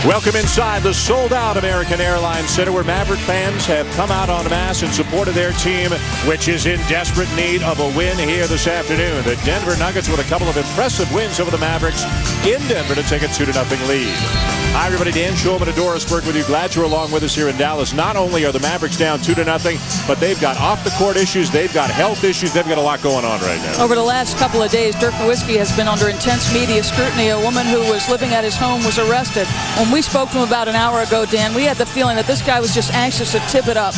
Welcome inside the sold-out American Airlines Center, where Maverick fans have come out en masse in support of their team, which is in desperate need of a win here this afternoon. The Denver Nuggets with a couple of impressive wins over the Mavericks in Denver to take a 2-0 lead. Hi, everybody. Dan Schulman of Dorisburg with you. Glad you're along with us here in Dallas. Not only are the Mavericks down 2-0, but they've got off-the-court issues. They've got health issues. They've got a lot going on right now. Over the last couple of days, Dirk Nowitzki has been under intense media scrutiny. A woman who was living at his home was arrested. When we spoke to him about an hour ago, Dan, we had the feeling that this guy was just anxious to tip it up.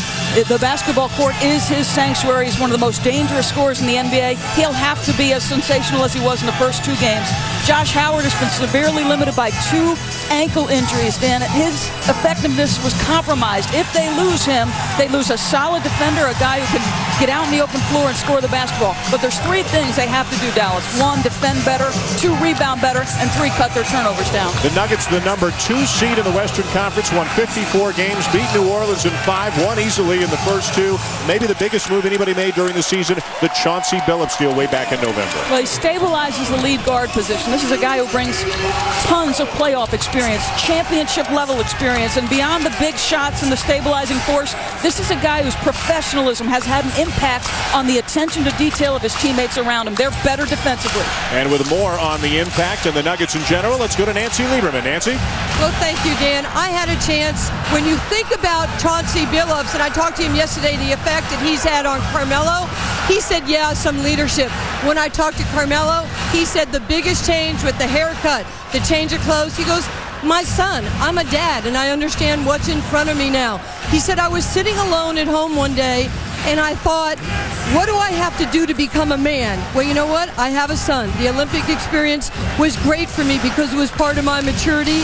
The basketball court is his sanctuary. He's one of the most dangerous scorers in the NBA. He'll have to be as sensational as he was in the first two games. Josh Howard has been severely limited by 2 ankle injuries, Dan. His effectiveness was compromised. If they lose him, they lose a solid defender, a guy who can get out on the open floor and score the basketball. But there's 3 things they have to do, Dallas. 1, defend better, 2, rebound better, and 3, cut their turnovers down. The Nuggets, the number 2 seed in the Western Conference, won 54 games, beat New Orleans in 5, won easily in the first 2. Maybe the biggest move anybody made during the season, the Chauncey Billups deal way back in November. Well, he stabilizes the lead guard position. This is a guy who brings tons of playoff experience, championship level experience, and beyond the big shots and the stabilizing force, this is a guy whose professionalism has had an impact on the attention to detail of his teammates around him. They're better defensively. And with more on the impact and the Nuggets in general, let's go to Nancy Lieberman. Nancy? Well, thank you, Dan. I had a chance, when you think about Chauncey Billups, and I talked to him yesterday, the effect that he's had on Carmelo, he said, yeah, some leadership. When I talked to Carmelo, he said the biggest change with the haircut, the change of clothes, he goes, my son, I'm a dad, and I understand what's in front of me now. He said, I was sitting alone at home one day, and I thought, what do I have to do to become a man? Well, you know what? I have a son. The Olympic experience was great for me because it was part of my maturity.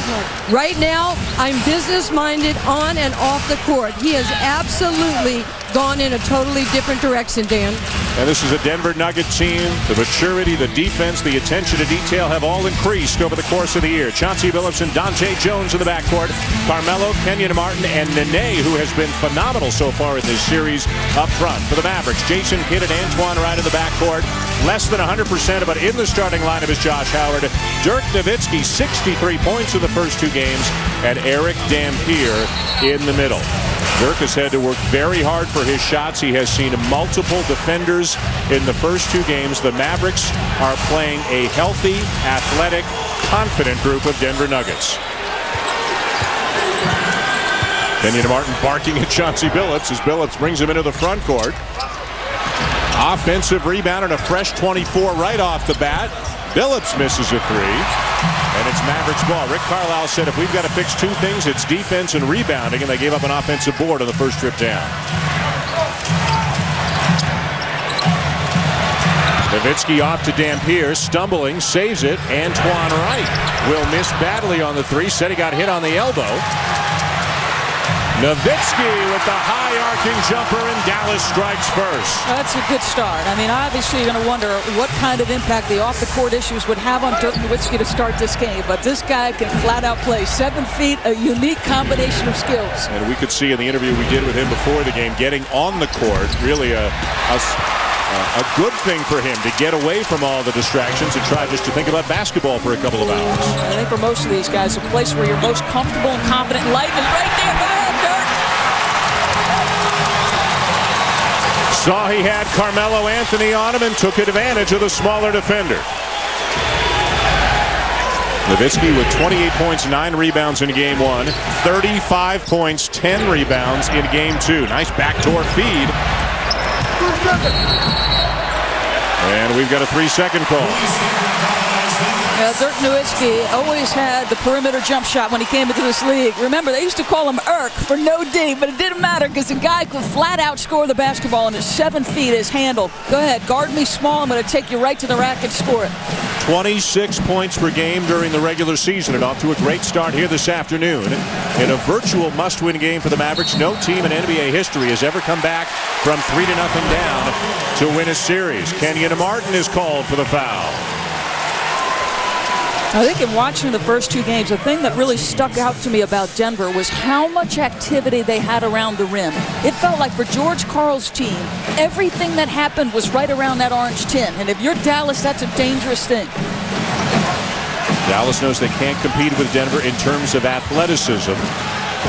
Right now, I'm business-minded on and off the court. He has absolutely gone in a totally different direction, Dan. And this is a Denver Nugget team. The maturity, the defense, the attention to detail have all increased over the course of the year. Chauncey Billups and Dante Jones in the backcourt. Carmelo, Kenyon Martin, and Nene, who has been phenomenal so far in this series, up front. For the Mavericks, Jason Kidd and Antoine Wright in the backcourt. Less than 100%, but in the starting lineup is Josh Howard. Dirk Nowitzki, 63 points in the first 2 games, and Eric Dampier in the middle. Dirk has had to work very hard for his shots. He has seen multiple defenders in the first 2 games. The Mavericks are playing a healthy, athletic, confident group of Denver Nuggets. Kenyon Martin barking at Chauncey Billups as Billups brings him into the front court. Offensive rebound and a fresh 24 right off the bat. Billups misses a 3. And it's Mavericks ball. Rick Carlisle said if we've got to fix 2 things, it's defense and rebounding, and they gave up an offensive board on the first trip down. Nowitzki off to Dampier, stumbling, saves it. Antoine Wright will miss badly on the 3. Said he got hit on the elbow. Nowitzki with the high arcing jumper, and Dallas strikes first. That's a good start. I mean, obviously you're going to wonder what kind of impact the off-the-court issues would have on Dirk Nowitzki to start this game. But this guy can flat out play. 7 feet, a unique combination of skills. And we could see in the interview we did with him before the game, getting on the court, really a good thing for him to get away from all the distractions and try just to think about basketball for a couple of hours. I think for most of these guys, a place where you're most comfortable and confident in life is right there. Go ahead, Dirk. Saw he had Carmelo Anthony on him and took advantage of the smaller defender. Nowitzki with 28 points, 9 rebounds in game 1, 35 points, 10 rebounds in game 2. Nice backdoor feed. And we've got a 3-second call. Dirk Nowitzki always had the perimeter jump shot when he came into this league. Remember, they used to call him Irk for no D, but it didn't matter because the guy could flat out score the basketball, and his 7 feet is handle. Go ahead, guard me small. I'm going to take you right to the rack and score it. 26 points per game during the regular season, and off to a great start here this afternoon. In a virtual must-win game for the Mavericks, no team in NBA history has ever come back from 3-0 down to win a series. Kenyon Martin is called for the foul. I think in watching the first 2 games, the thing that really stuck out to me about Denver was how much activity they had around the rim. It felt like for George Karl's team, everything that happened was right around that orange tin. And if you're Dallas, that's a dangerous thing. Dallas knows they can't compete with Denver in terms of athleticism.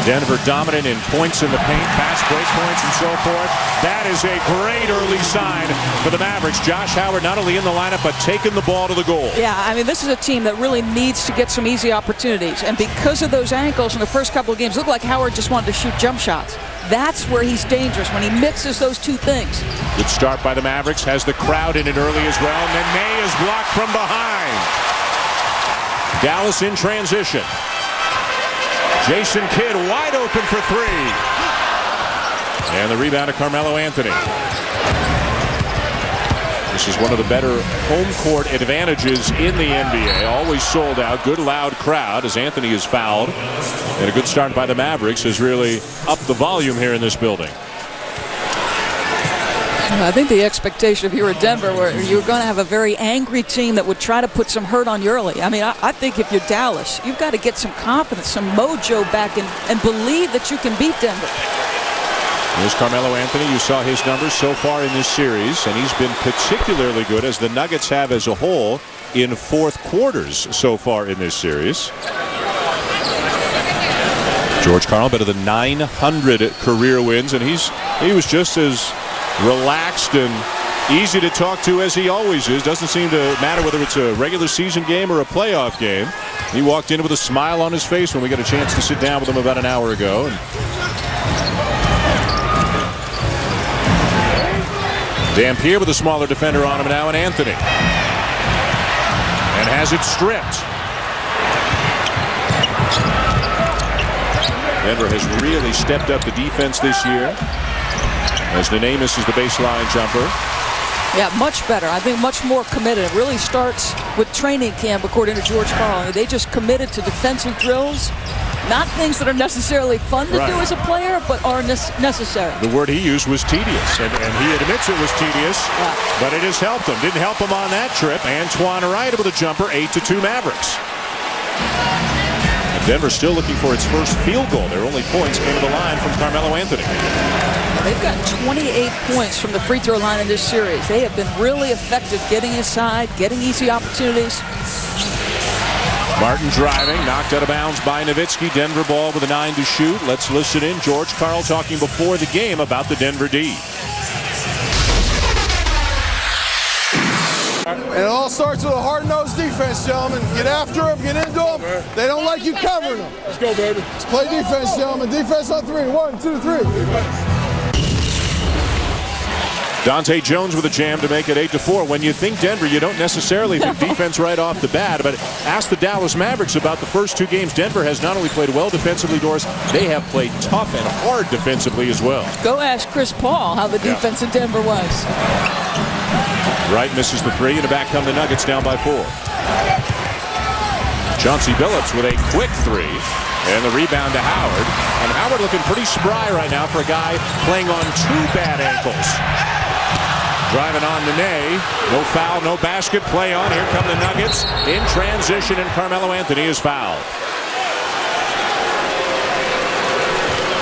Denver dominant in points in the paint, fast break points, and so forth. That is a great early sign for the Mavericks. Josh Howard not only in the lineup, but taking the ball to the goal. Yeah, I mean, this is a team that really needs to get some easy opportunities. And because of those ankles in the first couple of games, it looked like Howard just wanted to shoot jump shots. That's where he's dangerous, when he mixes those two things. Good start by the Mavericks. Has the crowd in it early as well. Nene is blocked from behind. Dallas in transition. Jason Kidd wide open for three. And the rebound to Carmelo Anthony. This is one of the better home court advantages in the NBA. Always sold out. Good loud crowd as Anthony is fouled. And a good start by the Mavericks has really upped the volume here in this building. I think the expectation if you were Denver were you were going to have a very angry team that would try to put some hurt on you early. I mean, I think if you're Dallas, you've got to get some confidence, some mojo back and believe that you can beat Denver. There's Carmelo Anthony. You saw his numbers so far in this series, and he's been particularly good, as the Nuggets have as a whole, in fourth quarters so far in this series. George Karl, better than 900 career wins, and he was just as relaxed and easy to talk to as he always is. Doesn't seem to matter whether it's a regular season game or a playoff game. He walked in with a smile on his face when we got a chance to sit down with him about an hour ago. Dampier with a smaller defender on him now, and Anthony. And has it stripped. Denver has really stepped up the defense this year, as Nene misses the baseline jumper. Yeah, much better. I think much more committed. It really starts with training camp, according to George Karl. They just committed to defensive drills. Not things that are necessarily fun to do as a player, but are necessary. The word he used was tedious, and he admits it was tedious, but it has helped him. Didn't help him on that trip. Antoine Wright with a jumper, 8-2 Mavericks. And Denver still looking for its first field goal. Their only points came to the line from Carmelo Anthony. They've got 28 points from the free throw line in this series. They have been really effective getting inside, getting easy opportunities. Martin driving, knocked out of bounds by Nowitzki. Denver ball with a 9 to shoot. Let's listen in. George Karl talking before the game about the Denver D. And it all starts with a hard-nosed defense, gentlemen. Get after them, get into them. They don't like you covering them. Let's go, baby. Let's play defense, gentlemen. Defense on three. 1, 2, 3. Dante Jones with a jam to make it 8-4. When you think Denver, you don't necessarily think defense right off the bat. But ask the Dallas Mavericks about the first two games. Denver has not only played well defensively, Doris, they have played tough and hard defensively as well. Go ask Chris Paul how the defense in Denver was. Wright misses the three, and back come the Nuggets down by 4. Chauncey Billups with a quick three, and the rebound to Howard. And Howard looking pretty spry right now for a guy playing on 2 bad ankles. Driving on Nene. No foul, no basket. Play on. Here come the Nuggets in transition, and Carmelo Anthony is fouled.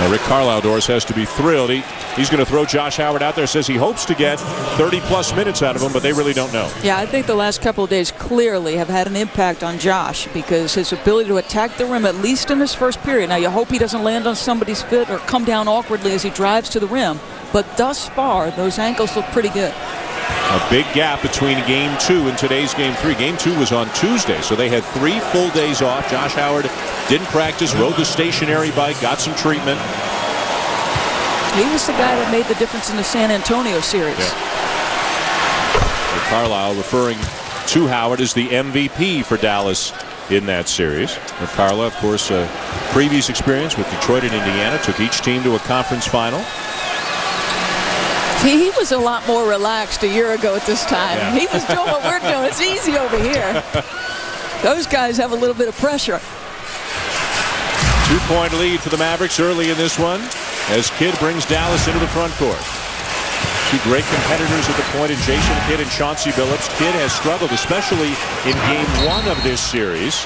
Now Rick Carlisle, Doris, has to be thrilled. He's going to throw Josh Howard out there. Says he hopes to get 30-plus minutes out of him, but they really don't know. Yeah, I think the last couple of days clearly have had an impact on Josh, because his ability to attack the rim, at least in this first period. Now, you hope he doesn't land on somebody's foot or come down awkwardly as he drives to the rim. But thus far, those ankles look pretty good. A big gap between Game 2 and today's Game 3. Game 2 was on Tuesday, so they had 3 full days off. Josh Howard didn't practice, rode the stationary bike, got some treatment. He was the guy that made the difference in the San Antonio series. Yeah. Carlisle referring to Howard as the MVP for Dallas in that series. Carlisle, of course, previous experience with Detroit and Indiana, took each team to a conference final. He was a lot more relaxed a year ago at this time. Yeah. He was doing what we're doing. It's easy over here. Those guys have a little bit of pressure. 2-point lead for the Mavericks early in this one, as Kidd brings Dallas into the front court. 2 great competitors at the point in Jason Kidd and Chauncey Billups. Kidd has struggled, especially in Game 1 of this series.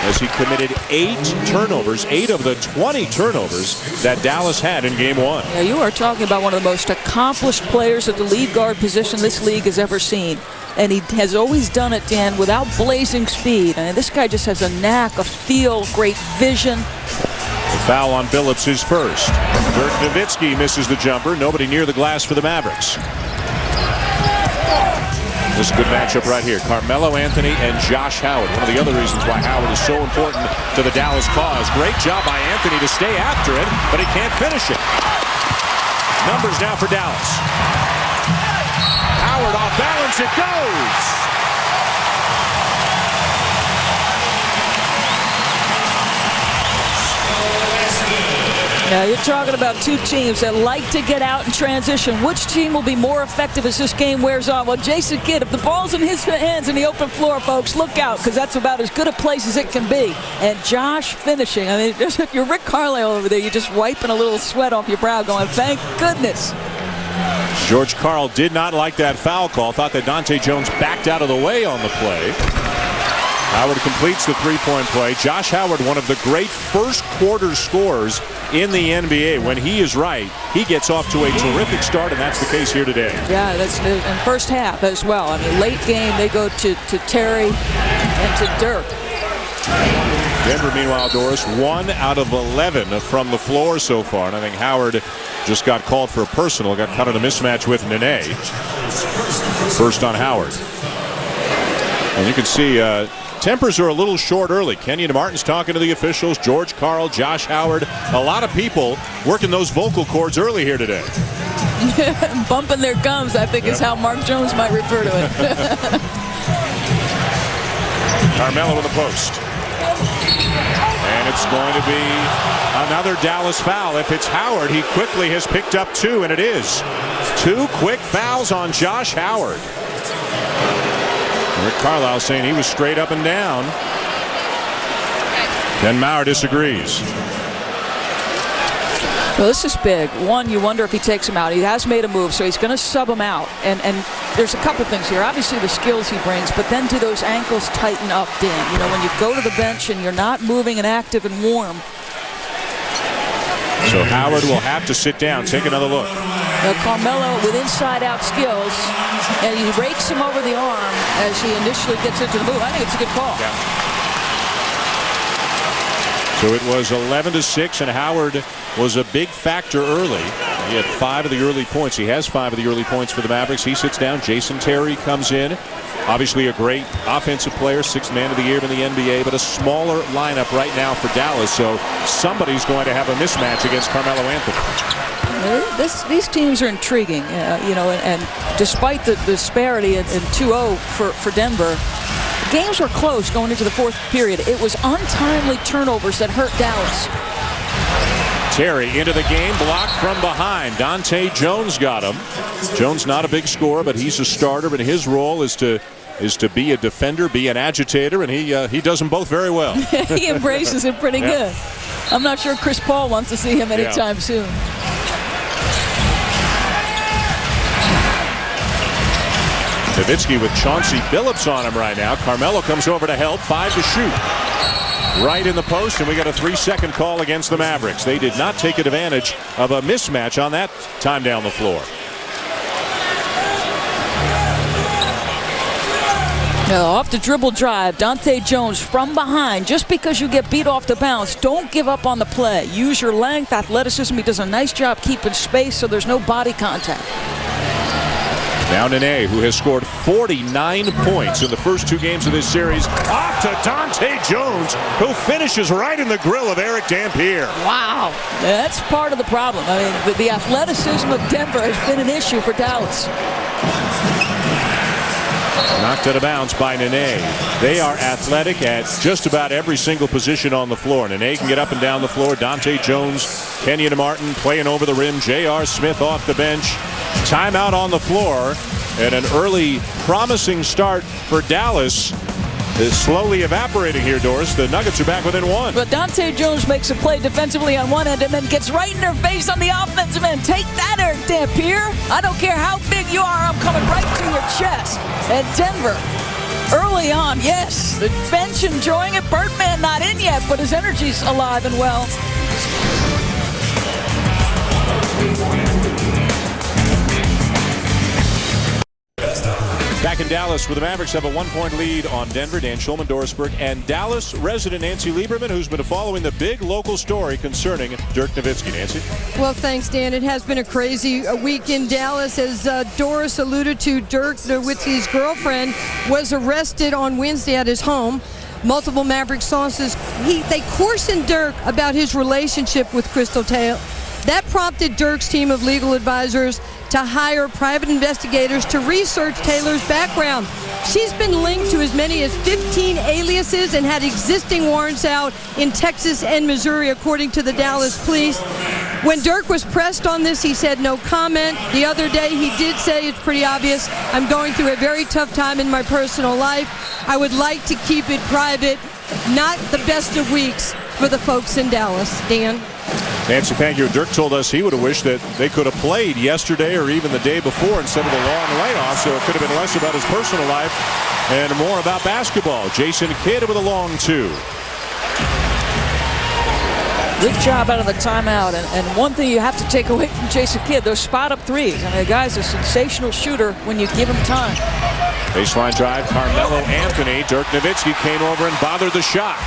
as he committed 8 turnovers, 8 of the 20 turnovers that Dallas had in game 1. Yeah, you are talking about one of the most accomplished players at the lead guard position this league has ever seen. And he has always done it, Dan, without blazing speed. And this guy just has a knack, a feel, great vision. The foul on Billups is first. Dirk Nowitzki misses the jumper. Nobody near the glass for the Mavericks. This is a good matchup right here. Carmelo Anthony and Josh Howard. One of the other reasons why Howard is so important to the Dallas cause. Great job by Anthony to stay after it, but he can't finish it. Numbers now for Dallas. Howard off balance, it goes! Yeah, you're talking about two teams that like to get out and transition. Which team will be more effective as this game wears on? Well, Jason Kidd, if the ball's in his hands in the open floor, folks, look out, because that's about as good a place as it can be. And Josh finishing. I mean, if you're Rick Carlisle over there, you're just wiping a little sweat off your brow going, thank goodness. George Karl did not like that foul call. Thought that Dante Jones backed out of the way on the play. Howard completes the three-point play. Josh Howard, one of the great first-quarter scorers in the NBA. When he is right, he gets off to a terrific start, and that's the case here today. Yeah, that's in first half as well. I mean, late game, they go to Terry and to Dirk. Denver, meanwhile, Doris, 1 out of 11 from the floor so far. And I think Howard just got called for a personal, got caught in a mismatch with Nene. First on Howard. And you can see tempers are a little short early. Kenyon Martin's talking to the officials. George Karl, Josh Howard. A lot of people working those vocal cords early here today. Bumping their gums, I think, is how Mark Jones might refer to it. Carmelo in the post. And it's going to be another Dallas foul. If it's Howard, he quickly has picked up 2, and it is 2 quick fouls on Josh Howard. Rick Carlisle saying he was straight up and down. Ken Maurer disagrees. Well, this is big. One, you wonder if he takes him out. He has made a move, so he's going to sub him out. And there's a couple things here. Obviously, the skills he brings, but then do those ankles tighten up, Dan? You know, when you go to the bench and you're not moving and active and warm. So Howard will have to sit down. Take another look. Carmelo with inside-out skills, and he rakes him over the arm as he initially gets into the move. I think it's a good call. Yeah. So it was 11-6, and Howard was a big factor early. He had 5 of the early points. He has 5 of the early points for the Mavericks. He sits down. Jason Terry comes in. Obviously a great offensive player, 6th man of the year in the NBA, but a smaller lineup right now for Dallas. So somebody's going to have a mismatch against Carmelo Anthony. These teams are intriguing, you know, and despite the disparity in 2-0 for Denver, games were close going into the 4th period. It was untimely turnovers that hurt Dallas. Terry into the game, blocked from behind. Dante Jones got him. Jones not a big scorer, but he's a starter, and his role is to be a defender, be an agitator, and he does them both very well. He embraces it pretty good. I'm not sure Chris Paul wants to see him anytime soon. Nowitzki with Chauncey Billups on him right now. Carmelo comes over to help. 5 to shoot. Right in the post, and we got a 3-second call against the Mavericks. They did not take advantage of a mismatch on that time down the floor. Now, off the dribble drive, Dante Jones from behind. Just because you get beat off the bounce, don't give up on the play. Use your length, athleticism. He does a nice job keeping space so there's no body contact. Now Nene, who has scored 49 points in the first 2 games of this series. Off to Dante Jones, who finishes right in the grill of Eric Dampier. Wow. That's part of the problem. I mean, the athleticism of Denver has been an issue for Dallas. Knocked out of bounds by Nene. They are athletic at just about every single position on the floor. Nene can get up and down the floor. Dante Jones, Kenyon Martin playing over the rim. J.R. Smith off the bench. Timeout on the floor, and an early promising start for Dallas is slowly evaporating here, Doris. The Nuggets are back within 1. But Dante Jones makes a play defensively on one end and then gets right in their face on the offensive end. Take that, Eric Dampier. I don't care how big you are, I'm coming right to your chest. And Denver Early on, yes. The bench enjoying it. Birdman not in yet, but his energy's alive and well. Back in Dallas, where the Mavericks have a 1-point lead on Denver. Dan Schulman, Dorisberg, and Dallas resident Nancy Lieberman, who's been following the big local story concerning Dirk Nowitzki. Nancy? Well, thanks, Dan. It has been a crazy week in Dallas. As Doris alluded to, Dirk Nowitzki's girlfriend was arrested on Wednesday at his home. Multiple Maverick sources, they coarsened Dirk about his relationship with Crystal Taylor. That prompted Dirk's team of legal advisors to hire private investigators to research Taylor's background. She's been linked to as many as 15 aliases and had existing warrants out in Texas and Missouri, according to the Dallas police. When Dirk was pressed on this, he said no comment. The other day, he did say, it's pretty obvious, I'm going through a very tough time in my personal life. I would like to keep it private. Not the best of weeks for the folks in Dallas. Dan? Nancy, thank you. Dirk told us he would have wished that they could have played yesterday or even the day before instead of the long layoff, so it could have been less about his personal life and more about basketball. Jason Kidd with a long two. Good job out of the timeout. And one thing you have to take away from Jason Kidd, those spot-up threes. I mean, the guy's a sensational shooter when you give him time. Baseline drive, Carmelo Anthony. Dirk Nowitzki came over and bothered the shot.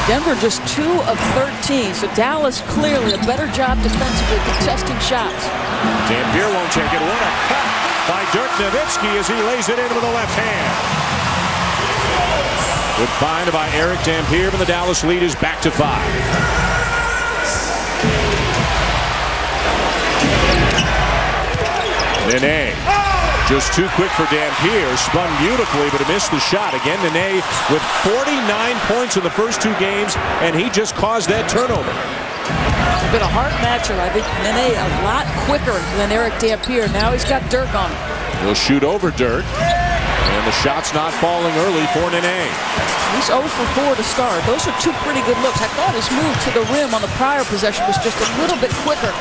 Denver just 2 of 13, so Dallas clearly a better job defensively contesting shots. Dampier won't take it. What a cut by Dirk Nowitzki as he lays it in with the left hand. Good find by Eric Dampier, and the Dallas lead is back to 5. Nene. Just too quick for Dampier. Spun beautifully, but he missed the shot. Again, Nene with 49 points in the first 2 games, and he just caused that turnover. It's been a hard matchup. I think Nene a lot quicker than Eric Dampier. Now he's got Dirk on him. He'll shoot over Dirk, and the shot's not falling early for Nene. He's 0 for 4 to start. Those are 2 pretty good looks. I thought his move to the rim on the prior possession was just a little bit quicker.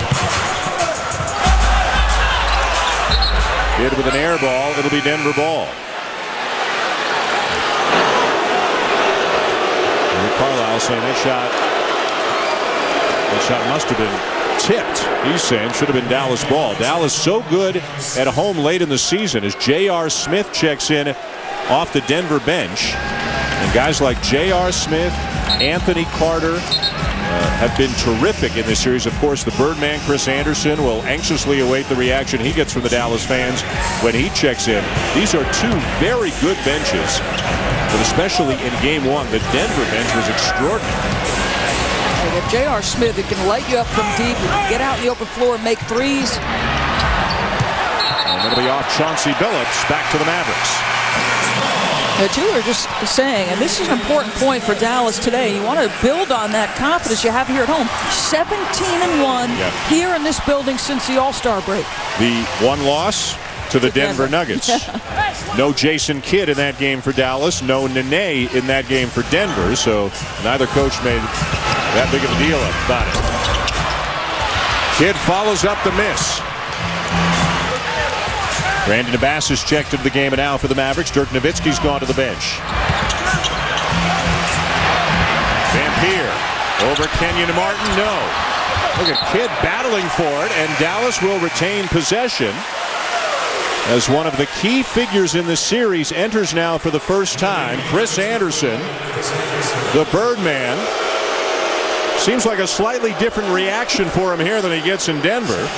Kidd with an air ball. It'll be Denver ball. Carlisle saying that shot must have been tipped. He's saying should have been Dallas ball. Dallas so good at home late in the season as J.R. Smith checks in off the Denver bench. And guys like J.R. Smith, Anthony Carter have been terrific in this series. Of course, the Birdman, Chris Anderson, will anxiously await the reaction he gets from the Dallas fans when he checks in. These are 2 very good benches, but especially in Game 1, the Denver bench was extraordinary. If J.R. Smith, it can light you up from deep, get out in the open floor and make threes. And it'll be off Chauncey Billups, back to the Mavericks. That you were just saying, and this is an important point for Dallas today. You want to build on that confidence you have here at home. 17-1 here in this building since the All-Star break. The one loss to the Denver Nuggets. No Jason Kidd in that game for Dallas. No Nene in that game for Denver. So neither coach made that big of a deal about it. Kidd follows up the miss. Brandon Abbas has checked into the game now for the Mavericks. Dirk Nowitzki's gone to the bench. Dampier over Kenyon Martin. No. Look at Kidd battling for it, and Dallas will retain possession as one of the key figures in the series enters now for the first time. Chris Anderson, the Birdman. Seems like a slightly different reaction for him here than he gets in Denver.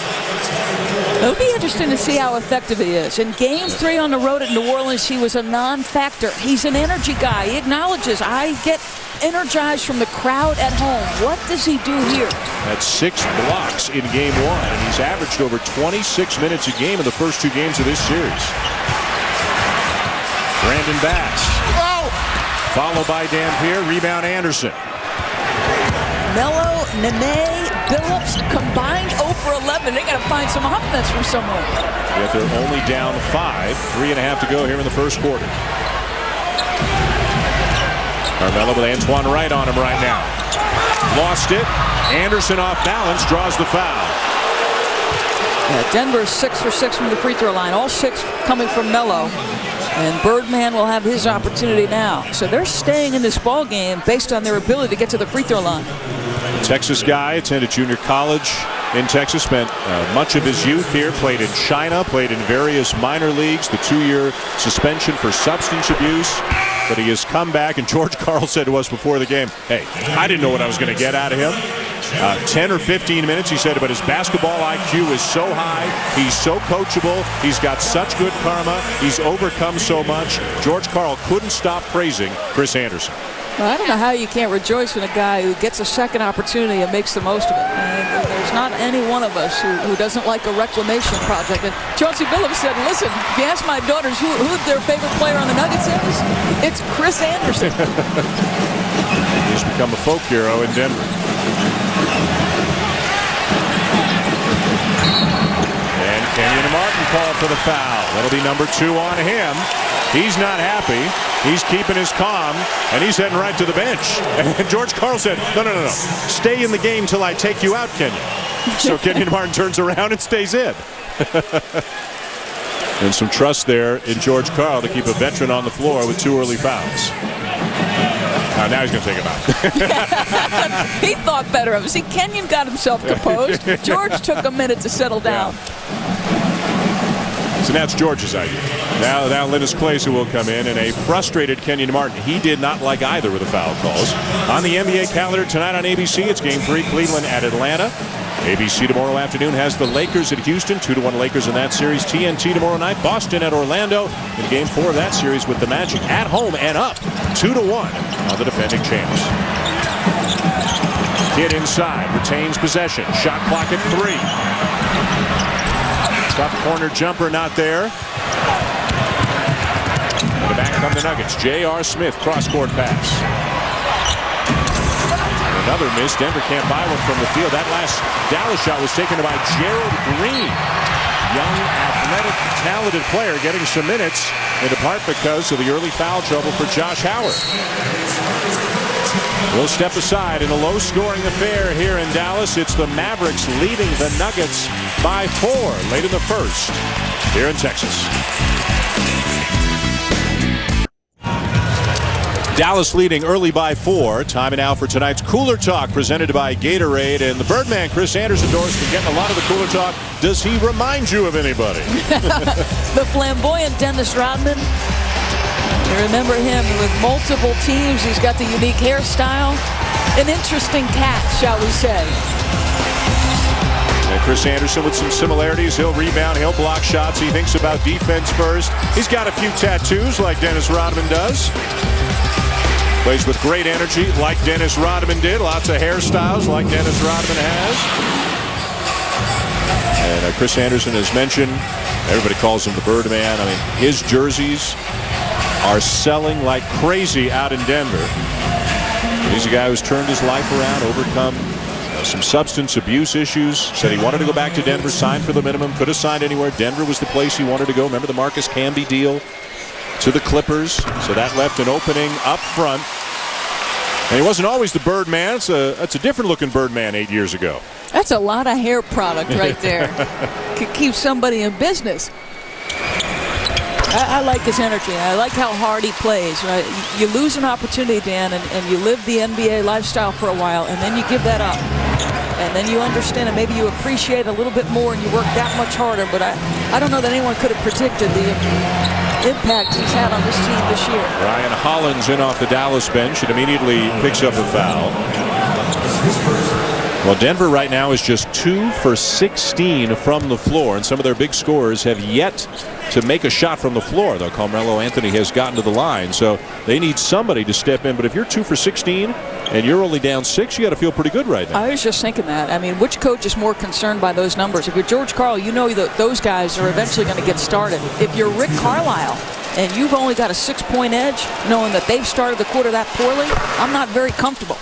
It'll be interesting to see how effective he is. In Game 3 on the road at New Orleans, he was a non-factor. He's an energy guy. He acknowledges, I get energized from the crowd at home. What does he do here? That's 6 blocks in Game 1, and he's averaged over 26 minutes a game in the first 2 games of this series. Brandon Bass. Followed by Dampier. Rebound Anderson. Melo, Nene, Billups combined 0 for 11. They got to find some offense from somewhere. Yet they're only down 5. 3.5 to go here in the first quarter. Carmelo with Antoine Wright on him right now. Lost it. Anderson off balance, draws the foul. Yeah, Denver's 6 for 6 from the free throw line, all 6 coming from Melo. And Birdman will have his opportunity now. So they're staying in this ball game based on their ability to get to the free throw line. Texas guy, attended junior college in Texas, spent much of his youth here, played in China, played in various minor leagues, the 2-year suspension for substance abuse. But he has come back, and George Karl said to us before the game, hey, I didn't know what I was going to get out of him. 10 or 15 minutes, he said, but his basketball IQ is so high. He's so coachable. He's got such good karma. He's overcome so much. George Karl couldn't stop praising Chris Anderson. Well, I don't know how you can't rejoice when a guy who gets a second opportunity and makes the most of it. And there's not any one of us who doesn't like a reclamation project. And Chauncey Billups said, listen, if you ask my daughters who their favorite player on the Nuggets is, it's Chris Anderson. He's become a folk hero in Denver. And Kenyon Martin called for the foul. That'll be number 2 on him. He's not happy. He's keeping his calm, and he's heading right to the bench. And George Karl said, no. Stay in the game till I take you out, Kenyon. So Kenyon Martin turns around and stays in. And some trust there in George Karl to keep a veteran on the floor with 2 early fouls. Now he's going to take him out. He thought better of it. See, Kenyon got himself composed. George took a minute to settle down. So that's George's idea. Now Linus Clase will come in, and a frustrated Kenyon Martin. He did not like either of the foul calls. On the NBA calendar tonight on ABC, it's Game 3, Cleveland at Atlanta. ABC tomorrow afternoon has the Lakers at Houston, 2-1 Lakers in that series. TNT tomorrow night, Boston at Orlando in Game 4 of that series with the Magic at home and up 2-1 on the defending champs. Kidd inside, retains possession. Shot clock at 3. Tough corner jumper not there. And the back come the Nuggets. J.R. Smith, cross-court pass. Another miss. Denver can't buy one from the field. That last Dallas shot was taken by Gerald Green. Young, athletic, talented player getting some minutes, in part because of the early foul trouble for Josh Howard. We'll step aside in a low-scoring affair here in Dallas. It's the Mavericks leading the Nuggets by 4 late in the first here in Texas. Dallas leading early by 4. Time now for tonight's Cooler Talk presented by Gatorade. And the Birdman, Chris Anderson, Doris, been getting a lot of the Cooler Talk. Does he remind you of anybody? The flamboyant Dennis Rodman. You remember him with multiple teams. He's got the unique hairstyle. An interesting cat, shall we say. And Chris Anderson with some similarities. He'll rebound. He'll block shots. He thinks about defense first. He's got a few tattoos like Dennis Rodman does. Plays with great energy like Dennis Rodman did. Lots of hairstyles like Dennis Rodman has. And Chris Anderson has mentioned, everybody calls him the Birdman. I mean, his jerseys are selling like crazy out in Denver. He's a guy who's turned his life around, overcome some substance abuse issues. Said he wanted to go back to Denver, signed for the minimum, could have signed anywhere. Denver was the place he wanted to go. Remember the Marcus Camby deal to the Clippers? So that left an opening up front. And he wasn't always the Birdman. That's a different looking Birdman 8 years ago. That's a lot of hair product right there. Could keep somebody in business. I like his energy. I like how hard he plays. Right? You lose an opportunity, Dan, and you live the NBA lifestyle for a while, and then you give that up. And then you understand it. Maybe you appreciate it a little bit more, and you work that much harder. But I don't know that anyone could have predicted the impact he's had on this team this year. Ryan Hollins in off the Dallas bench and immediately picks up a foul. Well, Denver right now is just 2 for 16 from the floor, and some of their big scorers have yet to make a shot from the floor, though Carmelo Anthony has gotten to the line. So they need somebody to step in. But if you're 2 for 16 and you're only down 6, you got to feel pretty good right now. I was just thinking that. I mean, which coach is more concerned by those numbers? If you're George Karl, you know that those guys are eventually going to get started. If you're Rick Carlisle and you've only got a 6-point edge, knowing that they've started the quarter that poorly, I'm not very comfortable.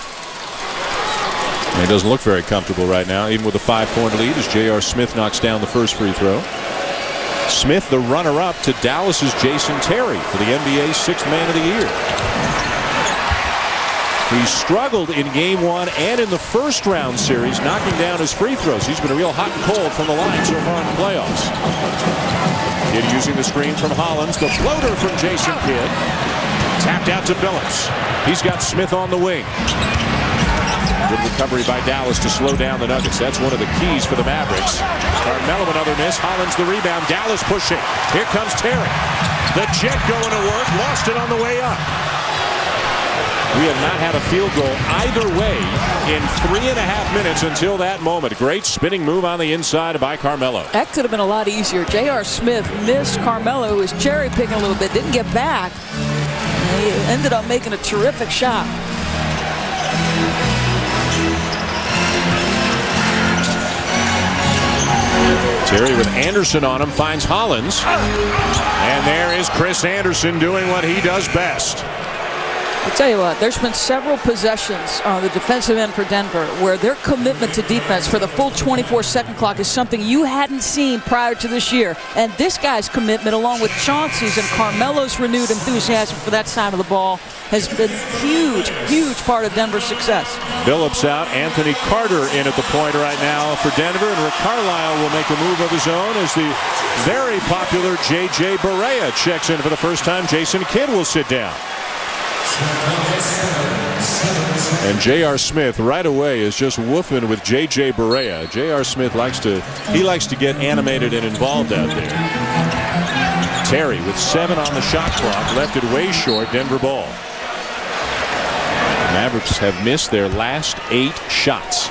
And he doesn't look very comfortable right now, even with a 5-point lead, as J.R. Smith knocks down the first free throw. Smith, the runner-up to Dallas's Jason Terry for the NBA's 6th Man of the Year. He struggled in game 1 and in the first round series, knocking down his free throws. He's been real hot and cold from the line so far in the playoffs. Kidd using the screen from Hollins. The floater from Jason Kidd. Tapped out to Billups. He's got Smith on the wing. Good recovery by Dallas to slow down the Nuggets. That's one of the keys for the Mavericks. Carmelo another miss. Hollins the rebound. Dallas pushing. Here comes Terry. The jet going to work. Lost it on the way up. We have not had a field goal either way in 3.5 minutes until that moment. Great spinning move on the inside by Carmelo. That could have been a lot easier. J.R. Smith missed Carmelo, who was cherry picking a little bit, didn't get back. He ended up making a terrific shot. Terry with Anderson on him, finds Hollins. And there is Chris Anderson doing what he does best. I'll tell you what, there's been several possessions on the defensive end for Denver where their commitment to defense for the full 24-second clock is something you hadn't seen prior to this year. And this guy's commitment, along with Chauncey's and Carmelo's renewed enthusiasm for that side of the ball, has been huge part of Denver's success. Billups out, Anthony Carter in at the point right now for Denver, and Rick Carlisle will make a move of his own as the very popular J.J. Barea checks in for the first time. Jason Kidd will sit down. And J.R. Smith right away is just woofing with J.J. Barea. J.R. Smith likes to get animated and involved out there. Terry with 7 on the shot clock, left it way short. Denver ball. Mavericks have missed their last 8 shots.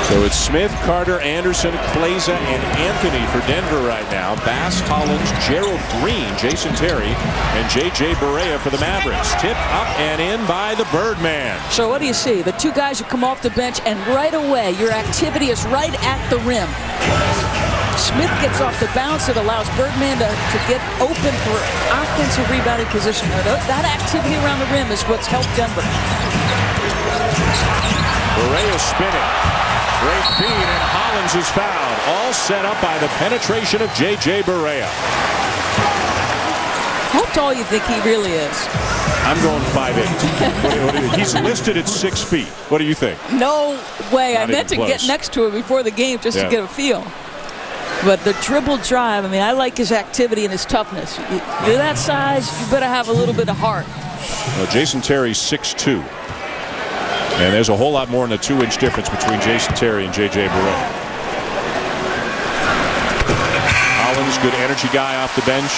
So it's Smith, Carter, Anderson, Kleza, and Anthony for Denver right now. Bass, Hollins, Gerald Green, Jason Terry, and J.J. Barea for the Mavericks. Tipped up and in by the Birdman. So what do you see? The two guys who come off the bench, and right away your activity is right at the rim. Smith gets off the bounce. It allows Birdman to get open for offensive rebounding position. That activity around the rim is what's helped Denver. Barea spinning. Great feed, and Hollins is fouled. All set up by the penetration of J.J. Barea. How tall you think he really is? I'm going 5'8". He's listed at 6 feet. What do you think? No way. Not I meant to close. get next to him before the game just to get a feel. But the dribble drive, I mean, I like his activity and his toughness. You're that size, you better have a little bit of heart. Well, Jason Terry's 6'2". And there's a whole lot more than a 2-inch difference between Jason Terry and J.J. Barea. Hollins, good energy guy off the bench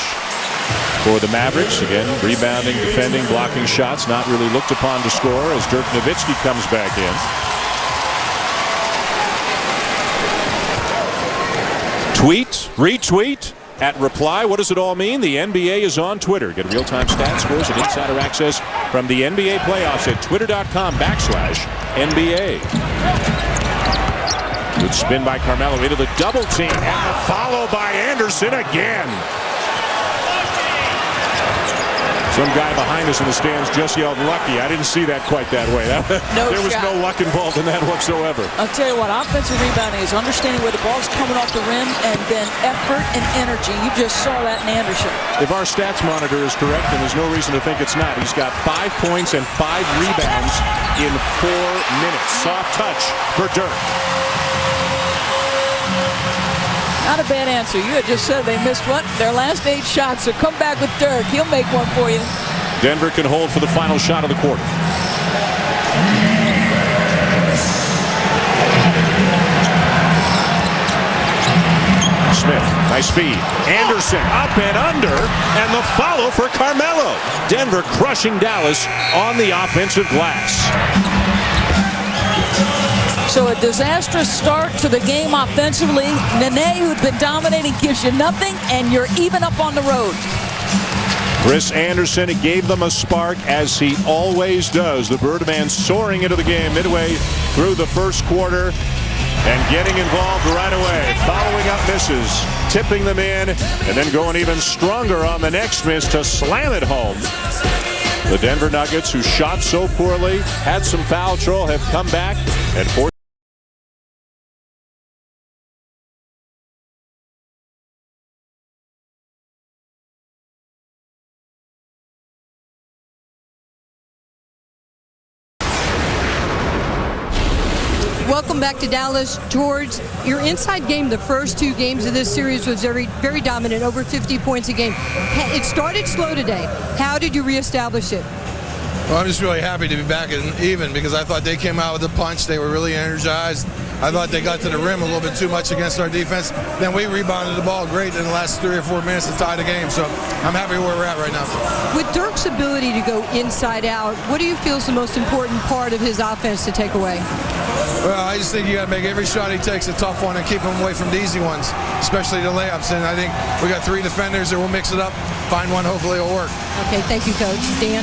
for the Mavericks. Again, rebounding, defending, blocking shots. Not really looked upon to score as Dirk Nowitzki comes back in. Tweet, retweet, at reply. What does it all mean? The NBA is on Twitter. Get real-time stats, scores, and insider access from the NBA playoffs at twitter.com/NBA. Good spin by Carmelo into the double team, and the follow by Anderson again. Some guy behind us in the stands just yelled lucky. I didn't see that quite that way. There was no luck involved in that whatsoever. I'll tell you what, offensive rebounding is understanding where the ball's coming off the rim and then effort and energy. You just saw that in Anderson. If our stats monitor is correct, and there's no reason to think it's not, he's got 5 points and 5 rebounds in 4 minutes. Soft touch for Dirk. Not a bad answer. You had just said they missed what? Their last 8 shots. So come back with Dirk. He'll make one for you. Denver can hold for the final shot of the quarter. Smith, nice feed. Anderson up and under, and the follow for Carmelo. Denver crushing Dallas on the offensive glass. So a disastrous start to the game offensively. Nene, who'd been dominating, gives you nothing, and you're even up on the road. Chris Anderson gave them a spark, as he always does. The Birdman soaring into the game midway through the first quarter and getting involved right away. Following up misses, tipping them in, and then going even stronger on the next miss to slam it home. The Denver Nuggets, who shot so poorly, had some foul trouble, have come back and forced welcome back to Dallas. George, your inside game the first 2 games of this series was very, very dominant, over 50 points a game. It started slow today. How did you reestablish it? Well, I'm just really happy to be back and even because I thought they came out with a punch. They were really energized. I thought they got to the rim a little bit too much against our defense. Then we rebounded the ball great in the last 3 or 4 minutes to tie the game. So I'm happy where we're at right now. With Dirk's ability to go inside out, what do you feel is the most important part of his offense to take away? Well, I just think you got to make every shot he takes a tough one and keep him away from the easy ones, especially the layups. And I think we got 3 defenders and we'll mix it up, find one, hopefully it'll work. Okay, thank you, Coach. Dan?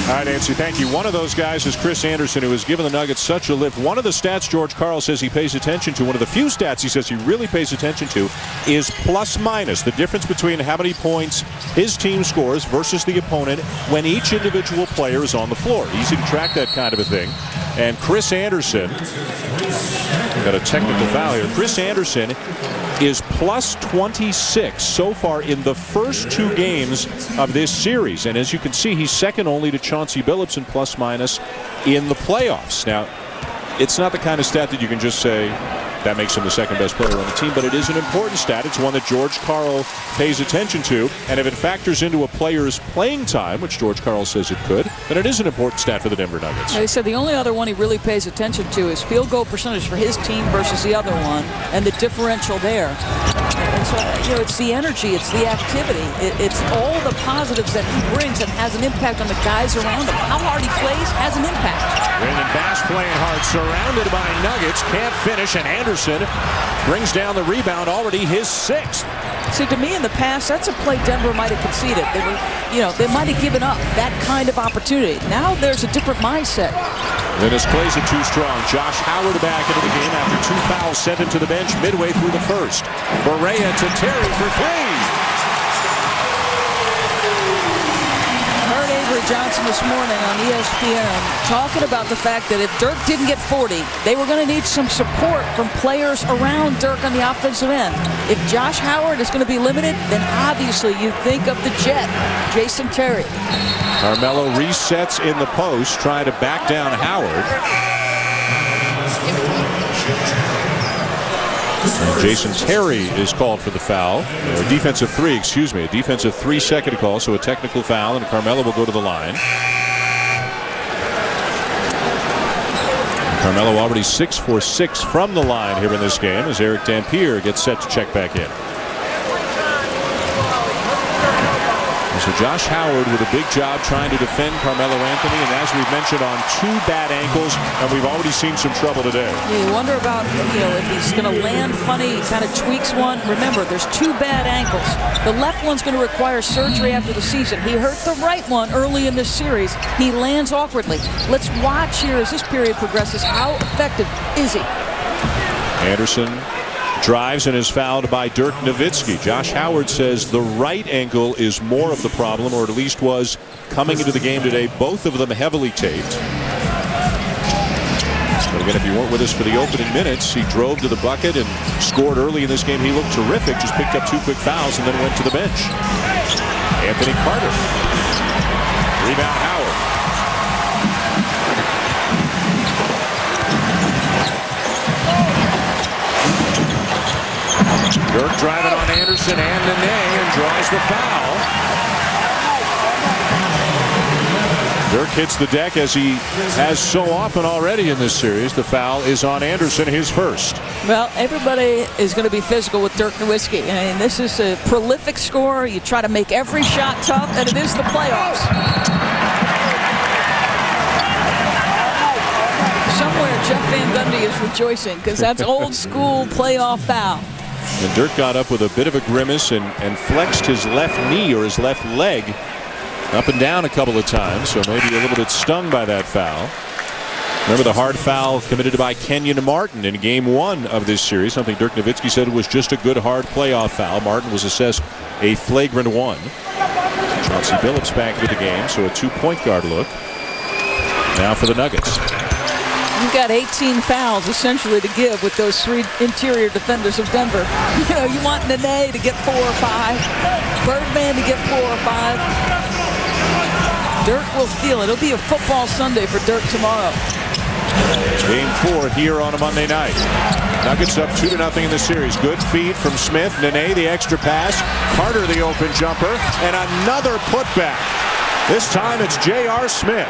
All right, Nancy, thank you. One of those guys is Chris Anderson, who has given the Nuggets such a lift. One of the stats George Karl says he pays attention to, one of the few stats he says he really pays attention to, is plus minus, the difference between how many points his team scores versus the opponent when each individual player is on the floor. Easy to track that kind of a thing. And Chris Anderson, got a technical foul here. Chris Anderson is plus 26 so far in the first 2 games of this series. And as you can see, he's second only to Chauncey Billups in plus minus in the playoffs. Now, it's not the kind of stat that you can just say that makes him the second best player on the team, but it is an important stat. It's one that George Karl pays attention to, and if it factors into a player's playing time, which George Karl says it could, then it is an important stat for the Denver Nuggets. He said the only other one he really pays attention to is field goal percentage for his team versus the other one, and the differential there. And so, it's the energy, it's the activity, it's all the positives that he brings that has an impact on the guys around him. How hard he plays has an impact. Brandon Bass playing hard, surrounded by Nuggets, can't finish, and Anderson brings down the rebound, already his 6th. See, to me in the past, that's a play Denver might have conceded. They were, they might have given up that kind of opportunity. Now there's a different mindset. Dennis plays it too strong. Josh Howard back into the game after 2 fouls sent him to the bench midway through the first. Barea to Terry for 3. Johnson this morning on ESPN talking about the fact that if Dirk didn't get 40, they were going to need some support from players around Dirk on the offensive end. If Josh Howard is going to be limited, then obviously you think of the Jet, Jason Terry. Carmelo resets in the post, trying to back down Howard. And Jason Terry is called for the foul. A defensive 3, excuse me. A defensive 3-second call, so a technical foul, and Carmelo will go to the line. Carmelo already 6 for 6 from the line here in this game as Eric Dampier gets set to check back in. So Josh Howard with a big job trying to defend Carmelo Anthony, and as we've mentioned, on 2 bad ankles, and we've already seen some trouble today. Yeah, you wonder about, if he's going to land funny, he kind of tweaks one. Remember, there's 2 bad ankles. The left one's going to require surgery after the season. He hurt the right one early in this series. He lands awkwardly. Let's watch here as this period progresses. How effective is he? Anderson drives and is fouled by Dirk Nowitzki. Josh Howard says the right ankle is more of the problem, or at least was coming into the game today. Both of them heavily taped. But again, if you weren't with us for the opening minutes, he drove to the bucket and scored early in this game. He looked terrific, just picked up 2 quick fouls and then went to the bench. Anthony Carter. Rebound Howard. Dirk driving on Anderson and Nene and draws the foul. Dirk hits the deck as he has so often already in this series. The foul is on Anderson, his first. Well, everybody is going to be physical with Dirk Nowitzki. I mean, this is a prolific scorer. You try to make every shot tough, and it is the playoffs. Somewhere Jeff Van Gundy is rejoicing because that's old school playoff foul. And Dirk got up with a bit of a grimace and flexed his left knee or his left leg up and down a couple of times, so maybe a little bit stung by that foul. Remember the hard foul committed by Kenyon Martin in Game 1 of this series, something Dirk Nowitzki said was just a good hard playoff foul. Martin was assessed a flagrant 1. Chauncey Billups back into the game, so a 2-point guard look. Now for the Nuggets. You've got 18 fouls essentially to give with those 3 interior defenders of Denver. You want Nene to get 4 or 5, Birdman to get 4 or 5. Dirk will feel it. It'll be a football Sunday for Dirk tomorrow. Game 4 here on a Monday night. Nuggets up 2-0 in the series. Good feed from Smith. Nene the extra pass. Carter the open jumper. And another putback. This time it's J.R. Smith.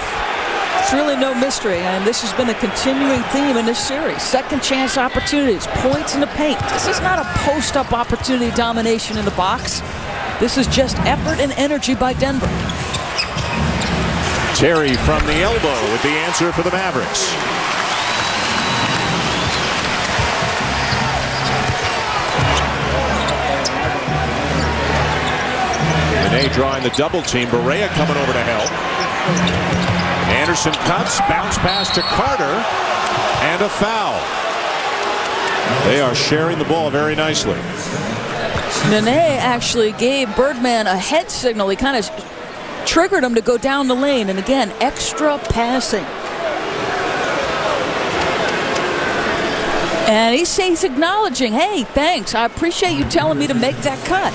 It's really no mystery, and this has been a continuing theme in this series. Second chance opportunities, points in the paint. This is not a post-up opportunity domination in the box. This is just effort and energy by Denver. Terry from the elbow with the answer for the Mavericks. Nene drawing the double team. Barea coming over to help. Anderson cuts, bounce pass to Carter, and a foul. They are sharing the ball very nicely. Nene actually gave Birdman a head signal. He kind of triggered him to go down the lane, and again, extra passing. And he's acknowledging, hey, thanks, I appreciate you telling me to make that cut.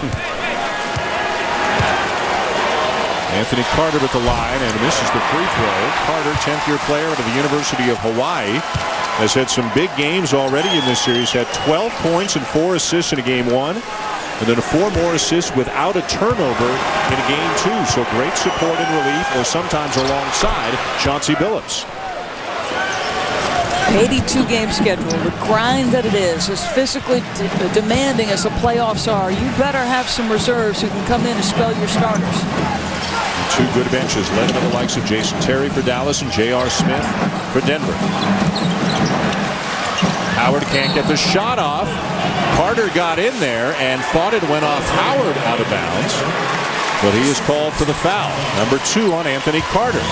Anthony Carter with the line and misses the free throw. Carter, 10th-year player out of the University of Hawaii, has had some big games already in this series. Had 12 points and 4 assists in a game 1. And then 4 more assists without a turnover in a game 2. So great support and relief, or sometimes alongside Chauncey Billups. 82-game schedule, the grind that it is as physically demanding as the playoffs are. You better have some reserves who can come in and spell your starters. 2 good benches led by the likes of Jason Terry for Dallas and J.R. Smith for Denver. Howard can't get the shot off. Carter got in there and thought it went off Howard out of bounds, but he is called for the foul. Number 2 on Anthony Carter.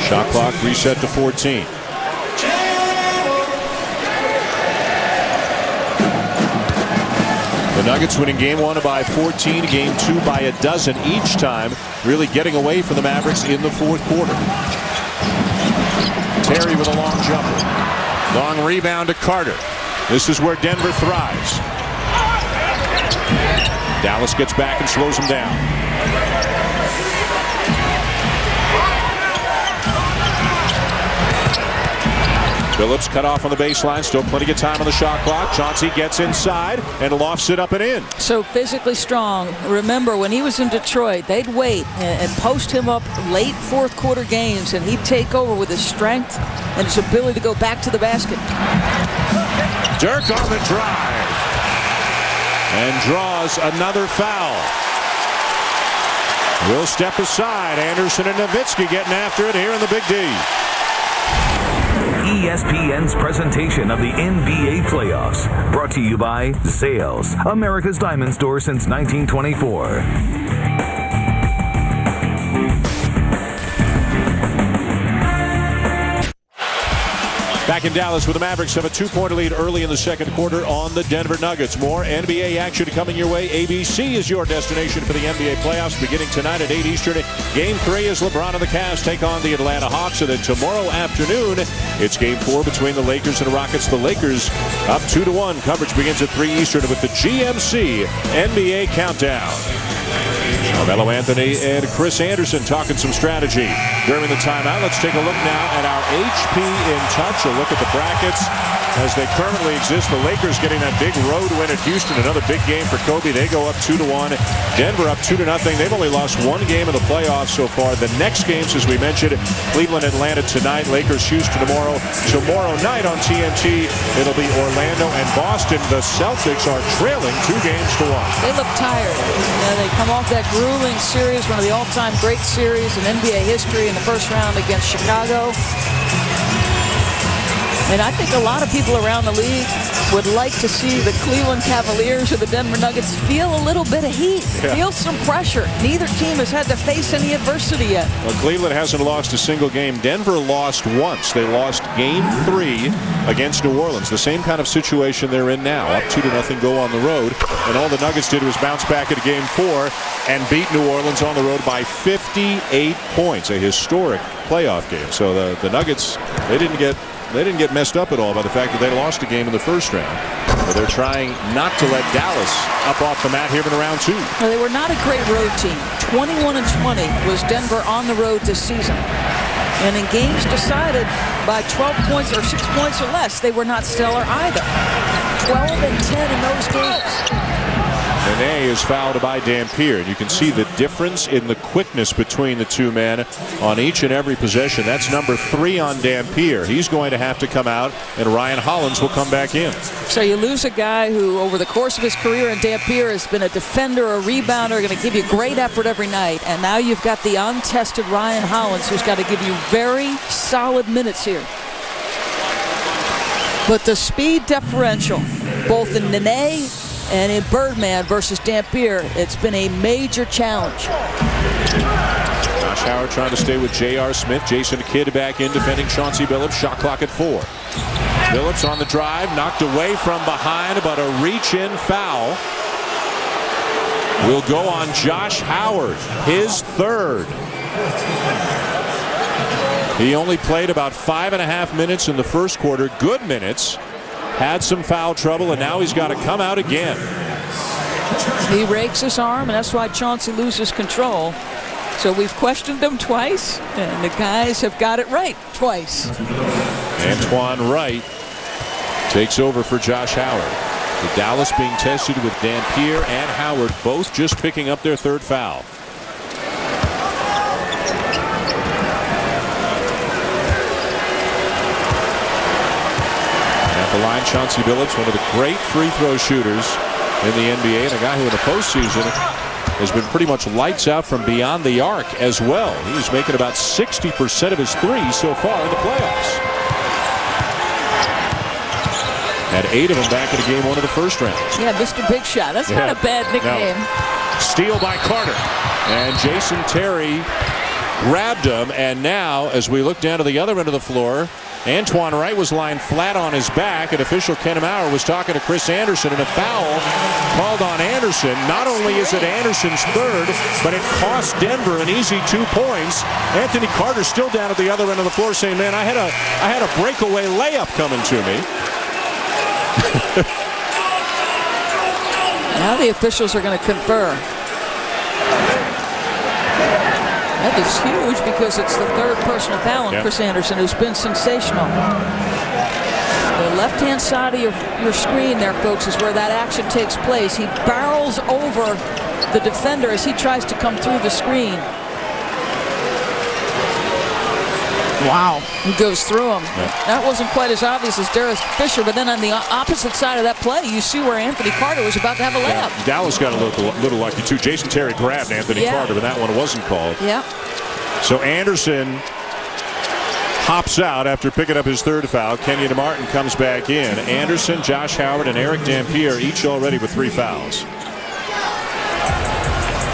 Shot clock reset to 14. The Nuggets winning game 1 by 14, game 2 by a dozen each time, really getting away from the Mavericks in the 4th quarter. Terry with a long jumper. Long rebound to Carter. This is where Denver thrives. Dallas gets back and slows him down. Billups cut off on the baseline. Still plenty of time on the shot clock. Chauncey gets inside and lofts it up and in. So physically strong. Remember, when he was in Detroit, they'd wait and post him up late 4th quarter games, and he'd take over with his strength and his ability to go back to the basket. Dirk on the drive and draws another foul. Will step aside. Anderson and Nowitzki getting after it here in the Big D. ESPN's presentation of the NBA playoffs, brought to you by Zales, America's Diamond Store since 1924. Back in Dallas, where the Mavericks have a 2-point lead early in the 2nd quarter on the Denver Nuggets. More NBA action coming your way. ABC is your destination for the NBA playoffs, beginning tonight at 8 Eastern. Game 3 as LeBron and the Cavs take on the Atlanta Hawks. And then tomorrow afternoon, it's Game 4 between the Lakers and the Rockets. The Lakers up 2-1. Coverage begins at 3 Eastern with the GMC NBA Countdown. Carmelo Anthony and Chris Anderson talking some strategy during the timeout. Let's take a look now at our HP in touch. A look at the brackets as they currently exist. The Lakers getting that big road win at Houston. Another big game for Kobe. They go up 2-1. Denver up 2-0. They've only lost 1 game in the playoffs so far. The next games, as we mentioned, Cleveland, Atlanta tonight. Lakers, Houston tomorrow. Tomorrow night on TNT, it'll be Orlando and Boston. The Celtics are trailing 2 games to 1. They look tired. They come off that grueling series, one of the all-time great series in NBA history in the first round against Chicago. And I think a lot of people around the league would like to see the Cleveland Cavaliers or the Denver Nuggets feel a little bit of heat, feel some pressure. Neither team has had to face any adversity yet. Well, Cleveland hasn't lost a single game. Denver lost once. They lost game 3 against New Orleans. The same kind of situation they're in now. Up 2-0, go on the road. And all the Nuggets did was bounce back at game 4 and beat New Orleans on the road by 58 points. A historic playoff game. So the Nuggets, they didn't get messed up at all by the fact that they lost a game in the first round. But they're trying not to let Dallas up off the mat here in round 2. No, they were not a great road team. 21-20 was Denver on the road this season. And in games decided by 12 points or 6 points or less, they were not stellar either. 12 and 10 in those games. Nene is fouled by Dampier. And you can see the difference in the quickness between the two men on each and every possession. That's number 3 on Dampier. He's going to have to come out, and Ryan Hollins will come back in. So you lose a guy who, over the course of his career in Dampier, has been a defender, a rebounder, going to give you great effort every night. And now you've got the untested Ryan Hollins, who's got to give you very solid minutes here. But the speed differential, both in Nene and in Birdman versus Dampier, it's been a major challenge. Josh Howard trying to stay with J.R. Smith. Jason Kidd back in defending Chauncey Billups. Shot clock at 4. Billups on the drive, knocked away from behind, but a reach-in foul will go on Josh Howard, his 3rd. He only played about 5.5 minutes in the first quarter. Good minutes. Had some foul trouble, and now he's got to come out again. He rakes his arm, and that's why Chauncey loses control. So we've questioned him twice, and the guys have got it right twice. Antoine Wright takes over for Josh Howard. The Dallas being tested with Dampier and Howard both just picking up their 3rd foul. The line, Chauncey Billups, one of the great free throw shooters in the NBA, and a guy who in the postseason has been pretty much lights out from beyond the arc as well. He's making about 60% of his threes so far in the playoffs. Had 8 of them back in game 1 of the first round. Yeah, Mr. Big Shot. That's not a bad nickname. No. Steal by Carter. And Jason Terry grabbed him, and now as we look down to the other end of the floor, Antoine Wright was lying flat on his back, and official Ken Maurer was talking to Chris Anderson, and a foul called on Anderson. Not only is it Anderson's 3rd, but it cost Denver an easy 2 points. Anthony Carter still down at the other end of the floor saying, man, I had a breakaway layup coming to me. Now the officials are going to confer. That is huge because it's the 3rd person to foul on Chris Anderson, who's been sensational. The left-hand side of your screen there, folks, is where that action takes place. He barrels over the defender as he tries to come through the screen. Wow. He goes through him. That wasn't quite as obvious as Darius Fisher, but then on the opposite side of that play, you see where Anthony Carter was about to have a layup. Dallas got a little lucky, too. Jason Terry grabbed Anthony Carter, but that one wasn't called. Yeah. So Anderson hops out after picking up his 3rd foul. Kenyon Martin comes back in. Anderson, Josh Howard, and Eric Dampier each already with 3 fouls.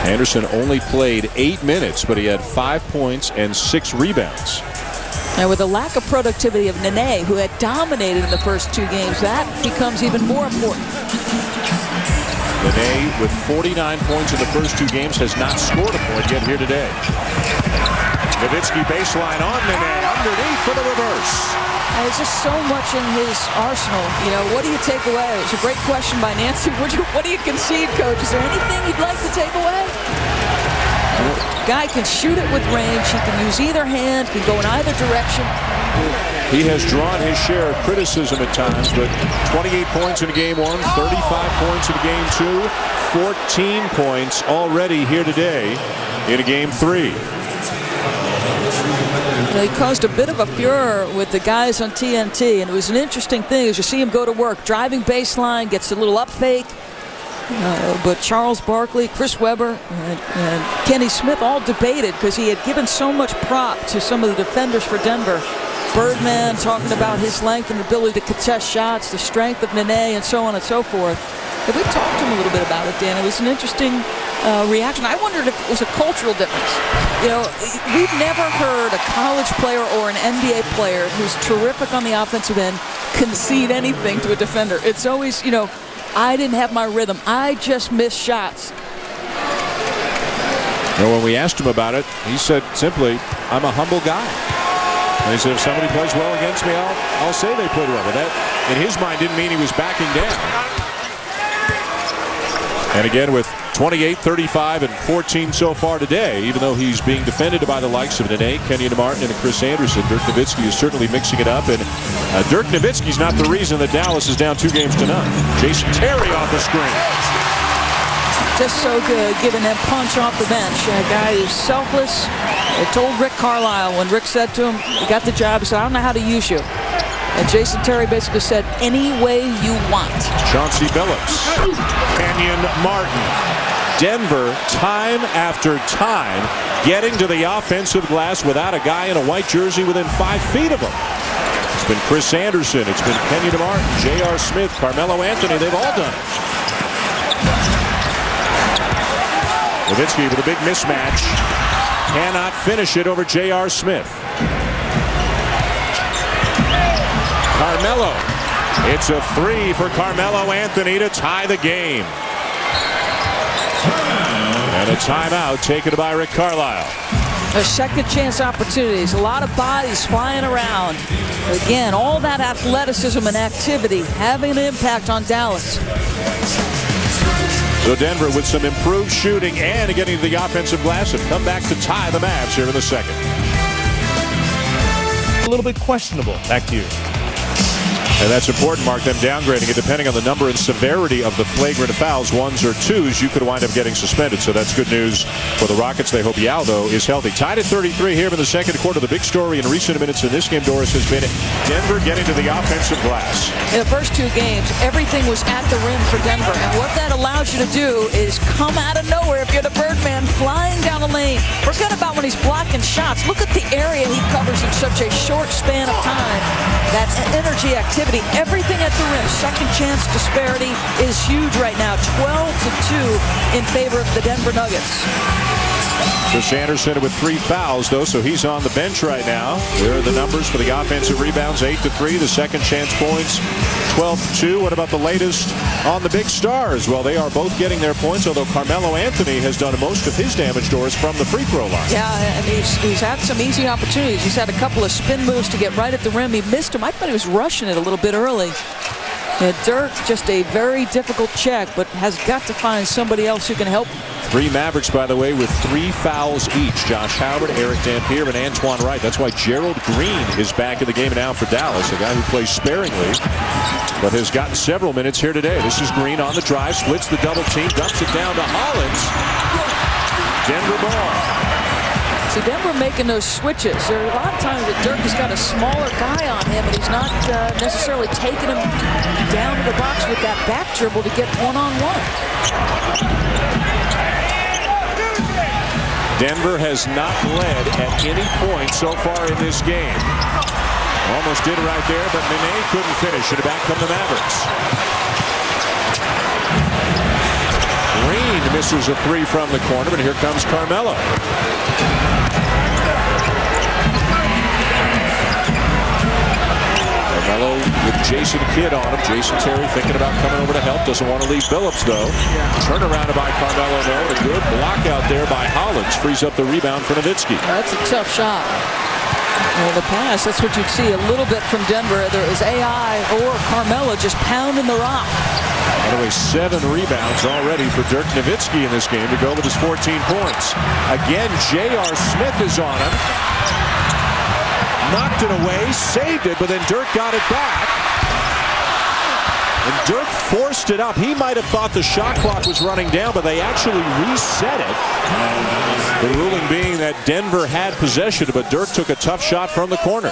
Anderson only played 8 minutes, but he had 5 points and 6 rebounds. Now, with the lack of productivity of Nene, who had dominated in the first 2 games, that becomes even more important. Nene, with 49 points in the first 2 games, has not scored a point yet here today. Nowitzki baseline on Nene, underneath for the reverse. There's just so much in his arsenal. You know, what do you take away? It's a great question by Nancy. What do you concede, Coach? Is there anything you'd like to take away? Guy can shoot it with range. He can use either hand, can go in either direction. He has drawn his share of criticism at times, but 28 points in game 1, 35 points in game 2, 14 points already here today in game 3. He caused a bit of a furor with the guys on TNT, and it was an interesting thing as you see him go to work, driving baseline, gets a little up fake. But Charles Barkley, Chris Webber, and Kenny Smith all debated because he had given so much prop to some of the defenders for Denver. Birdman talking about his length and ability to contest shots, the strength of Nene, and so on and so forth. And we talked to him a little bit about it, Dan. It was an interesting reaction. I wondered if it was a cultural difference. You know, we've never heard a college player or an NBA player who's terrific on the offensive end concede anything to a defender. It's always, you know, I didn't have my rhythm. I just missed shots. You know, when we asked him about it, he said simply, I'm a humble guy. And he said, if somebody plays well against me, I'll say they played well. But that, in his mind, didn't mean he was backing down. And again, with 28, 35, and 14 so far today, even though he's being defended by the likes of Nene, Kenyon Martin, and Chris Anderson. Dirk Nowitzki is certainly mixing it up, and Dirk Nowitzki's not the reason that Dallas is down 2 games to none. Jason Terry off the screen. Just so good, giving that punch off the bench. A guy who's selfless. They told Rick Carlisle when Rick said to him, "You got the job." He said, "I don't know how to use you." And Jason Terry basically said, "Any way you want." Chauncey Billups, Kenyon Martin. Denver, time after time, getting to the offensive glass without a guy in a white jersey within 5 feet of him. It's been Chris Anderson, it's been Kenyon Martin, J.R. Smith, Carmelo Anthony. They've all done it. Nowitzki with a big mismatch. Cannot finish it over J.R. Smith. Carmelo. It's a 3 for Carmelo Anthony to tie the game. And a timeout taken by Rick Carlisle. There's second chance opportunities. A lot of bodies flying around. Again, all that athleticism and activity having an impact on Dallas. So Denver with some improved shooting and getting to the offensive glass have come back to tie the Mavs here in the second. A little bit questionable. Back to you. And that's important, Mark, them downgrading it. Depending on the number and severity of the flagrant fouls, 1s or 2s, you could wind up getting suspended. So that's good news for the Rockets. They hope Yao, though, is healthy. Tied at 33 here in the second quarter. The big story in recent minutes in this game, Doris, has been Denver getting to the offensive glass. In the first 2 games, everything was at the rim for Denver. And what that allows you to do is come out of nowhere if you're the Birdman flying down the lane. Forget about when he's blocking shots. Look at the area he covers in such a short span of time. That energy, activity, everything at the rim. Second chance disparity is huge right now. 12-2 in favor of the Denver Nuggets. Chris Anderson with 3 fouls, though, so he's on the bench right now. There are the numbers for the offensive rebounds, 8-3. The second chance points, 12-2. What about the latest on the big stars? Well, they are both getting their points, although Carmelo Anthony has done most of his damage, Doris, from the free throw line. Yeah, and he's had some easy opportunities. He's had a couple of spin moves to get right at the rim. He missed him. I thought he was rushing it a little bit early. And Dirk, just a very difficult check, but has got to find somebody else who can help. 3 Mavericks, by the way, with 3 fouls each. Josh Howard, Eric Dampier, and Antoine Wright. That's why Gerald Green is back in the game now for Dallas, a guy who plays sparingly, but has gotten several minutes here today. This is Green on the drive, splits the double team, dumps it down to Hollins. Denver ball. See, Denver making those switches. There are a lot of times that Dirk has got a smaller guy on him, and he's not necessarily taking him down to the box with that back dribble to get one-on-one. Denver has not led at any point so far in this game. Almost did it right there, but Nene couldn't finish, and back come the Mavericks. Green misses a 3 from the corner, but here comes Carmelo. Carmelo with Jason Kidd on him. Jason Terry thinking about coming over to help. Doesn't want to leave Billups, though. Turnaround by Carmelo, though. A good block out there by Hollins. Frees up the rebound for Nowitzki. That's a tough shot. Well, the pass, that's what you'd see a little bit from Denver. There is AI or Carmelo just pounding the rock. By the way, 7 rebounds already for Dirk Nowitzki in this game to go with his 14 points. Again, J.R. Smith is on him. Knocked it away, saved it, but then Dirk got it back. And Dirk forced it up. He might have thought the shot clock was running down, but they actually reset it. The ruling being that Denver had possession, but Dirk took a tough shot from the corner.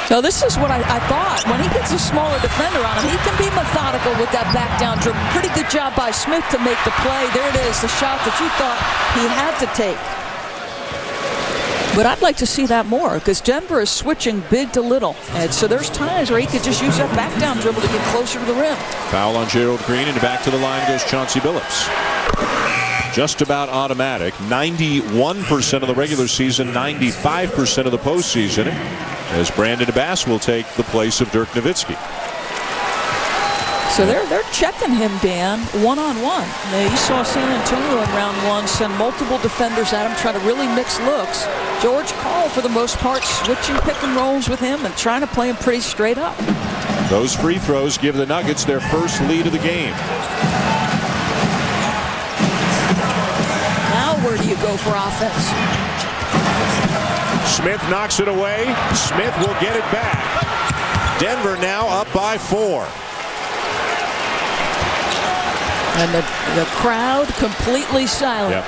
So this is what I thought. When he gets a smaller defender on him, he can be methodical with that back down dribble. Pretty good job by Smith to make the play. There it is, the shot that you thought he had to take. But I'd like to see that more because Denver is switching big to little. And so there's times where he could just use that back down dribble to get closer to the rim. Foul on Gerald Green, and back to the line goes Chauncey Billups. Just about automatic. 91% of the regular season, 95% of the postseason. As Brandon Abbas will take the place of Dirk Nowitzki. So they're checking him, Dan, one-on-one. Now, you saw San Antonio in round 1 send multiple defenders at him, try to really mix looks. George Karl, for the most part, switching pick and rolls with him and trying to play him pretty straight up. Those free throws give the Nuggets their first lead of the game. go for offense. Smith knocks it away. Smith will get it back. Denver now up by 4. And the crowd completely silent. Yep.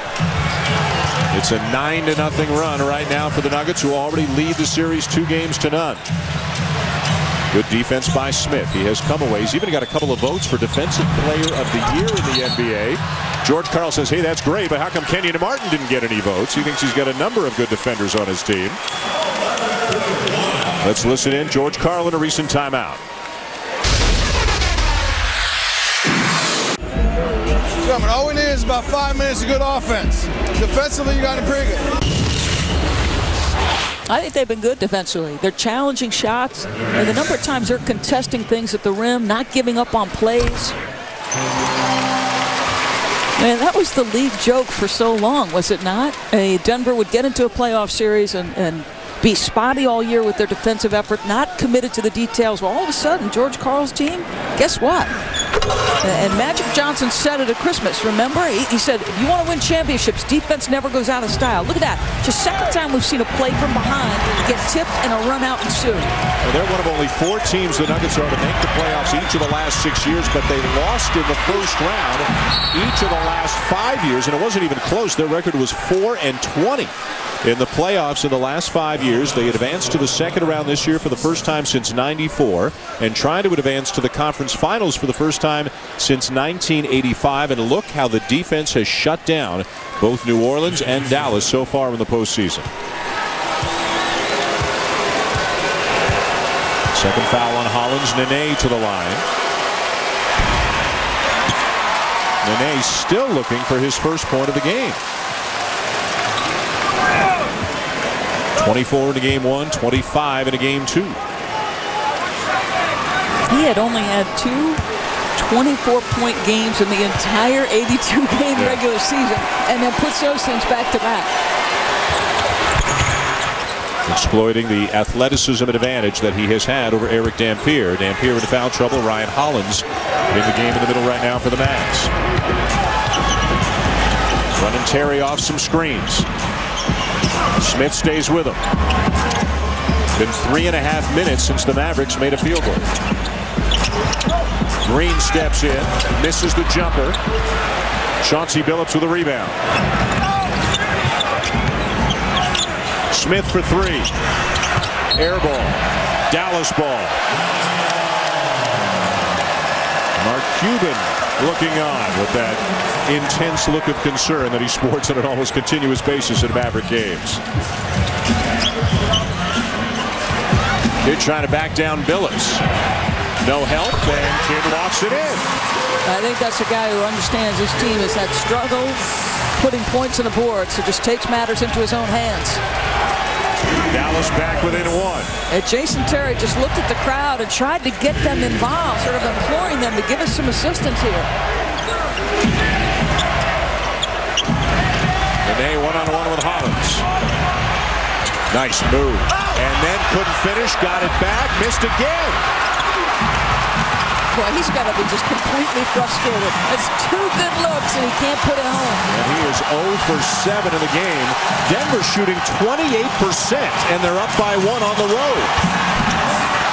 It's a 9-0 run right now for the Nuggets, who already lead the series 2-0. Good defense by Smith. He has come away. He's even got a couple of votes for Defensive Player of the Year in the NBA. George Karl says, hey, that's great, but how come Kenyon Martin didn't get any votes? He thinks he's got a number of good defenders on his team. Let's listen in. George Karl in a recent timeout. All we need is about 5 minutes of good offense. Defensively, you got to bring it. I think they've been good defensively. They're challenging shots, and the number of times they're contesting things at the rim, not giving up on plays. Man, that was the league joke for so long, was it not? Denver would get into a playoff series and be spotty all year with their defensive effort, not committed to the details. Well, all of a sudden, George Karl's team, guess what? And Magic Johnson said it at Christmas, remember? He said, if you want to win championships, defense never goes out of style. Look at that. Just second time we've seen a play from behind get tipped and a run out ensue. Well, they're one of only 4 teams the Nuggets are to make the playoffs each of the last 6 years, but they lost in the first round each of the last 5 years, and it wasn't even close. Their record was 4-20 in the playoffs in the last 5 years. They advanced to the second round this year for the first time since '94, and trying to advance to the conference finals for the first time since 1985. And look how the defense has shut down both New Orleans and Dallas so far in the postseason. Second foul on Hollins. Nene to the line. Nene still looking for his first point of the game. 24 in a game 1, 25 in a game 2. He had only had 2 24-point games in the entire 82-game regular season, and then puts those things back to back. Exploiting the athleticism advantage that he has had over Eric Dampier. Dampier in foul trouble. Ryan Hollins in the game in the middle right now for the Mavs. Running Terry off some screens. Smith stays with him. Been 3.5 minutes since the Mavericks made a field goal. Green steps in, misses the jumper. Chauncey Billups with a rebound. Smith for 3. Air ball. Dallas ball. Mark Cuban looking on with that intense look of concern that he sports on an almost continuous basis in Maverick games. Kid trying to back down Billups. No help, and Kid locks it in. I think that's a guy who understands his team has had struggle putting points on the board, so just takes matters into his own hands. Dallas back within 1. And Jason Terry just looked at the crowd and tried to get them involved, sort of imploring them to give us some assistance here. Nene one-on-one with Hollins. Nice move. And then couldn't finish, got it back, missed again. Boy, he's got to be just completely frustrated. It's 2 good looks and he can't put it home. And he is 0 for 7 in the game. Denver shooting 28%, and they're up by 1 on the road.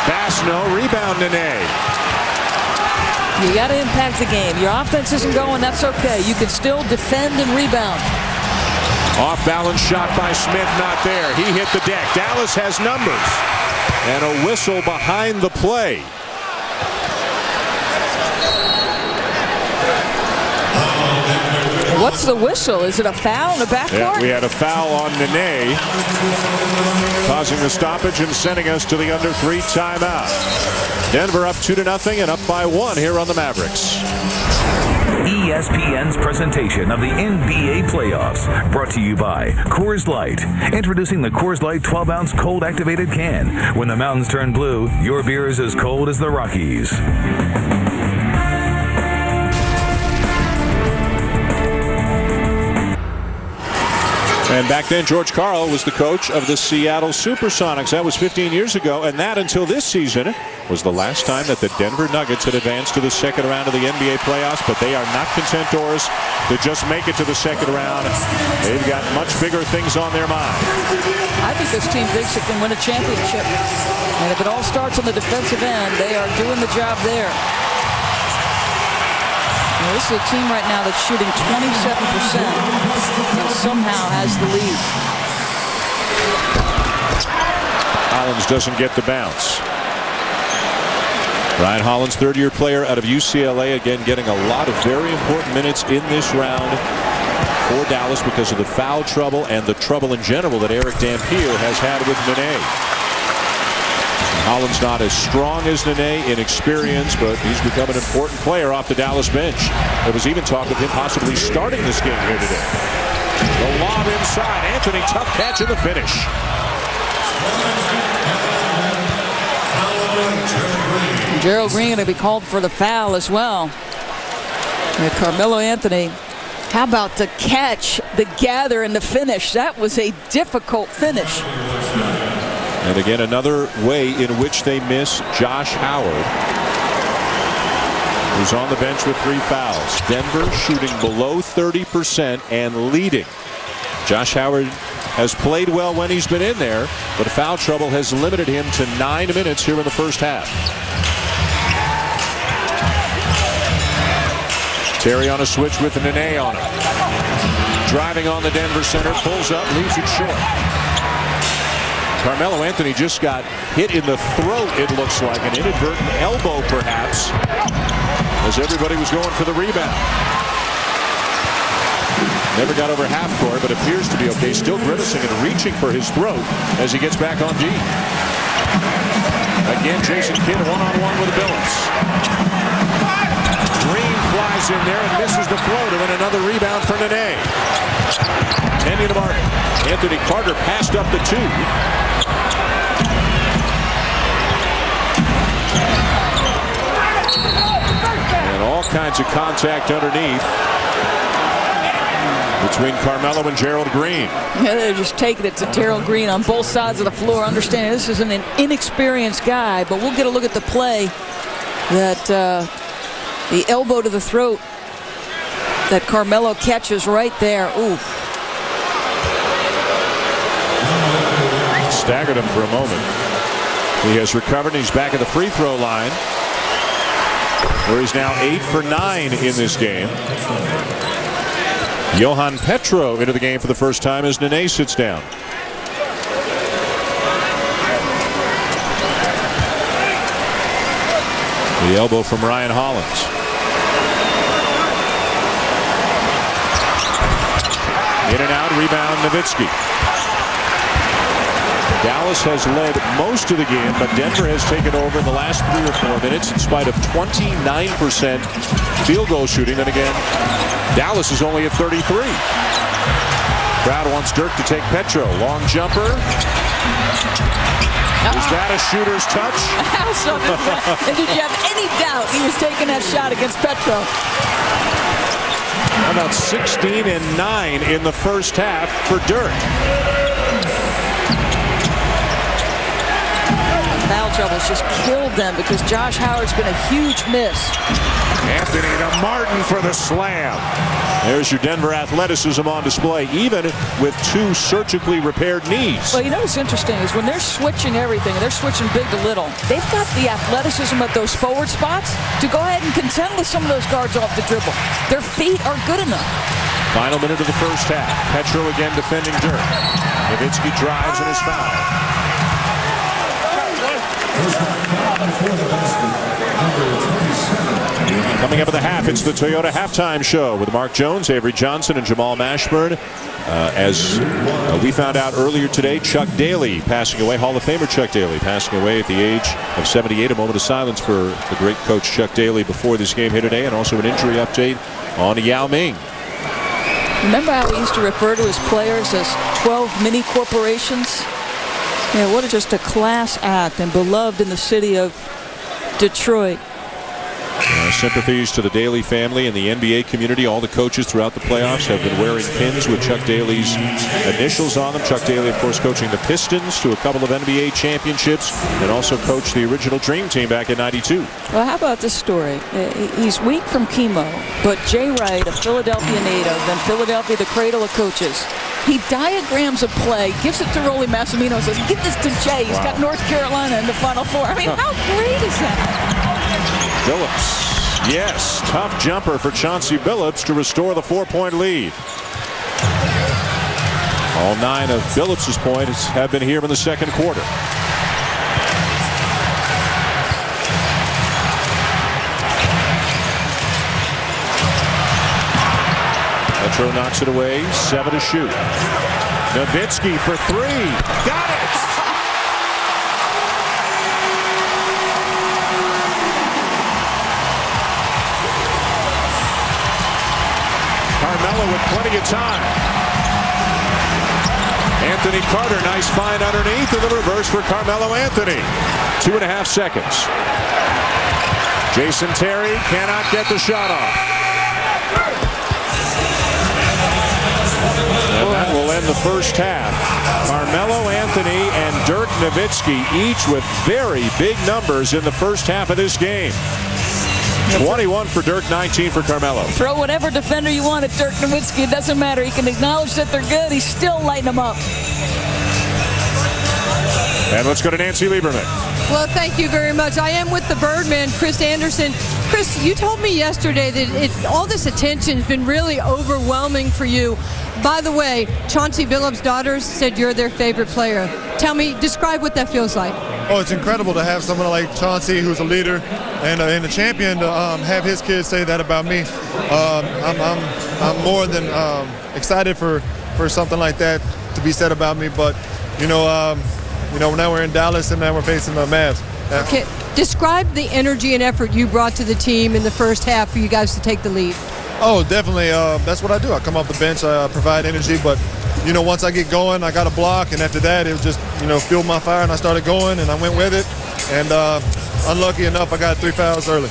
Bassno, rebound Nene. You got to impact the game. Your offense isn't going, that's okay. You can still defend and rebound. Off-balance shot by Smith, not there. He hit the deck. Dallas has numbers. And a whistle behind the play. What's the whistle? Is it a foul in the backcourt? Yeah, we had a foul on Nene, causing the stoppage and sending us to the under 3 timeout. Denver up 2-0 and up by 1 here on the Mavericks. ESPN's presentation of the NBA playoffs, brought to you by Coors Light. Introducing the Coors Light 12-ounce cold activated can. When the mountains turn blue, your beer is as cold as the Rockies. And back then, George Karl was the coach of the Seattle Supersonics. That was 15 years ago, and that until this season was the last time that the Denver Nuggets had advanced to the second round of the NBA playoffs, but they are not content, Doris, to just make it to the second round. They've got much bigger things on their mind. I think this team thinks it can win a championship. And if it all starts on the defensive end, they are doing the job there. Now, this is a team right now that's shooting 27% and somehow has the lead. Hollins doesn't get the bounce. Ryan Hollins, third-year player out of UCLA, again getting a lot of very important minutes in this round for Dallas because of the foul trouble and the trouble in general that Eric Dampier has had with Nene. Hollins not as strong as Nene in experience, but he's become an important player off the Dallas bench. There was even talk of him possibly starting this game here today. The lob inside. Anthony, tough catch in the finish. Gerald Green going to be called for the foul as well. And Carmelo Anthony, how about the catch, the gather, and the finish? That was a difficult finish. And again, another way in which they miss Josh Howard, who's on the bench with 3 fouls. Denver shooting below 30% and leading. Josh Howard has played well when he's been in there, but foul trouble has limited him to 9 minutes here in the first half. Terry on a switch with Nene on him. Driving on the Denver center, pulls up, leaves it short. Carmelo Anthony just got hit in the throat, it looks like, an inadvertent elbow perhaps, as everybody was going for the rebound. Never got over half court, but appears to be okay. Still grimacing and reaching for his throat as he gets back on D. Again, Jason Kidd one-on-one with Billups. Green flies in there and misses the floater, and another rebound for Nene. Kenyon Martin. Anthony Carter passed up the 2. And all kinds of contact underneath between Carmelo and Gerald Green. Yeah, they're just taking it to Gerald Green on both sides of the floor. Understanding this isn't an inexperienced guy, but we'll get a look at the play that the elbow to the throat that Carmelo catches right there. Ooh. Staggered him for a moment. He has recovered. He's back at the free throw line, where he's now 8 for 9 in this game. Johan Petro into the game for the first time as Nene sits down. The elbow from Ryan Hollins. In and out, rebound Nowitzki. Dallas has led most of the game, but Denver has taken over in the last 3 or 4 minutes in spite of 29% field goal shooting. And again, Dallas is only at 33. Crowd wants Dirk to take Petro. Long jumper. Is that a shooter's touch? And did you have any doubt he was taking that shot against Petro? How about 16 and 9 in the first half for Dirk? Foul troubles just killed them because Josh Howard's been a huge miss. Anthony to Martin for the slam. There's your Denver athleticism on display, even with 2 surgically repaired knees. Well, you know what's interesting is when they're switching everything, they're switching big to little, they've got the athleticism at those forward spots to go ahead and contend with some of those guards off the dribble. Their feet are good enough. Final minute of the first half. Petro again defending Dirk. Nowitzki drives and is fouled. Coming up at the half, it's the Toyota Halftime Show with Mark Jones, Avery Johnson, and Jamal Mashburn. As we found out earlier today, Chuck Daly passing away, Hall of Famer Chuck Daly passing away at the age of 78. A moment of silence for the great coach Chuck Daly before this game here today, and also an injury update on Yao Ming. Remember how he used to refer to his players as 12 mini corporations? Yeah, what just a class act and beloved in the city of Detroit. Sympathies to the Daly family and the NBA community. All the coaches throughout the playoffs have been wearing pins with Chuck Daly's initials on them. Chuck Daly, of course, coaching the Pistons to a couple of NBA championships and also coached the original Dream Team back in '92. Well, how about this story? He's weak from chemo, but Jay Wright, a Philadelphia native, and Philadelphia, the cradle of coaches, he diagrams a play, gives it to Rolly Massimino, and says, give this to Jay. He's got North Carolina in the Final Four. I mean, how great is that? Billups. Yes, tough jumper for Chauncey Billups to restore the 4-point lead. All 9 of Billups' points have been here in the second quarter. Metro knocks it away, 7 to shoot. Nowitzki for 3. Got it! Carmelo with plenty of time. Anthony Carter, nice find underneath, and the reverse for Carmelo Anthony. 2.5 seconds. Jason Terry cannot get the shot off. And that will end the first half. Carmelo Anthony and Dirk Nowitzki each with very big numbers in the first half of this game. 21 for Dirk, 19 for Carmelo. Throw whatever defender you want at Dirk Nowitzki. It doesn't matter. He can acknowledge that they're good. He's still lighting them up. And let's go to Nancy Lieberman. Well, thank you very much. I am with the Birdman, Chris Anderson. Chris, you told me yesterday that all this attention has been really overwhelming for you. By the way, Chauncey Billups' daughters said you're their favorite player. Tell me, describe what that feels like. Oh, it's incredible to have someone like Chauncey, who's a leader and a champion, to have his kids say that about me. I'm more than excited for something like that to be said about me. But now we're in Dallas and now we're facing the Mavs. Okay, describe the energy and effort you brought to the team in the first half for you guys to take the lead. Oh, definitely. That's what I do. I come off the bench, I provide energy, but once I get going, I got a block, and after that, it was just fueled my fire, and I started going, and I went with it. And unlucky enough, I got 3 fouls early.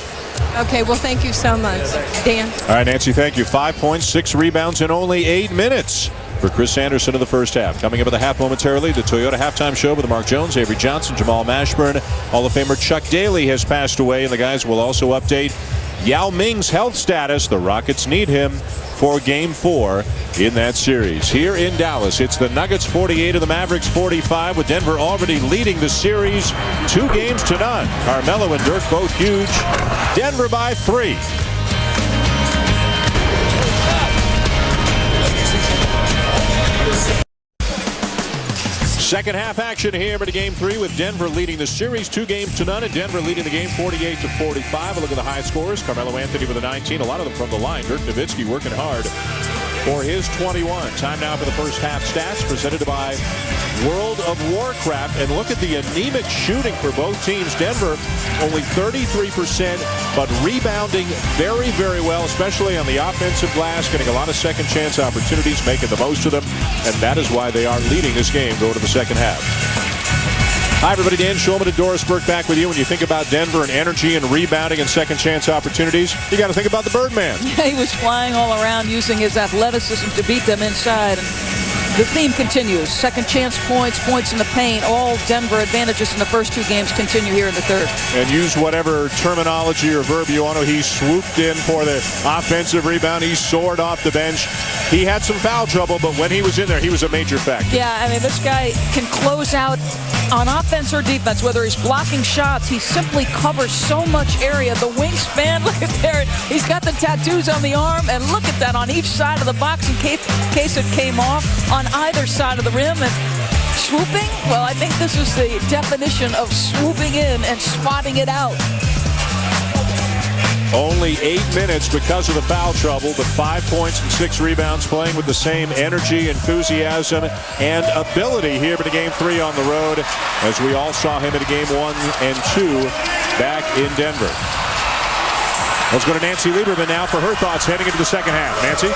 Okay, well, thank you so much, Dan. All right, Nancy, thank you. 5 points, 6 rebounds in only 8 minutes for Chris Anderson in the first half. Coming up at the half momentarily, the Toyota Halftime Show with Mark Jones, Avery Johnson, Jamal Mashburn. Hall of Famer Chuck Daly has passed away, and the guys will also update Yao Ming's health status. The Rockets need him for Game 4 in that series. Here in Dallas, it's the Nuggets 48 and the Mavericks 45, with Denver already leading the series 2-0. Carmelo and Dirk both huge. Denver by 3. Second half action here in Game 3 with Denver leading the series 2-0 and Denver leading the game 48-45. A look at the high scores. Carmelo Anthony with a 19, a lot of them from the line. Dirk Nowitzki working hard for his 21. Time now for the first half stats presented by World of Warcraft. And look at the anemic shooting for both teams. Denver only 33%, but rebounding very, very well, especially on the offensive glass, getting a lot of second chance opportunities, making the most of them. And that is why they are leading this game going to the second half. Hi, everybody. Dan Schulman and Doris Burke back with you. When you think about Denver and energy and rebounding and second chance opportunities, you got to think about the Birdman. He was flying all around using his athleticism to beat them inside. And the theme continues. Second chance points, points in the paint, all Denver advantages in the first 2 games continue here in the third. And use whatever terminology or verb you want to. He swooped in for the offensive rebound. He soared off the bench. He had some foul trouble, but when he was in there, he was a major factor. Yeah, I mean, this guy can close out on offense or defense, whether he's blocking shots. He simply covers so much area. The wingspan, look at there. He's got the tattoos on the arm, and look at that on each side of the box in case it came off on either side of the rim. And swooping, well, I think this is the definition of swooping in and spotting it out. Only 8 minutes because of the foul trouble, but 5 points and 6 rebounds, playing with the same energy, enthusiasm, and ability here in Game 3 on the road, as we all saw him in Game 1 and 2 back in Denver. Let's go to Nancy Lieberman now for her thoughts heading into the second half. Nancy?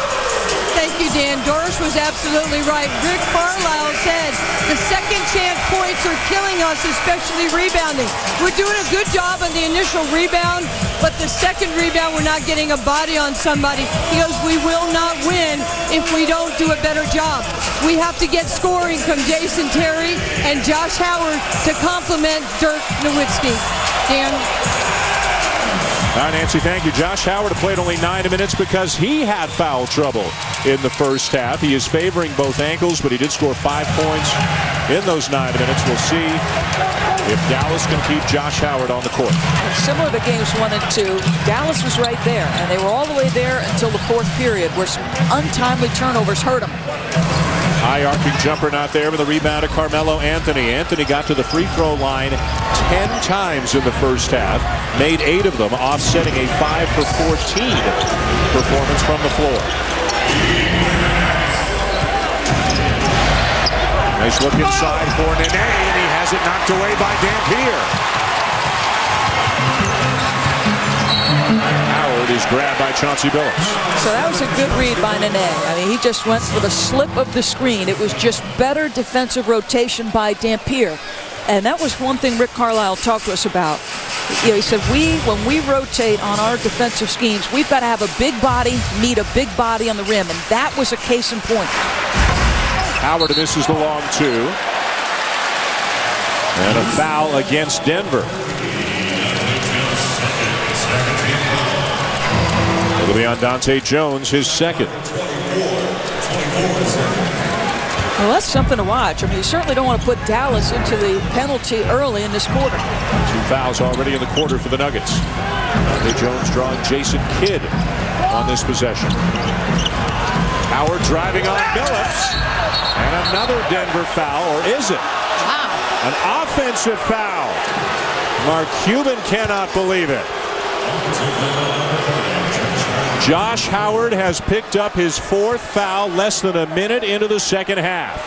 Thank you, Dan. Doris was absolutely right. Rick Carlisle said the second chance points are killing us, especially rebounding. We're doing a good job on the initial rebound, but the second rebound, we're not getting a body on somebody. He goes, we will not win if we don't do a better job. We have to get scoring from Jason Terry and Josh Howard to complement Dirk Nowitzki. Dan? All right, Nancy, thank you. Josh Howard played only 9 minutes because he had foul trouble in the first half. He is favoring both ankles, but he did score 5 points in those 9 minutes. We'll see if Dallas can keep Josh Howard on the court. Similar to games 1 and 2, Dallas was right there, and they were all the way there until the fourth period, where some untimely turnovers hurt them. High arcing jumper not there, with the rebound to Carmelo Anthony. Anthony got to the free throw line 10 times in the first half, made 8 of them, offsetting a 5 for 14 performance from the floor. Nice look inside for Nene, and he has it knocked away by Dampier. Howard is grabbed by Chauncey Billups. So that was a good read by Nene. I mean, he just went for the slip of the screen. It was just better defensive rotation by Dampier. And that was one thing Rick Carlisle talked to us about. You know, he said, when we rotate on our defensive schemes, we've got to have a big body meet a big body on the rim. And that was a case in point. Howard misses the long 2. And a foul against Denver. It'll be on Dante Jones, his second. Well, that's something to watch. I mean, you certainly don't want to put Dallas into the penalty early in this quarter. 2 fouls already in the quarter for the Nuggets. Dante Jones drawing Jason Kidd on this possession. Howard driving on Billups. And another Denver foul, or is it? An offensive foul. Mark Cuban cannot believe it. Josh Howard has picked up his 4th foul less than a minute into the second half.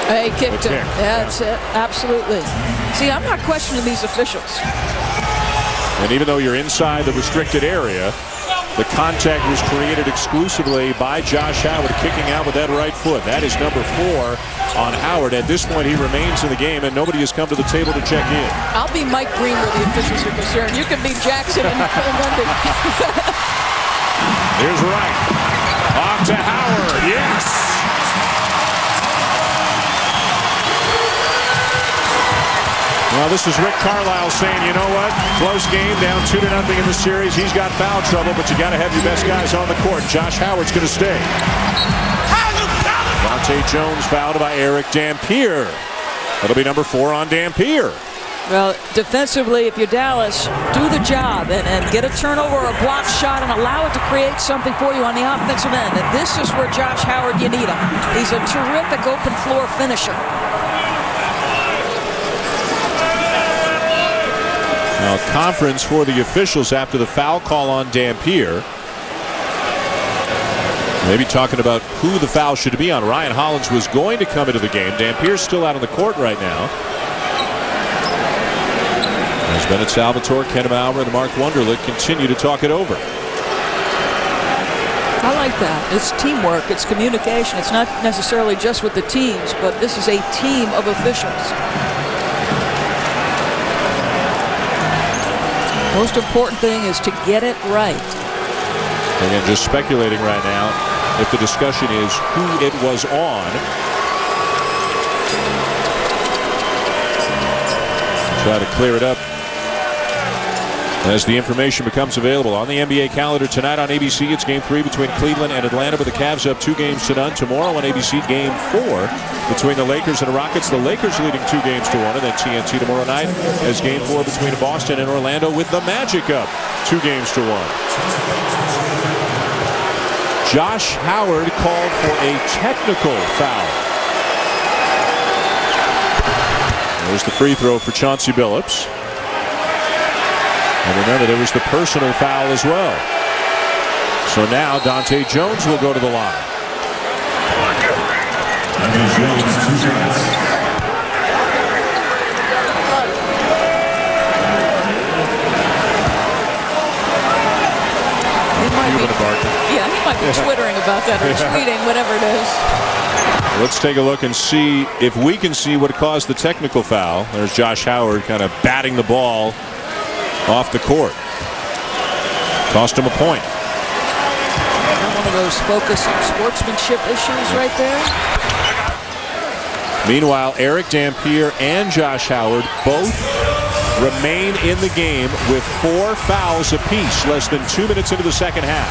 He kicked him. That's it. Absolutely. See, I'm not questioning these officials. And even though you're inside the restricted area, the contact was created exclusively by Josh Howard kicking out with that right foot. That is number 4 on Howard. At this point, he remains in the game, and nobody has come to the table to check in. I'll be Mike Green where the officials are concerned. You can be Jackson in London. Here's Wright. Off to Howard. Yes! Well, this is Rick Carlisle saying, you know what? Close game, down 2-0 in the series. He's got foul trouble, but you got to have your best guys on the court. Josh Howard's going to stay. Dante Jones fouled by Eric Dampier. That'll be number 4 on Dampier. Well, defensively, if you're Dallas, do the job and get a turnover or a block shot and allow it to create something for you on the offensive end. And this is where Josh Howard, you need him. He's a terrific open floor finisher. Now, conference for the officials after the foul call on Dampier. Maybe talking about who the foul should be on. Ryan Hollins was going to come into the game. Dampier's still out on the court right now. As Bennett Salvatore, Ken Maurer, and Mark Wunderlich continue to talk it over. I like that. It's teamwork. It's communication. It's not necessarily just with the teams, but this is a team of officials. Most important thing is to get it right. Again, just speculating right now if the discussion is who it was on. Try to clear it up as the information becomes available. On the NBA calendar tonight on ABC, it's Game 3 between Cleveland and Atlanta, with the Cavs up 2-0. Tomorrow on ABC, Game 4 between the Lakers and Rockets. The Lakers leading 2-1, and then TNT tomorrow night as Game 4 between Boston and Orlando, with the Magic up 2-1. Josh Howard called for a technical foul. There's the free throw for Chauncey Billups. And remember, there was the personal foul as well. So now Dante Jones will go to the line. might be twittering about that or tweeting, whatever it is. Let's take a look and see if we can see what caused the technical foul. There's Josh Howard kind of batting the ball off the court. Cost him a point. One of those focus on sportsmanship issues right there. Meanwhile, Eric Dampier and Josh Howard both remain in the game with 4 fouls apiece, less than 2 minutes into the second half.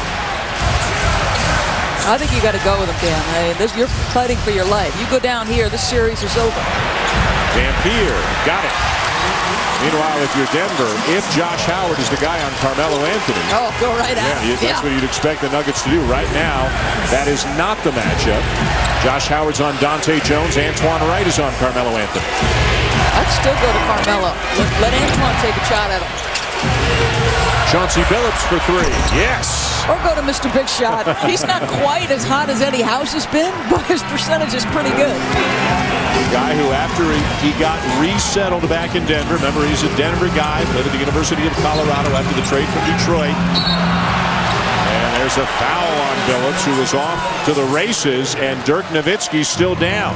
I think you got to go with them, Dan. I mean, you're fighting for your life. You go down here, this series is over. Dampier got it. Meanwhile, if you're Denver, if Josh Howard is the guy on Carmelo Anthony. Oh, go right at him. That's what you'd expect the Nuggets to do. Right now, that is not the matchup. Josh Howard's on Dante Jones. Antoine Wright is on Carmelo Anthony. I'd still go to Carmelo. Let Antoine take a shot at him. Chauncey Billups for 3. Yes. Or go to Mr. Big Shot. He's not quite as hot as Eddie House has been, but his percentage is pretty good. The guy who, after he got resettled back in Denver, remember he's a Denver guy, played at the University of Colorado after the trade from Detroit. And there's a foul on Billups, who was off to the races, and Dirk Nowitzki still down.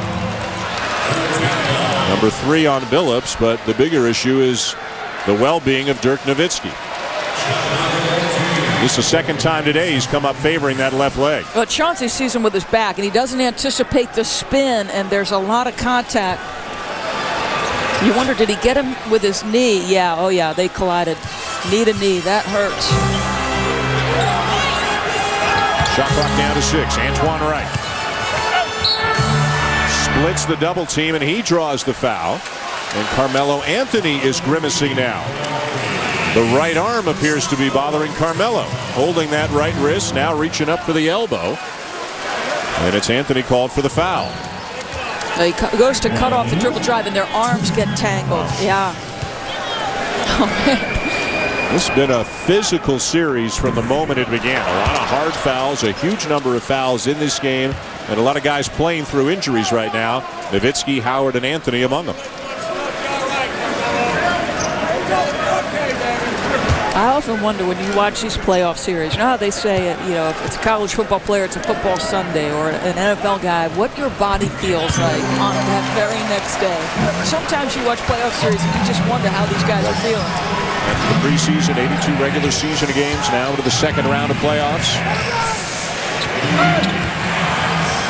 Number 3 on Billups, but the bigger issue is the well-being of Dirk Nowitzki. This is the second time today he's come up favoring that left leg. Well, Chauncey sees him with his back, and he doesn't anticipate the spin, and there's a lot of contact. You wonder, did he get him with his knee? Yeah, oh yeah, they collided. Knee to knee, that hurts. Shot clock down to 6. Antoine Wright splits the double team, and he draws the foul. And Carmelo Anthony is grimacing now. The right arm appears to be bothering Carmelo. Holding that right wrist, now reaching up for the elbow. And it's Anthony called for the foul. He goes to cut off the dribble drive, and their arms get tangled. Yeah. Oh, man. This has been a physical series from the moment it began. A lot of hard fouls, a huge number of fouls in this game, and a lot of guys playing through injuries right now. Nowitzki, Howard, and Anthony among them. I often wonder when you watch these playoff series, you know how they say, if it's a college football player, it's a football Sunday, or an NFL guy, what your body feels like on that very next day. Sometimes you watch playoff series and you just wonder how these guys are feeling. After the preseason, 82 regular season games, now into the second round of playoffs.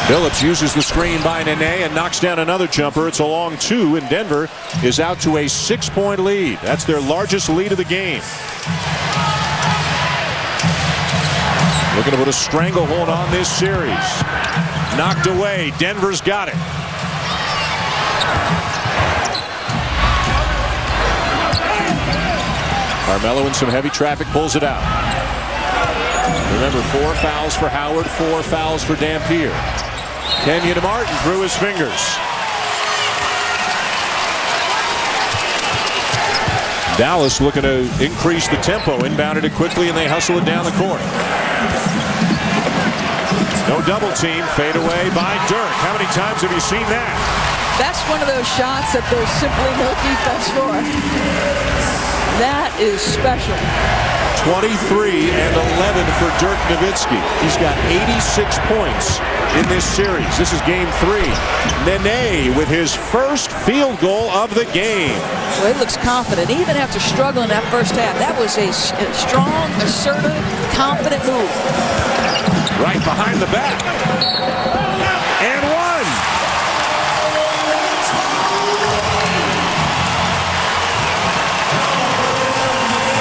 Billups uses the screen by Nene and knocks down another jumper. It's a long 2, and Denver is out to a 6-point lead. That's their largest lead of the game. Looking to put a stranglehold on this series. Knocked away. Denver's got it. Carmelo in some heavy traffic pulls it out. Remember, 4 fouls for Howard, 4 fouls for Dampier. Kenyon Martin through his fingers. Dallas looking to increase the tempo. Inbounded it quickly, and they hustle it down the court. No double team. Fade away by Dirk. How many times have you seen that? That's one of those shots that there's simply no defense for. That is special. 23 and 11 for Dirk Nowitzki. He's got 86 points in this series. This is game 3. Nene with his first field goal of the game. Well, he looks confident, even after struggling that first half. That was a strong, assertive, confident move. Right behind the back. And 1.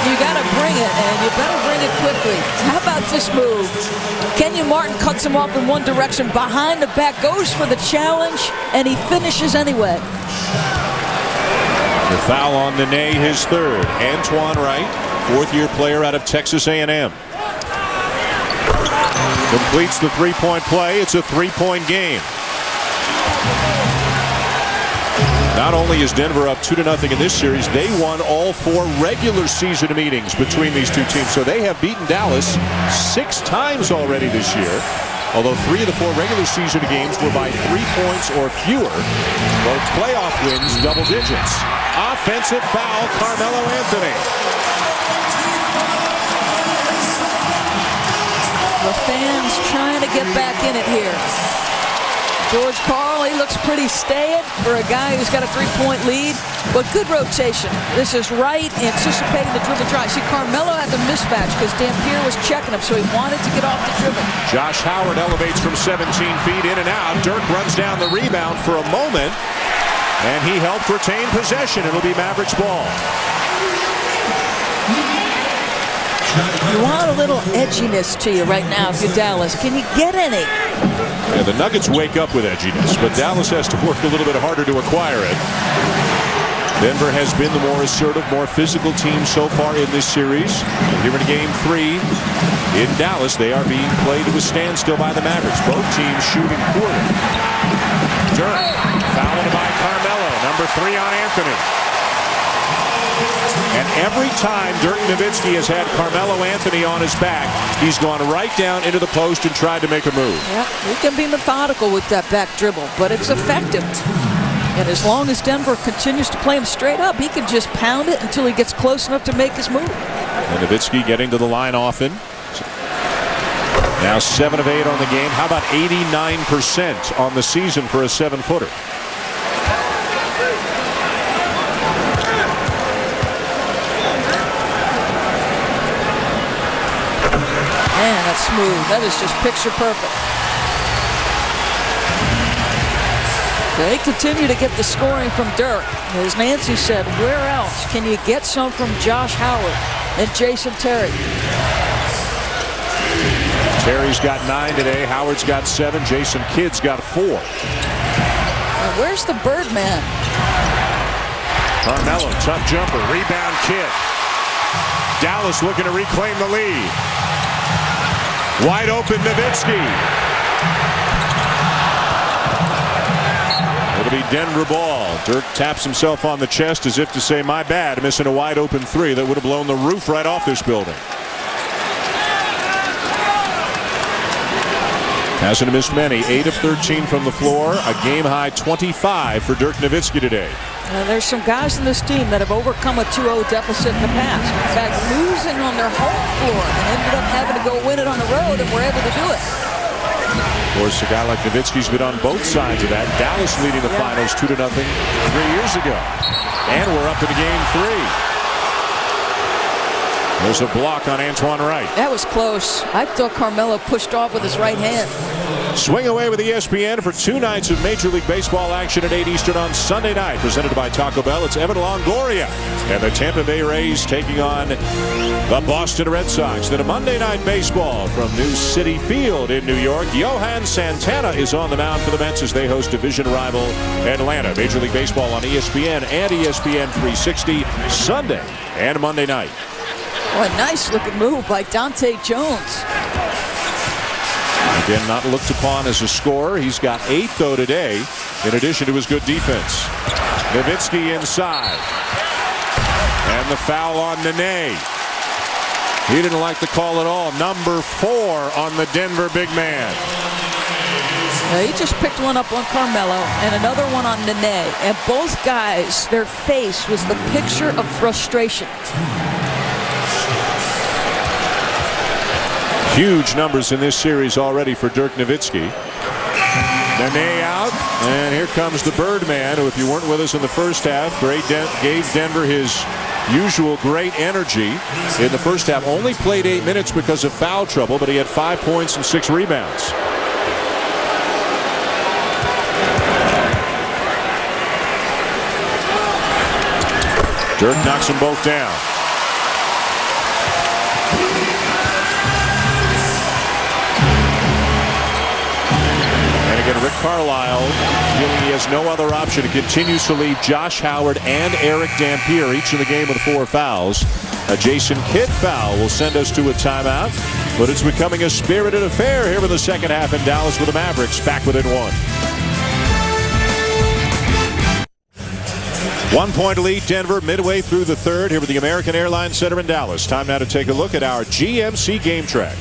You got to bring it, and you better bring it quickly. How about this move? Kenyon Martin cuts him off in one direction, behind the back, goes for the challenge, and he finishes anyway. The foul on Nene, his 3rd. Antoine Wright, 4th-year player out of Texas A&M. Completes the 3-point play. It's a 3-point game. Not only is Denver up 2-0 in this series, they won all 4 regular season meetings between these two teams. So they have beaten Dallas 6 times already this year. Although 3 of the 4 regular season games were by 3 points or fewer. Both playoff wins double digits. Offensive foul, Carmelo Anthony. The fans trying to get back in it here. George Karl, he looks pretty staid for a guy who's got a 3-point lead, but good rotation. This is right, anticipating the dribble drive. See, Carmelo had the mismatch because Dampier was checking him, so he wanted to get off the dribble. Josh Howard elevates from 17 feet in and out. Dirk runs down the rebound for a moment, and he helped retain possession. It'll be Mavericks ball. You want a little edginess to you right now if you're Dallas. Can you get any? Yeah, the Nuggets wake up with edginess, but Dallas has to work a little bit harder to acquire it. Denver has been the more assertive, more physical team so far in this series. Here in Game 3 in Dallas, they are being played to a standstill by the Mavericks. Both teams shooting poorly. Dirk, fouled by Carmelo. Number 3 on Anthony. And every time Dirk Nowitzki has had Carmelo Anthony on his back, he's gone right down into the post and tried to make a move. Yeah, he can be methodical with that back dribble, but it's effective. And as long as Denver continues to play him straight up, he can just pound it until he gets close enough to make his move. And Nowitzki getting to the line often. Now 7 of 8 on the game. How about 89% on the season for a 7-footer? Man, that's smooth. That is just picture perfect. They continue to get the scoring from Dirk. As Nancy said, where else can you get some from Josh Howard and Jason Terry? Terry's got 9 today. Howard's got 7. Jason Kidd's got 4. And where's the Birdman? Carmelo, tough jumper. Rebound Kidd. Dallas looking to reclaim the lead. Wide open Nowitzki. It'll be Denver ball. Dirk taps himself on the chest as if to say, my bad, missing a wide open 3 that would have blown the roof right off this building. Hasn't missed many. 8 of 13 from the floor. A game-high 25 for Dirk Nowitzki today. There's some guys in this team that have overcome a 2-0 deficit in the past. In fact, losing on their home floor and ended up having to go win it on the road, and were able to do it. Of course, a guy like Nowitzki's been on both sides of that. Dallas leading the finals 2-0 3 years ago. And we're up into Game 3. There's a block on Antoine Wright. That was close. I thought Carmelo pushed off with his right hand. Swing away with ESPN for 2 nights of Major League Baseball action at 8 Eastern on Sunday night. Presented by Taco Bell. It's Evan Longoria and the Tampa Bay Rays taking on the Boston Red Sox. Then a Monday Night Baseball from New City Field in New York. Johan Santana is on the mound for the Mets as they host division rival Atlanta. Major League Baseball on ESPN and ESPN 360 Sunday and Monday night. What a nice looking move by Dante Jones. Again, not looked upon as a scorer. He's got 8 though today, in addition to his good defense. Nowitzki inside. And the foul on Nene. He didn't like the call at all. Number 4 on the Denver big man. He just picked one up on Carmelo and another one on Nene. And both guys, their face was the picture of frustration. Huge numbers in this series already for Dirk Nowitzki. Nene out, and here comes the Birdman, who, if you weren't with us in the first half, gave Denver his usual great energy in the first half. Only played 8 minutes because of foul trouble, but he had 5 points and 6 rebounds. Dirk knocks them both down. Again, Rick Carlisle feeling he has no other option. He continues to leave Josh Howard and Eric Dampier each in the game with 4 fouls. A Jason Kidd foul will send us to a timeout, but it's becoming a spirited affair here in the second half in Dallas with the Mavericks back within 1. 1-point lead Denver midway through the third here with the American Airlines Center in Dallas. Time now to take a look at our GMC game track.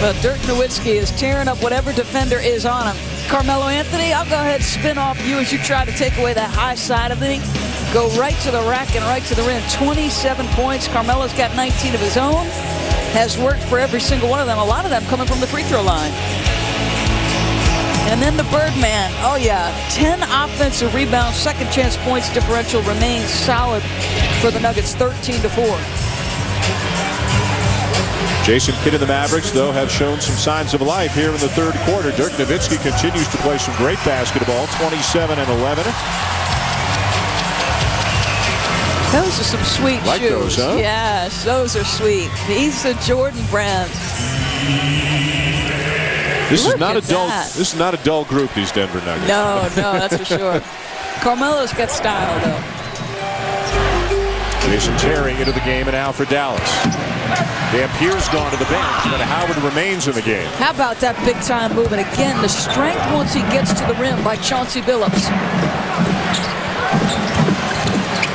But Dirk Nowitzki is tearing up whatever defender is on him. Carmelo Anthony, I'll go ahead and spin off you as you try to take away that high side of me. Go right to the rack and right to the rim. 27 points. Carmelo's got 19 of his own. has worked for every single one of them, a lot of them coming from the free throw line. And then the Birdman. Oh, yeah. 10 offensive rebounds, second chance points differential remains solid for the Nuggets, 13-4. Jason Kidd and the Mavericks, though, have shown some signs of life here in the third quarter. Dirk Nowitzki continues to play some great basketball, 27 and 11. Those are some sweet like shoes. Those, huh? Yes, those are sweet. These are Jordan brand. This is not a dull. This is not a dull group, these Denver Nuggets. No, that's for sure. Carmelo's got style, though. Jason Terry into the game and out for Dallas. Dampier's gone to the bench, but Howard remains in the game. How about that big-time move? And again, the strength once he gets to the rim by Chauncey Billups.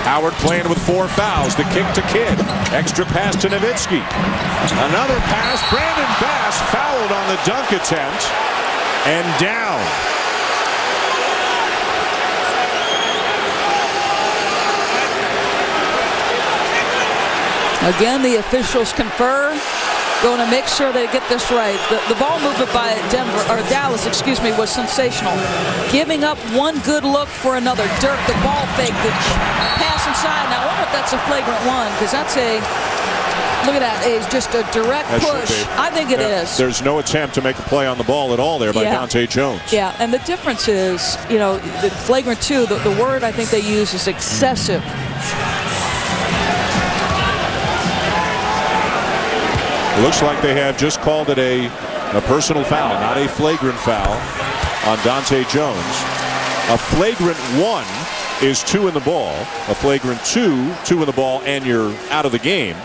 Howard playing with 4 fouls. The kick to Kidd. Extra pass to Nowitzki. Another pass. Brandon Bass fouled on the dunk attempt and down. Again, the officials confer. Going to make sure they get this right. The ball movement by Dallas, was sensational. Giving up one good look for another. Dirk, the ball fake, the pass inside. Now, I wonder if that's a flagrant one, because that's look at that. It's just a direct push. I think it is. There's no attempt to make a play on the ball at all there by Dante Jones. Yeah, and the difference is, the flagrant 2, the word I think they use is excessive. It looks like they have just called it a personal foul, not a flagrant foul on Dante Jones. A flagrant 1 is 2 in the ball. A flagrant 2 in the ball, and you're out of the game.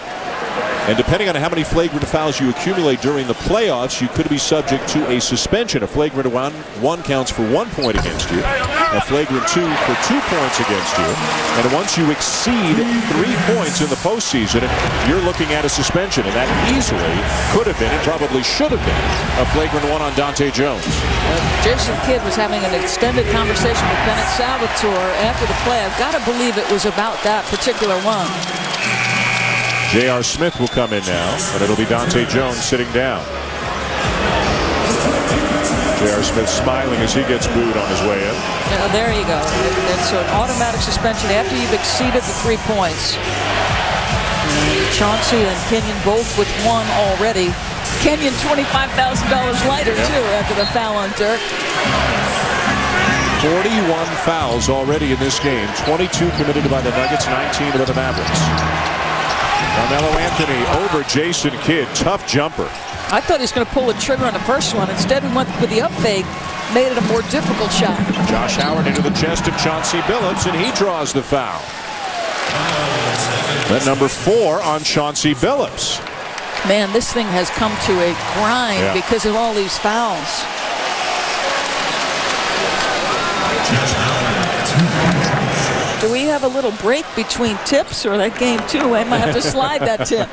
And depending on how many flagrant fouls you accumulate during the playoffs, you could be subject to a suspension. A flagrant 1 counts for 1 point against you. A flagrant 2 for 2 points against you. And once you exceed 3 points in the postseason, you're looking at a suspension. And that easily could have been, and probably should have been, a flagrant 1 on Dante Jones. Jason Kidd was having an extended conversation with Bennett Salvatore after the play. I've got to believe it was about that particular one. J.R. Smith will come in now, and it'll be Dante Jones sitting down. J.R. Smith smiling as he gets booed on his way in. There you go. It's an automatic suspension after you've exceeded the 3 points. Chauncey and Kenyon both with 1 already. Kenyon $25,000 lighter, too, after the foul on Dirk. 41 fouls already in this game. 22 committed by the Nuggets, 19 by the Mavericks. Carmelo Anthony over Jason Kidd. Tough jumper. I thought he was going to pull the trigger on the first one. Instead, he went with the up fake, made it a more difficult shot. Josh Howard into the chest of Chauncey Billups, and he draws the foul. Then number 4 on Chauncey Billups. Man, this thing has come to a grind because of all these fouls. Do we have a little break between tips, or that game too? I might have to slide that tip.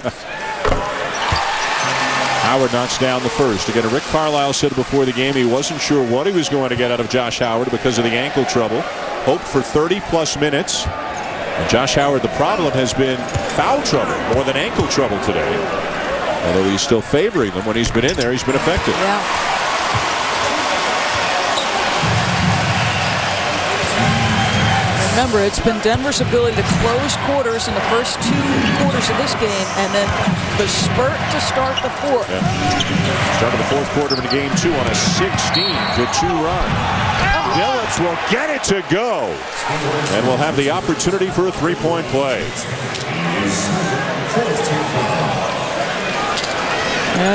Howard knocks down the first. Again, Rick Carlisle said before the game he wasn't sure what he was going to get out of Josh Howard because of the ankle trouble. Hoped for 30-plus minutes. And Josh Howard, the problem has been foul trouble more than ankle trouble today. Although he's still favoring them when he's been in there, he's been effective. Yeah. Remember, it's been Denver's ability to close quarters in the first 2 quarters of this game, and then the spurt to start the 4th. Start of the 4th quarter in game 2 on a 16-2 run. Billups will get it to go, and will have the opportunity for a 3-point play.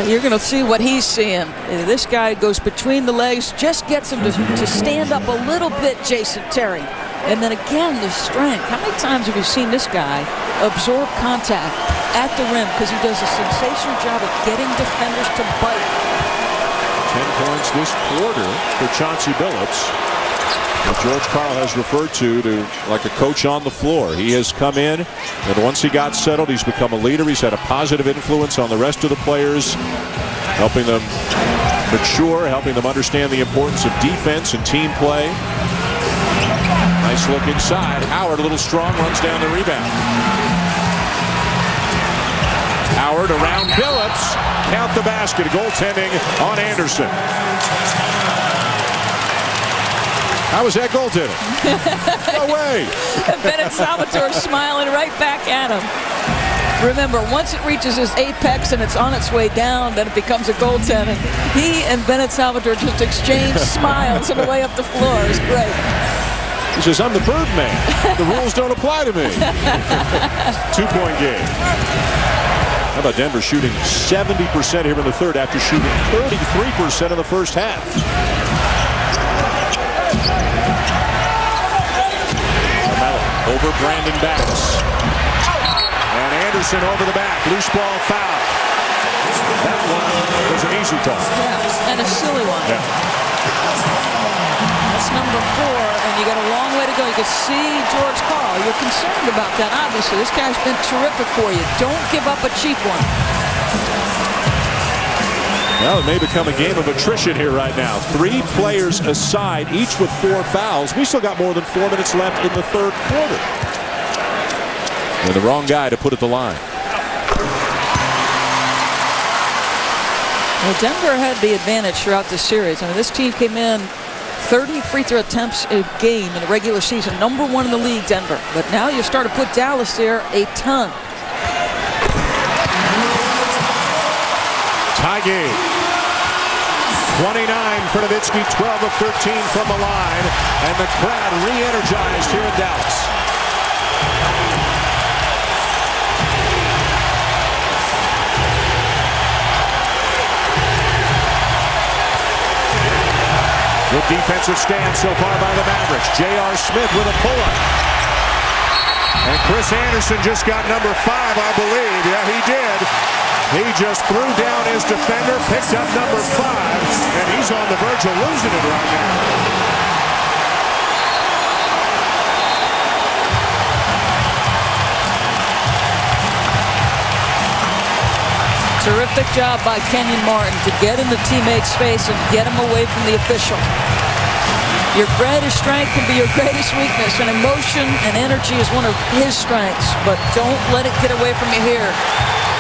You're going to see what he's seeing. This guy goes between the legs, just gets him to stand up a little bit, Jason Terry. And then again, the strength. How many times have you seen this guy absorb contact at the rim because he does a sensational job of getting defenders to bite? 10 points this quarter for Chauncey Billups. What George Karl has referred to like a coach on the floor. He has come in, and once he got settled, he's become a leader. He's had a positive influence on the rest of the players, helping them mature, helping them understand the importance of defense and team play. Nice look inside. Howard, a little strong, runs down the rebound. Howard around Billups. Count the basket. Goaltending on Anderson. How was that goaltending? No way. Bennett Salvatore smiling right back at him. Remember, once it reaches its apex and it's on its way down, then it becomes a goaltending. He and Bennett Salvatore just exchanged smiles on the way up the floor. It's great. He says, I'm the Birdman. The rules don't apply to me. 2-point game. How about Denver shooting 70% here in the third after shooting 33% in the first half? Carmelo over Brandon Bass. And Anderson over the back. Loose ball foul. That one was an easy call. Yeah, and a silly one. Yeah. That's number 4, and you got a long way to go. You can see George Karl. You're concerned about that, obviously. This guy's been terrific for you. Don't give up a cheap one. Well, it may become a game of attrition here right now. 3 players aside, each with 4 fouls. We still got more than 4 minutes left in the third quarter. And the wrong guy to put at the line. Well, Denver had the advantage throughout the series. I mean, this team came in 30 free throw attempts a game in the regular season. #1 in the league, Denver. But now you start to put Dallas there a ton. Tie game. 29 for Nowitzki, 12 of 13 from the line. And the crowd re-energized here in Dallas. Good defensive stand so far by the Mavericks. J.R. Smith with a pull-up. And Chris Anderson just got number 5, I believe. Yeah, he did. He just threw down his defender, picked up number 5, and he's on the verge of losing it right now. Terrific job by Kenyon Martin to get in the teammate's space and get him away from the official. Your greatest strength can be your greatest weakness, and emotion and energy is one of his strengths, but don't let it get away from you here.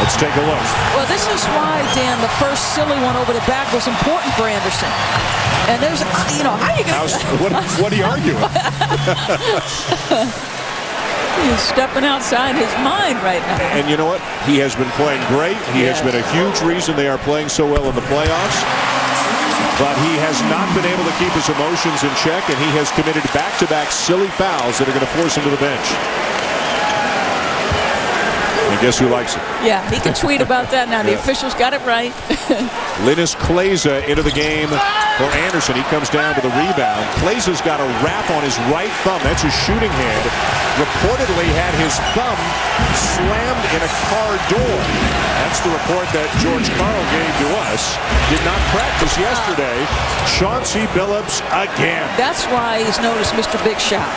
Let's take a look. Well, this is why, Dan, the first silly one over the back was important for Anderson. And there's, you know, how are you going to... What are you arguing? He's stepping outside his mind right now. And you know what? He has been playing great. He has been a huge reason they are playing so well in the playoffs. But he has not been able to keep his emotions in check, and he has committed back-to-back silly fouls that are going to force him to the bench. And guess who likes it? Yeah, he can tweet about that now. The officials got it right. Linus Kleza into the game for Anderson. He comes down with a rebound. Kleza's got a wrap on his right thumb. That's his shooting hand. Reportedly had his thumb slammed in a car door. That's the report that George Karl gave to us. Did not practice yesterday. Chauncey Billups again. That's why he's known as Mr. Big Shot.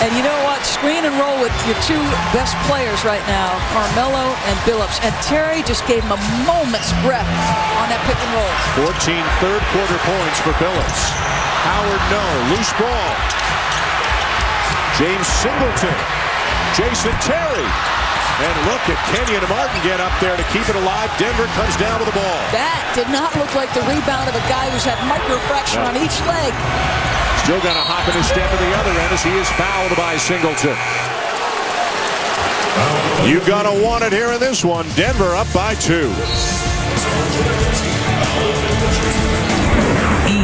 And you know what? Screen and roll with your 2 best players right now, Carmelo and Billups. And Terry just gave him a moment's breath on that pick and roll. 14 third quarter points for Billups. Howard, no. Loose ball. James Singleton. Jason Terry. And look at Kenyon Martin get up there to keep it alive. Denver comes down with the ball. That did not look like the rebound of a guy who's had microfraction on each leg. Still got to hop in his step at the other end as he is fouled by Singleton. You got to want it here in this one. Denver up by 2.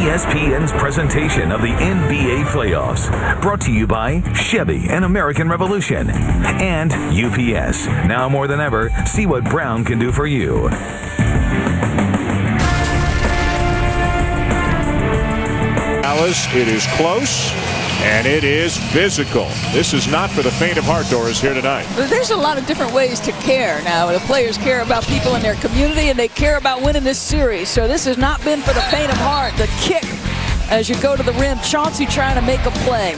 ESPN's presentation of the NBA playoffs. Brought to you by Chevy and American Revolution. And UPS. Now more than ever, see what Brown can do for you. Dallas, it is close. And it is physical. This is not for the faint of heart, Doris, here tonight. There's a lot of different ways to care now. The players care about people in their community, and they care about winning this series. So this has not been for the faint of heart. The kick as you go to the rim. Chauncey trying to make a play.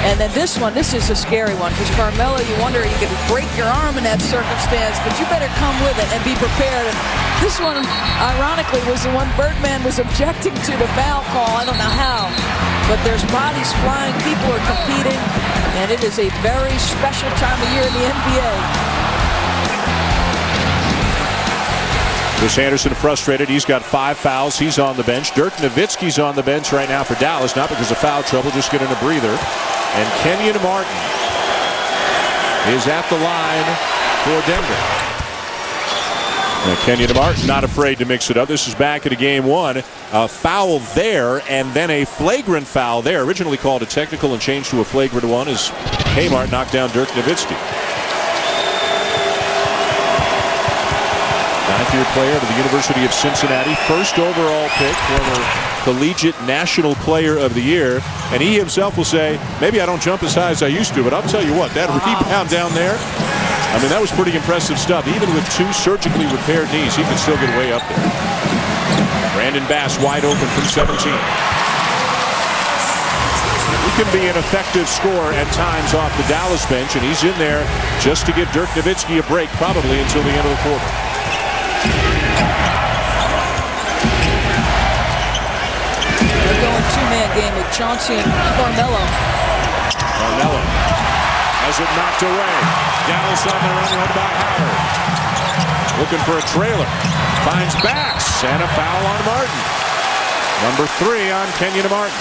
And then this one, this is a scary one, because Carmelo, you wonder, you could break your arm in that circumstance, but you better come with it and be prepared. And this one, ironically, was the one Birdman was objecting to the foul call. I don't know how, but there's bodies flying, people are competing, and it is a very special time of year in the NBA. Chris Anderson frustrated. He's got 5 fouls. He's on the bench. Dirk Nowitzki's on the bench right now for Dallas, not because of foul trouble, just getting a breather. And Kenyon Martin is at the line for Denver. Now Kenyon Martin not afraid to mix it up. This is back at game 1. A foul there and then a flagrant foul there. Originally called a technical and changed to a flagrant one as Kmart knocked down Dirk Nowitzki. 9th-year player of the University of Cincinnati, first overall pick, former collegiate national player of the year. And he himself will say, maybe I don't jump as high as I used to, but I'll tell you what, that rebound down there, I mean, that was pretty impressive stuff. Even with 2 surgically repaired knees, he can still get way up there. Brandon Bass wide open from 17. He can be an effective scorer at times off the Dallas bench, and he's in there just to give Dirk Nowitzki a break probably until the end of the quarter. They're going 2-man game with Chauncey and Carmelo. Carmelo has it knocked away. Dallas on the run, led by Howard. Looking for a trailer. Finds Bass and a foul on Martin. Number 3 on Kenyon Martin.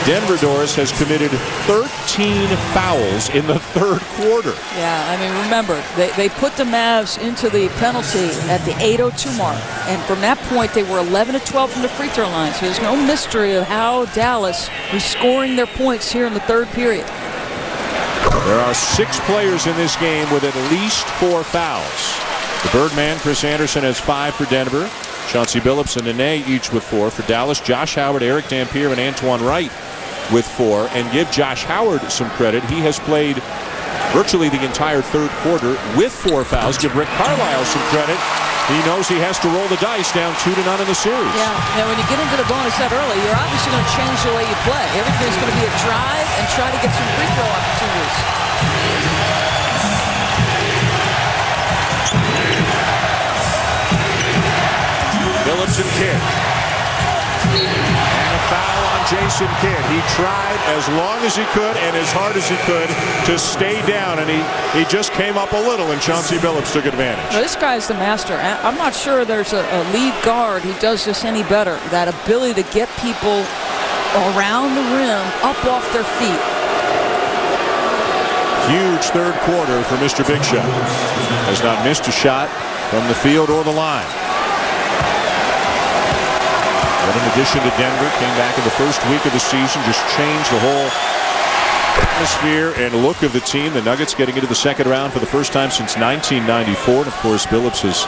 Denver, Doris, has committed 13 fouls in the 3rd quarter. Yeah, I mean, remember, they put the Mavs into the penalty at the 8:02 mark. And from that point, they were 11-12 from the free throw line. So there's no mystery of how Dallas was scoring their points here in the 3rd period. There are 6 players in this game with at least 4 fouls. The Birdman, Chris Anderson, has 5 for Denver. Chauncey Billups and Nene each with 4 for Dallas. Josh Howard, Eric Dampier, and Antoine Wright with 4. And give Josh Howard some credit. He has played virtually the entire 3rd quarter with 4 fouls. Give Rick Carlisle some credit. He knows he has to roll the dice down 2-0 in the series. Yeah, now when you get into the bonus set early, you're obviously going to change the way you play. Everything's going to be a drive and try to get some free throw opportunities. Billups and Kidd. And a foul on Jason Kidd. He tried as long as he could and as hard as he could to stay down, and he just came up a little, and Chauncey Billups took advantage. Well, this guy's the master. I'm not sure there's a lead guard who does this any better. That ability to get people around the rim, up off their feet. Huge 3rd quarter for Mr. Big Shot. Has not missed a shot from the field or the line. But in addition to Denver, came back in the 1st week of the season, just changed the whole atmosphere and look of the team. The Nuggets getting into the 2nd round for the first time since 1994. And of course, Billups has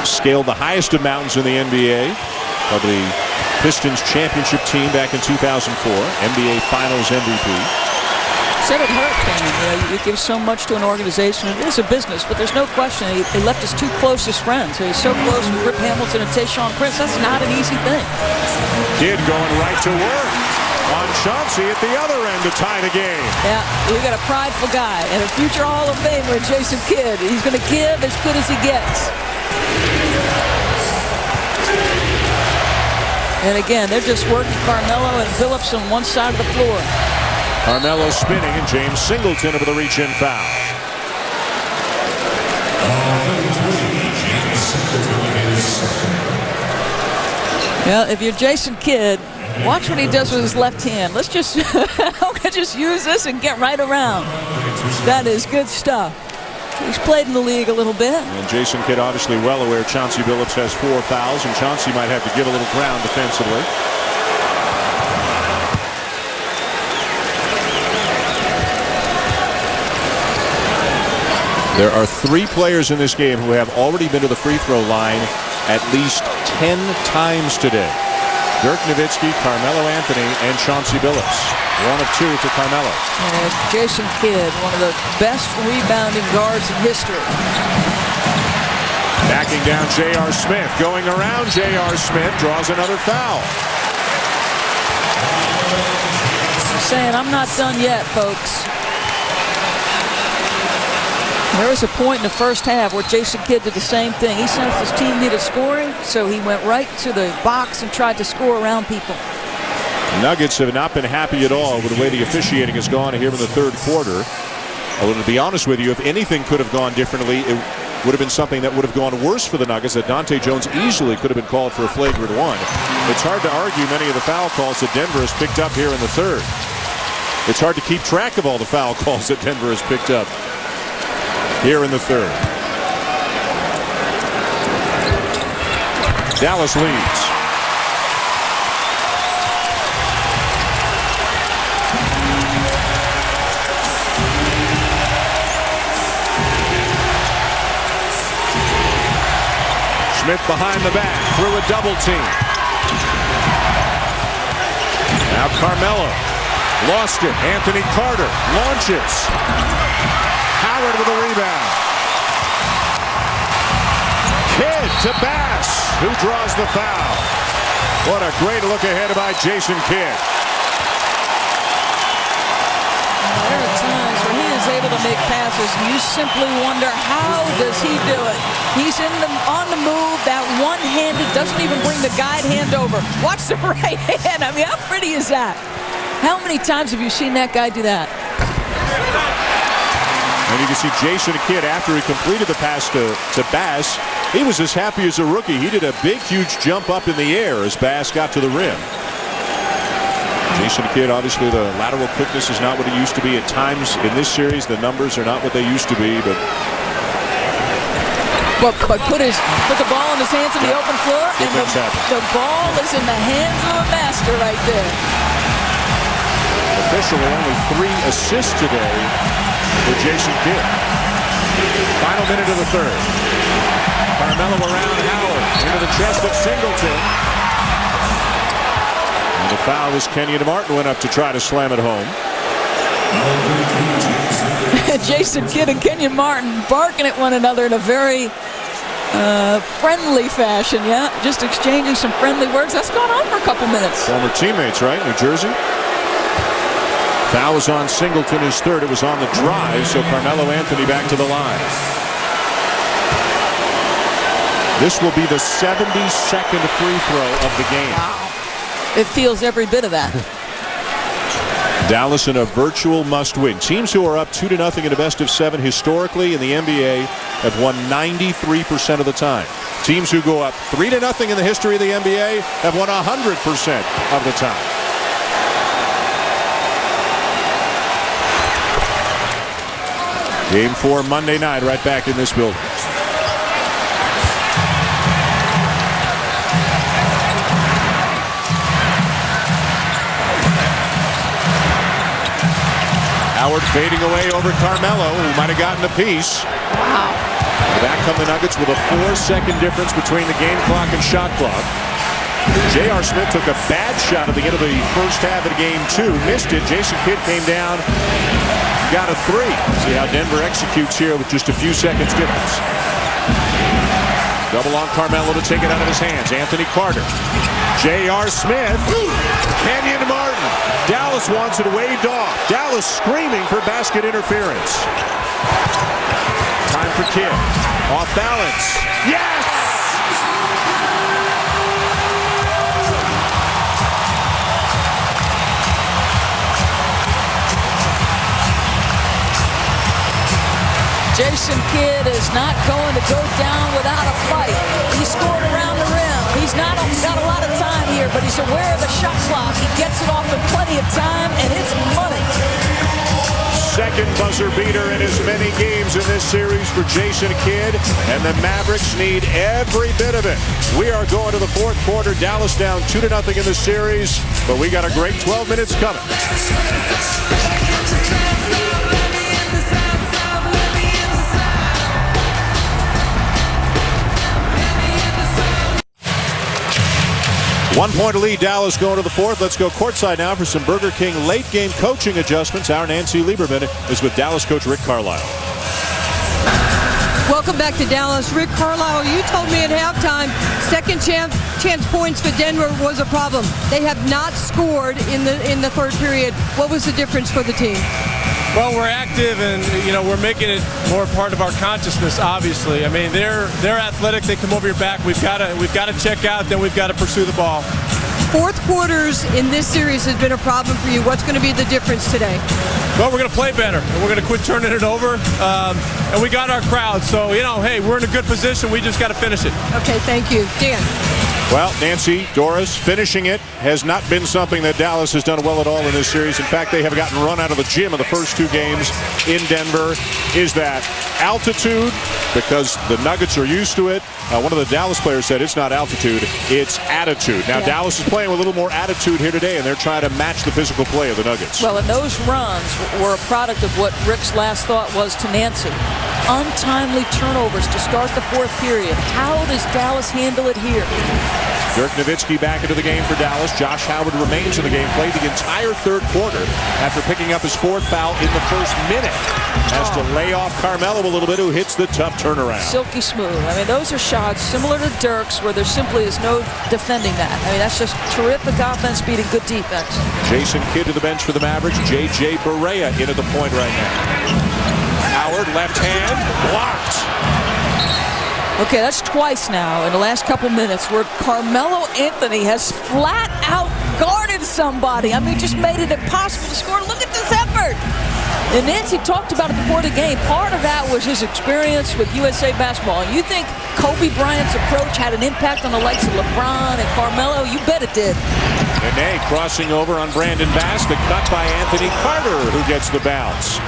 scaled the highest of mountains in the NBA. Of the Pistons championship team back in 2004, NBA Finals MVP. Said it hurt, man. You give so much to an organization. It is a business, but there's no question he left his 2 closest friends. He's so close with Rip Hamilton and Tayshaun Prince. That's not an easy thing. Kidd going right to work on Chauncey at the other end to tie the game. Yeah, we got a prideful guy and a future Hall of Famer, Jason Kidd. He's going to give as good as he gets. And again, they're just working Carmelo and Billups on one side of the floor. Carmelo spinning, and James Singleton over the reach-in foul. Well, if you're Jason Kidd, watch what he does with his left hand. Let's just use this and get right around. That is good stuff. He's played in the league a little bit. And Jason Kidd obviously well aware Chauncey Billups has 4 fouls, and Chauncey might have to give a little ground defensively. There are 3 players in this game who have already been to the free throw line at least 10 times today. Dirk Nowitzki, Carmelo Anthony, and Chauncey Billups. 1 of 2 for Carmelo. And Jason Kidd, one of the best rebounding guards in history. Backing down J.R. Smith. Going around J.R. Smith, draws another foul. Saying, I'm not done yet, folks. There was a point in the 1st half where Jason Kidd did the same thing. He sensed his team needed scoring, so he went right to the box and tried to score around people. Nuggets have not been happy at all with the way the officiating has gone here in the 3rd quarter. Although, to be honest with you, if anything could have gone differently, would have been something that would have gone worse for the Nuggets, that Dante Jones easily could have been called for a flagrant one. It's hard to argue many of the foul calls that Denver has picked up here in the third. It's hard to keep track of all the foul calls that Denver has picked up here in the third. Dallas leads. Smith behind the back, through a double team. Now Carmelo, lost it. Anthony Carter launches. Howard with a rebound. Kidd to Bass, who draws the foul. What a great look ahead by Jason Kidd. There are times where he is able to make passes, and you simply wonder, how does he do it? He's on the move, that one-handed, doesn't even bring the guide hand over. Watch the right hand. I mean, how pretty is that? How many times have you seen that guy do that? And you can see Jason Kidd, after he completed the pass to Bass, he was as happy as a rookie. He did a big, huge jump up in the air as Bass got to the rim. Jason Kidd, obviously the lateral quickness is not what it used to be at times in this series. The numbers are not what they used to be, but put the ball in his hands in the open floor, and the ball is in the hands of a master right there. Officially only 3 assists today for Jason Kidd. Final minute of the third. Carmelo around Howard, into the chest of Singleton. And the foul was Kenyon Martin went up to try to slam it home. Jason Kidd and Kenyon Martin barking at one another in a very friendly fashion, yeah? Just exchanging some friendly words. That's gone on for a couple minutes. Former teammates, right? New Jersey. Foul was on Singleton, his third. It was on the drive, so Carmelo Anthony back to the line. This will be the 72nd free throw of the game. Wow. It feels every bit of that. Dallas in a virtual must-win. Teams who are up 2-0 in a best-of-7 historically in the NBA have won 93% of the time. Teams who go up 3-0 in the history of the NBA have won 100% of the time. Game 4 Monday night, right back in this building. Howard fading away over Carmelo, who might have gotten a piece. Wow. Back come the Nuggets with a 4-second difference between the game clock and shot clock. J.R. Smith took a bad shot at the end of the first half of game 2. Missed it. Jason Kidd came down, got a 3. See how Denver executes here with just a few seconds difference. Double on Carmelo to take it out of his hands. Anthony Carter. J.R. Smith. Kenyon Martin. Dallas wants it waved off. Dallas screaming for basket interference. Time for Kidd. Off balance. Yes! Jason Kidd is not going to go down without a fight. He scored around the rim. He's not got a lot of time here, but he's aware of the shot clock. He gets it off in plenty of time, and it's money. Second buzzer beater in as many games in this series for Jason Kidd, and the Mavericks need every bit of it. We are going to the fourth quarter. Dallas down 2-0 in the series, but we got a great 12 minutes coming. 1 point lead, Dallas going to the fourth. Let's go courtside now for some Burger King late game coaching adjustments. Our Nancy Lieberman is with Dallas coach Rick Carlisle. Welcome back to Dallas. Rick Carlisle, you told me at halftime second chance points for Denver was a problem. They have not scored in the third period. What was the difference for the team? Well, we're active, and we're making it more part of our consciousness. Obviously, I mean they're athletic. They come over your back. We've got to check out. Then we've got to pursue the ball. Fourth quarters in this series has been a problem for you. What's going to be the difference today? Well, we're going to play better, and we're going to quit turning it over. And we got our crowd, so, hey, we're in a good position. We just got to finish it. Okay, thank you. Dan. Well, Nancy, Doris, finishing it has not been something that Dallas has done well at all in this series. In fact, they have gotten run out of the gym in the first two games in Denver. Is that altitude? Because the Nuggets are used to it. One of the Dallas players said it's not altitude, it's attitude. Now, Dallas is playing with a little more attitude here today, and they're trying to match the physical play of the Nuggets. Well, and those runs were a product of what Rick's last thought was to Nancy. Untimely turnovers to start the fourth period. How does Dallas handle it here? Dirk Nowitzki back into the game for Dallas. Josh Howard remains in the game, played the entire third quarter after picking up his fourth foul in the first minute. Has to lay off Carmelo a little bit, who hits the tough turnaround. Silky smooth. I mean, those are shots similar to Dirk's where there simply is no defending that. I mean, that's just terrific offense beating good defense. Jason Kidd to the bench for the Mavericks. J.J. Barea in at the point right now. Howard, left hand, blocked. Okay, that's twice now in the last couple minutes where Carmelo Anthony has flat out guarded somebody. I mean, just made it impossible to score. Look at this effort. And Nancy talked about it before the game. Part of that was his experience with USA basketball. And you think Kobe Bryant's approach had an impact on the likes of LeBron and Carmelo? You bet it did. Nene crossing over on Brandon Bass. The cut by Anthony Carter, who gets the bounce.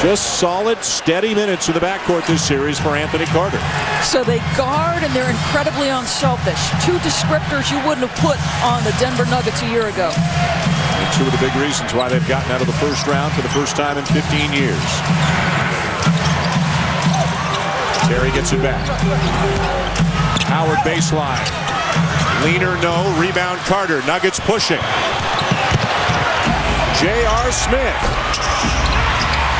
Just solid, steady minutes in the backcourt this series for Anthony Carter. So they guard, and they're incredibly unselfish. Two descriptors you wouldn't have put on the Denver Nuggets a year ago. And two of the big reasons why they've gotten out of the first round for the first time in 15 years. Terry gets it back. Howard baseline. Leaner, no. Rebound Carter. Nuggets pushing. J.R. Smith.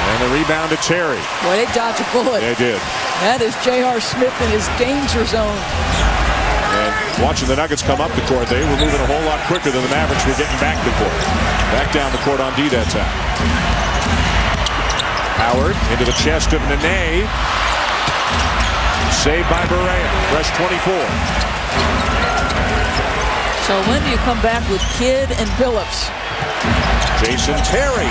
And the rebound to Terry. Boy, they dodged a bullet. They did. That is J.R. Smith in his danger zone. And watching the Nuggets come up the court, they were moving a whole lot quicker than the Mavericks were getting back the court. Back down the court on D that time. Howard into the chest of Nene. Saved by Barea. Fresh 24. So when do you come back with Kidd and Billups? Jason Terry.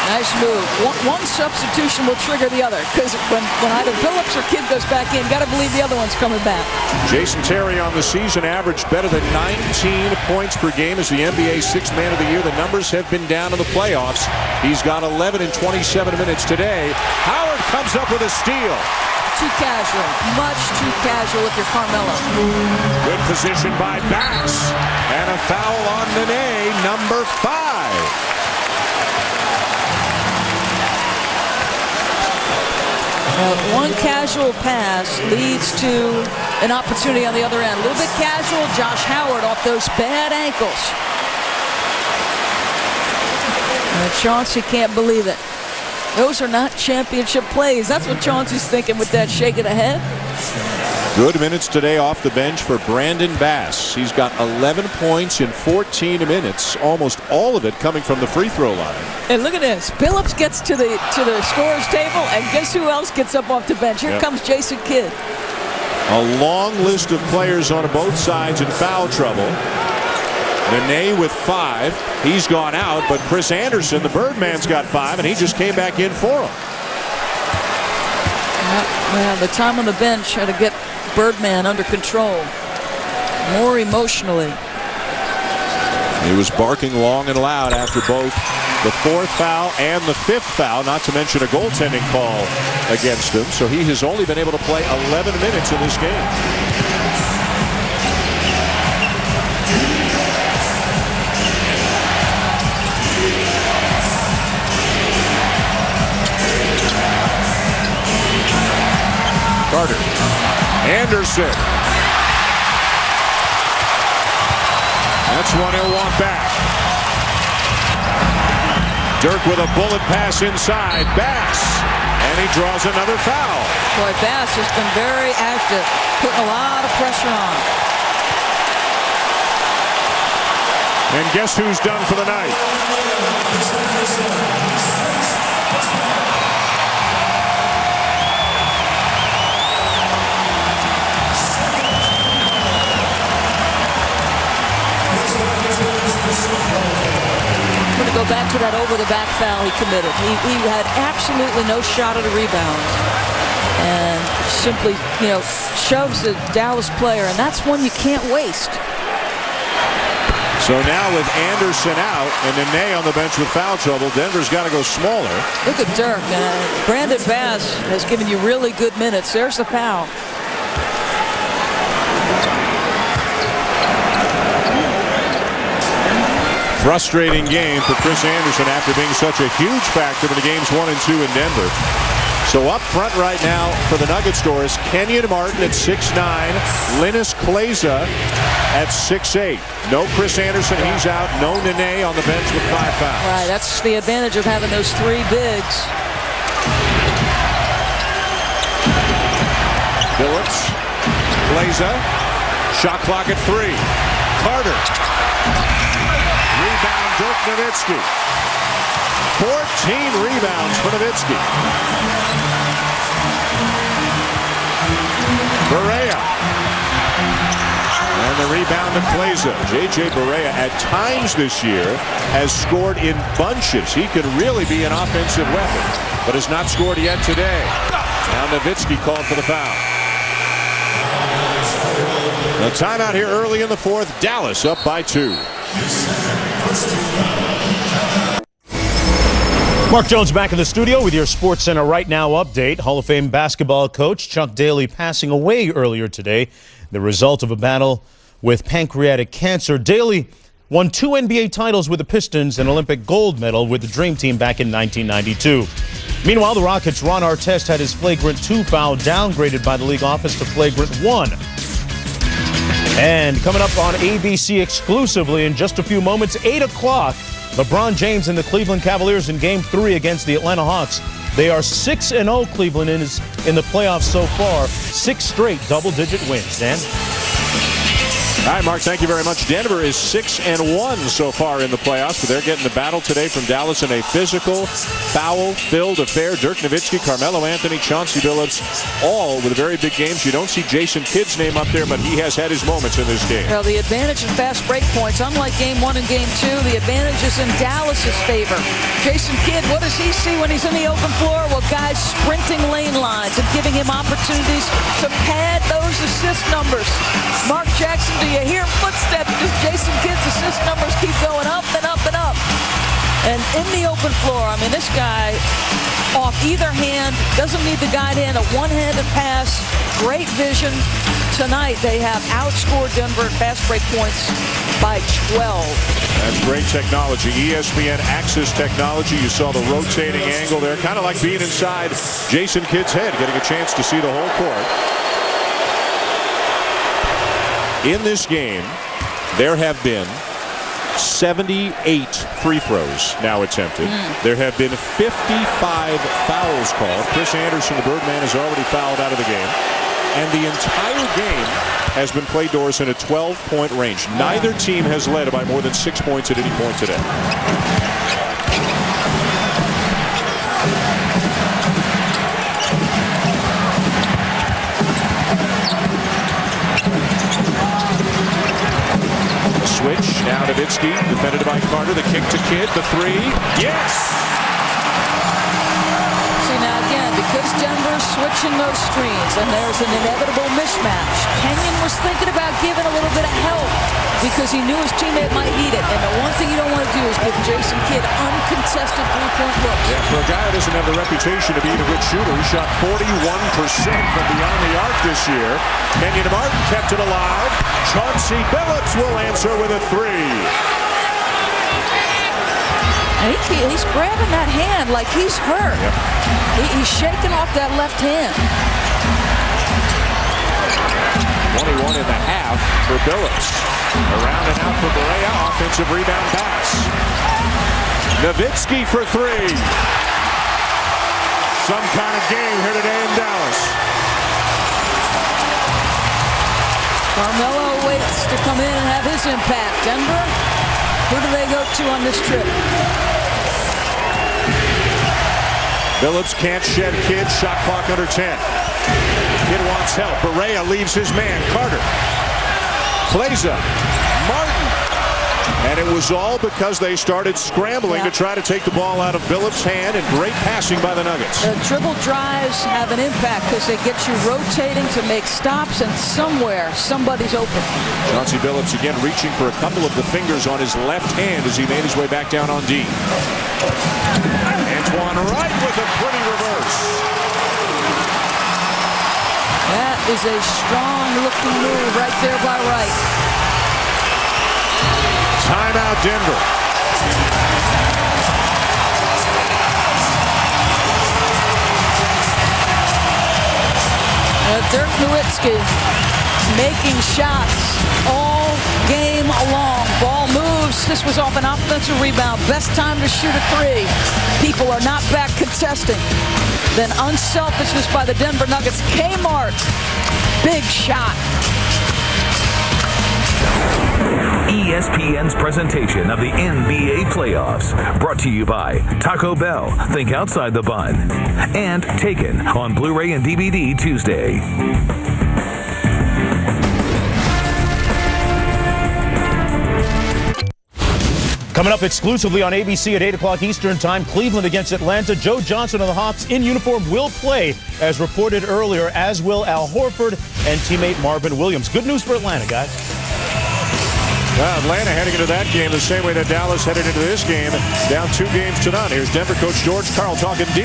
Nice move. One substitution will trigger the other, because when either Billups or Kidd goes back in, got to believe the other one's coming back. Jason Terry on the season averaged better than 19 points per game as the NBA Sixth Man of the Year. The numbers have been down in the playoffs. He's got 11 in 27 minutes today. Howard comes up with a steal. Too casual. Much too casual if you're Carmelo. Good position by Bax. And a foul on Nene, number 5. One casual pass leads to an opportunity on the other end. A little bit casual, Josh Howard off those bad ankles. And Chauncey can't believe it. Those are not championship plays. That's what Chauncey's thinking with that shake of the head. Good minutes today off the bench for Brandon Bass. He's got 11 points in 14 minutes, almost all of it coming from the free throw line. And look at this. Billups gets to the scorer's table, and guess who else gets up off the bench? Here comes Jason Kidd. A long list of players on both sides in foul trouble. Nene with 5. He's gone out, but Chris Anderson, the Birdman's got 5, and he just came back in for him. Well, the time on the bench had to get Birdman under control, more emotionally. He was barking long and loud after both the 4th foul and the 5th foul, not to mention a goaltending call against him. So he has only been able to play 11 minutes in this game. Carter. Anderson. That's one he'll want back. Dirk with a bullet pass inside. Bass. And he draws another foul. Boy, Bass has been very active, putting a lot of pressure on. And guess who's done for the night? go back to that over-the-back foul he committed. He had absolutely no shot at a rebound. And simply, shoves the Dallas player, and that's one you can't waste. So now with Anderson out and Nene on the bench with foul trouble, Denver's got to go smaller. Look at Dirk. Brandon Bass has given you really good minutes. There's the foul. Frustrating game for Chris Anderson after being such a huge factor in the games 1 and 2 in Denver. So up front right now for the Nuggets doors, Kenyon Martin at 6'9", Linus Kleza at 6'8". No Chris Anderson, he's out. No Nene on the bench with 5 fouls. Right, that's the advantage of having those 3 bigs. Billups, Kleza, shot clock at 3. Carter. Rebound, Dirk Nowitzki. 14 rebounds for Nowitzki. Barea. And the rebound to Kleza. J.J. Barea at times this year has scored in bunches. He could really be an offensive weapon, but has not scored yet today. Now Nowitzki called for the foul. A timeout here early in the 4th. Dallas up by 2. Mark Jones back in the studio with your SportsCenter Right Now update. Hall of Fame basketball coach Chuck Daly passing away earlier today, the result of a battle with pancreatic cancer. Daly won 2 NBA titles with the Pistons and Olympic gold medal with the Dream Team back in 1992. Meanwhile, the Rockets' Ron Artest had his flagrant 2 foul downgraded by the league office to flagrant 1. And coming up on ABC exclusively in just a few moments, 8 o'clock, LeBron James and the Cleveland Cavaliers in Game 3 against the Atlanta Hawks. They are 6-0. Cleveland is in the playoffs so far. 6 straight double-digit wins. Dan? All right, Mark, thank you very much. Denver is 6-1 so far in the playoffs, but they're getting the battle today from Dallas in a physical, foul-filled affair. Dirk Nowitzki, Carmelo Anthony, Chauncey Billups, all with very big games. You don't see Jason Kidd's name up there, but he has had his moments in this game. Well, the advantage in fast break points, unlike Game 1 and Game 2, the advantage is in Dallas's favor. Jason Kidd, what does he see when he's in the open floor? Well, guys sprinting lane lines and giving him opportunities to pad those assist numbers. Mark Jackson, do you hear footsteps? Just Jason Kidd's assist numbers keep going up and up and up. And in the open floor, I mean, this guy off either hand, doesn't need the guide hand, a one-handed pass, great vision. Tonight they have outscored Denver at fast break points by 12. That's great technology. ESPN Axis technology. You saw the rotating angle there, kind of like being inside Jason Kidd's head, getting a chance to see the whole court. In this game, there have been 78 free throws now attempted. There have been 55 fouls called. Chris Anderson, the Birdman, has already fouled out of the game. And the entire game has been played doors in a 12-point range. Neither team has led by more than 6 points at any point today. Switch, now Nowitzki, defended by Carter, the kick to Kidd, the 3, yes! See, now again, because Denver's switching those screens and there's an inevitable mismatch, Kenyon was thinking about giving a little bit of help because he knew his teammate might need it. And the one thing you don't want to do is give Jason Kidd uncontested three-point looks. Yeah, for a guy who doesn't have the reputation of being a good shooter, he shot 41% from beyond the arc this year. Kenyon Martin kept it alive. Chauncey Billups will answer with a 3. And he's grabbing that hand like he's hurt. Yep. He's shaking off that left hand. 21 and a half for Billups. Around and out for Barea. Offensive rebound pass. Nowitzki for 3. Some kind of game here today in Dallas. Carmelo waits to come in and have his impact. Denver, who do they go to on this trip? Billups can't shed Kidd. Shot clock under 10. Kidd wants help. Barea leaves his man. Carter. Kleza. Martin. And it was all because they started scrambling to try to take the ball out of Billups' hand, and great passing by the Nuggets. The dribble drives have an impact because they get you rotating to make stops, and somewhere somebody's open. Chauncey Billups again reaching for a couple of the fingers on his left hand as he made his way back down on D. Antoine Wright with a pretty reverse. That is a strong-looking move right there by Wright. Timeout, Denver. Dirk Nowitzki making shots all game long. Ball moves. This was off an offensive rebound. Best time to shoot a three. People are not back contesting. Then unselfishness by the Denver Nuggets. Kmart. Big shot. ESPN's presentation of the NBA playoffs, brought to you by Taco Bell, think outside the bun, and Taken on Blu-ray and DVD Tuesday. Coming up exclusively on ABC at 8 o'clock Eastern Time, Cleveland against Atlanta. Joe Johnson of the Hawks in uniform will play, as reported earlier, as will Al Horford and teammate Marvin Williams. Good news for Atlanta, guys. Well, Atlanta heading into that game the same way that Dallas headed into this game, down 2 games to none. Here's Denver coach George Karl talking D.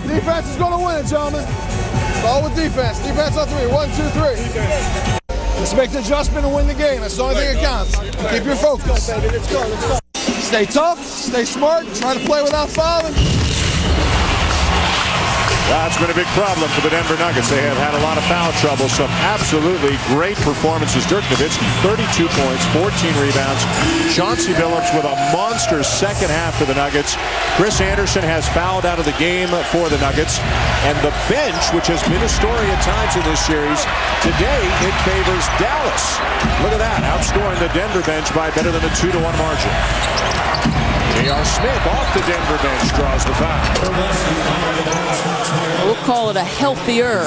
Defense is going to win, gentlemen. It's all with defense. Defense on 3. 1, 2, 3. Let's make the adjustment and win the game. That's the only thing that counts. Keep your focus. Let's go. Stay tough. Stay smart. Try to play without fouling. That's been a big problem for the Denver Nuggets. They have had a lot of foul trouble. Some absolutely great performances. Dirk Nowitzki, 32 points, 14 rebounds. Chauncey Billups with a monster second half for the Nuggets. Chris Anderson has fouled out of the game for the Nuggets. And the bench, which has been a story at times in this series, today it favors Dallas. Look at that, outscoring the Denver bench by better than a 2-1 margin. J.R. Smith off the Denver bench draws the foul. We'll call it a healthier.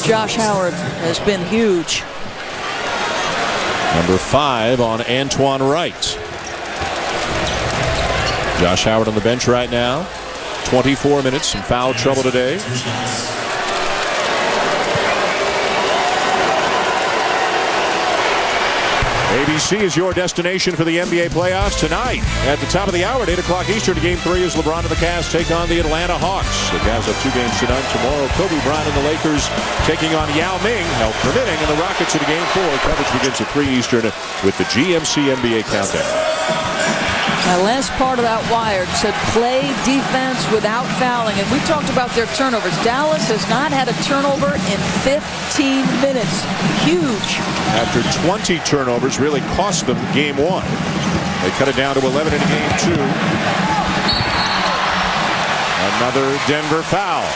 Josh Howard has been huge. Number 5 on Antoine Wright. Josh Howard on the bench right now. 24 minutes, some foul trouble today. ABC is your destination for the NBA playoffs tonight. At the top of the hour at 8 o'clock Eastern, Game 3 as LeBron and the Cavs take on the Atlanta Hawks. The Cavs have 2 games tonight. Tomorrow, Kobe Bryant and the Lakers taking on Yao Ming, health permitting, and the Rockets in Game 4. Coverage begins at 3 Eastern with the GMC NBA Countdown. That last part of that wire said play defense without fouling, and we talked about their turnovers. Dallas has not had a turnover in 15 minutes. Huge. After 20 turnovers really cost them Game 1. They cut it down to 11 in Game 2. Another Denver foul.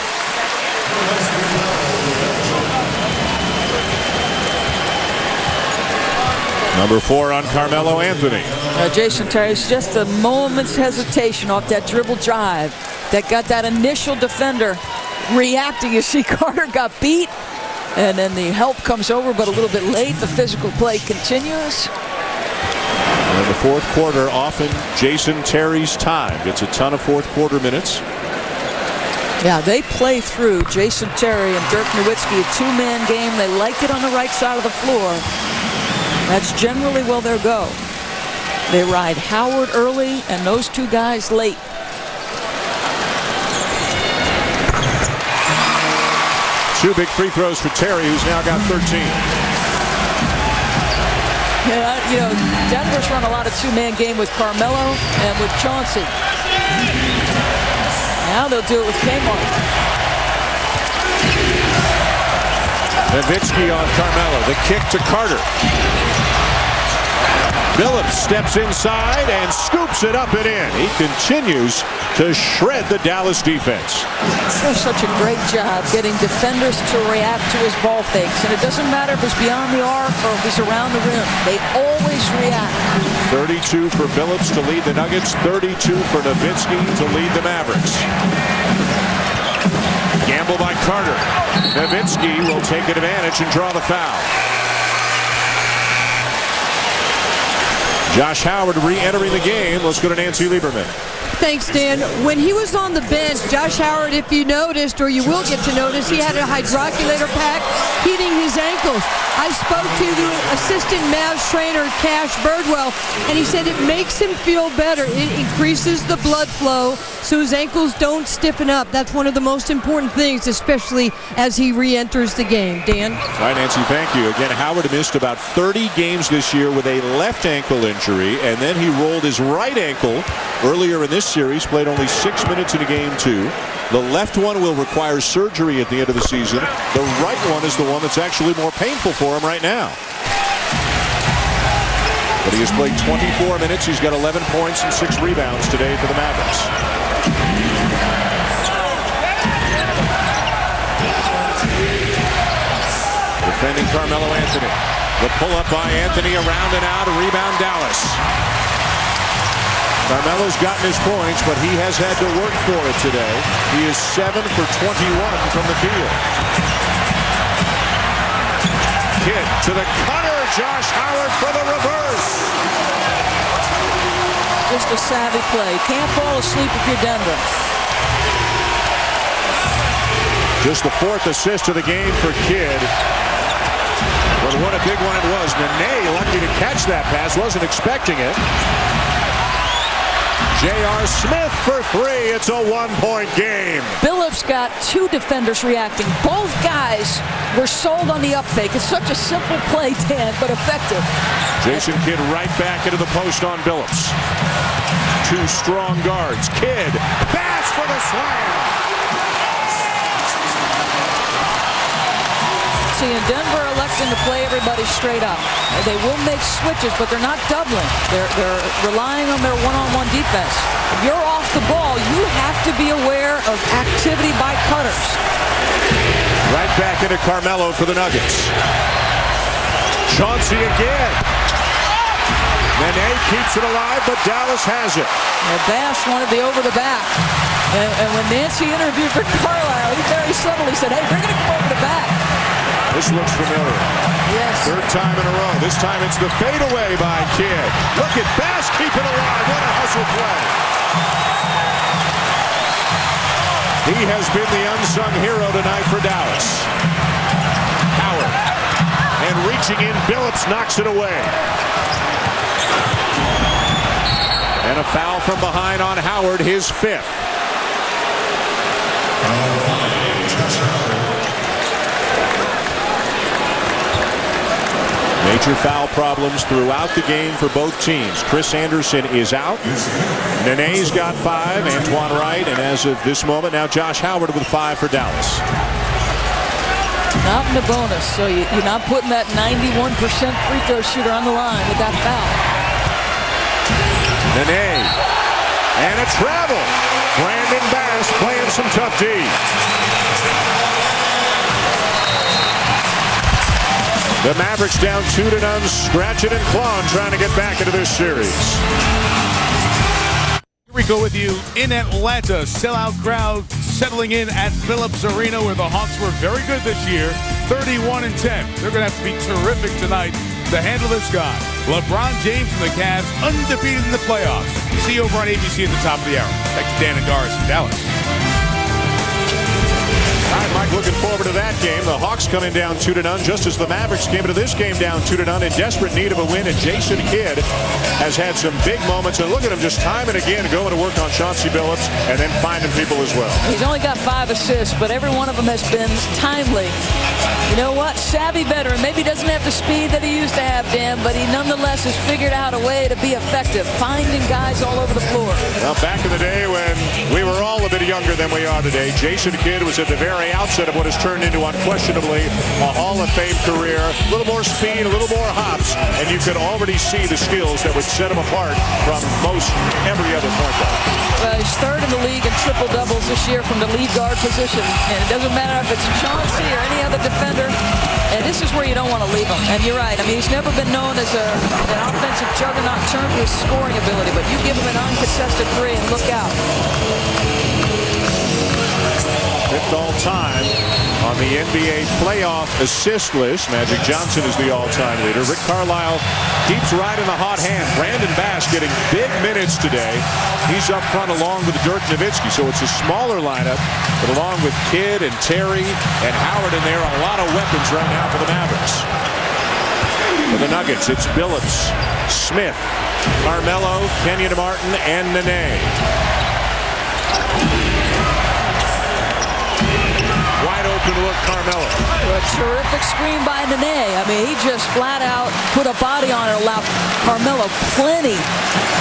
Number 4 on Carmelo Anthony. Jason Terry's just a moment's hesitation off that dribble drive that got that initial defender reacting. You see Carter got beat, and then the help comes over, but a little bit late. The physical play continues. In the fourth quarter, often Jason Terry's time. Gets a ton of fourth quarter minutes. Yeah, they play through Jason Terry and Dirk Nowitzki, a 2-man game. They like it on the right side of the floor. That's generally where they'll go. They ride Howard early and those 2 guys late. Two big free throws for Terry, who's now got 13. Yeah, you know, Denver's run a lot of 2-man game with Carmelo and with Chauncey. Now they'll do it with Kmart. Nowitzki on Carmelo. The kick to Carter. Billups steps inside and scoops it up and in. He continues to shred the Dallas defense. Does such a great job getting defenders to react to his ball fakes. And it doesn't matter if it's beyond the arc or if it's around the rim. They always react. 32 for Billups to lead the Nuggets. 32 for Nowitzki to lead the Mavericks. Gamble by Carter. Nowitzki will take advantage and draw the foul. Josh Howard re-entering the game. Let's go to Nancy Lieberman. Thanks, Dan. When he was on the bench, Josh Howard, if you noticed, or you will get to notice, he had a hydroculator pack heating his ankles. I spoke to the assistant Mavs trainer, Cash Birdwell, and he said it makes him feel better. It increases the blood flow so his ankles don't stiffen up. That's one of the most important things, especially as he re-enters the game. Dan? All right, Nancy, thank you. Again, Howard missed about 30 games this year with a left ankle injury, and then he rolled his right ankle earlier in this series, played only 6 minutes in game 2. The left one will require surgery at the end of the season. The right one is the one that's actually more painful for him right now. But he has played 24 minutes. He's got 11 points and 6 rebounds today for the Mavericks. Defending Carmelo Anthony. The pull-up by Anthony, around and out, a rebound Dallas. Carmelo's gotten his points, but he has had to work for it today. He is 7 for 21 from the field. Kidd to the cutter. Josh Howard for the reverse. Just a savvy play. Can't fall asleep if you're Denver. Just the 4th assist of the game for Kidd. But what a big one it was. Nene lucky to catch that pass. Wasn't expecting it. J.R. Smith for 3. It's a 1-point game. Billups got 2 defenders reacting. Both guys were sold on the up fake. It's such a simple play, Dan, but effective. Jason Kidd right back into the post on Billups. 2 strong guards. Kidd, pass for the slam. See, in Denver electing to play everybody straight up. They will make switches, but they're not doubling. They're relying on their one-on-one defense. If you're off the ball, you have to be aware of activity by cutters. Right back into Carmelo for the Nuggets. Chauncey again. Nene keeps it alive, but Dallas has it. And Bass wanted the over the back. And when Nancy interviewed for Carlisle, he very subtly said, hey, we're going to come over the back. This looks familiar. Yes. 3rd time in a row. This time it's the fadeaway by Kidd. Look at Bass keep it alive. What a hustle play. He has been the unsung hero tonight for Dallas. Howard. And reaching in, Billups knocks it away. And a foul from behind on Howard, his 5th. Major foul problems throughout the game for both teams. Chris Anderson is out. Nene's got 5. Antoine Wright, and as of this moment, now Josh Howard with 5 for Dallas. Not in the bonus, so you're not putting that 91% free throw shooter on the line with that foul. Nene. And a travel. Brandon Bass playing some tough D. The Mavericks down 2-0, scratching and clawing, trying to get back into this series. Rico with you in Atlanta. Sellout crowd settling in at Billups Arena, where the Hawks were very good this year, 31-10. They're going to have to be terrific tonight to handle this guy. LeBron James and the Cavs undefeated in the playoffs. See you over on ABC at the top of the hour. Back to Dan and Doris in Dallas. All right, Mike, looking forward to that game. The Hawks coming down 2-0, just as the Mavericks came into this game down 2-0 in desperate need of a win. And Jason Kidd has had some big moments. And look at him just time and again going to work on Chauncey Billups and then finding people as well. He's only got 5 assists, but every one of them has been timely. You know what? Savvy veteran. Maybe doesn't have the speed that he used to have, Dan, but he nonetheless has figured out a way to be effective, finding guys all over the floor. Well, back in the day when we were all a bit younger than we are today, Jason Kidd was at the very outset of what has turned into unquestionably a Hall of Fame career. A little more speed, a little more hops, and you could already see the skills that would set him apart from most every other point guard. He's 3rd in the league in triple doubles this year from the lead guard position, and it doesn't matter if it's Chauncey or any other defender. And this is where you don't want to leave him. And you're right. I mean, he's never been known as an offensive juggernaut in terms of his scoring ability, but you give him an uncontested 3 and look out. 5th all time. On the NBA playoff assist list, Magic Johnson is the all-time leader. Rick Carlisle keeps riding the hot hand. Brandon Bass getting big minutes today. He's up front along with Dirk Nowitzki, so it's a smaller lineup, but along with Kidd and Terry and Howard in there, a lot of weapons right now for the Mavericks. For the Nuggets, it's Billups, Smith, Carmelo, Kenyon Martin, and Nene. Wide open look, Carmelo. A terrific screen by Nene. I mean, he just flat out put a body on it, allowed Carmelo plenty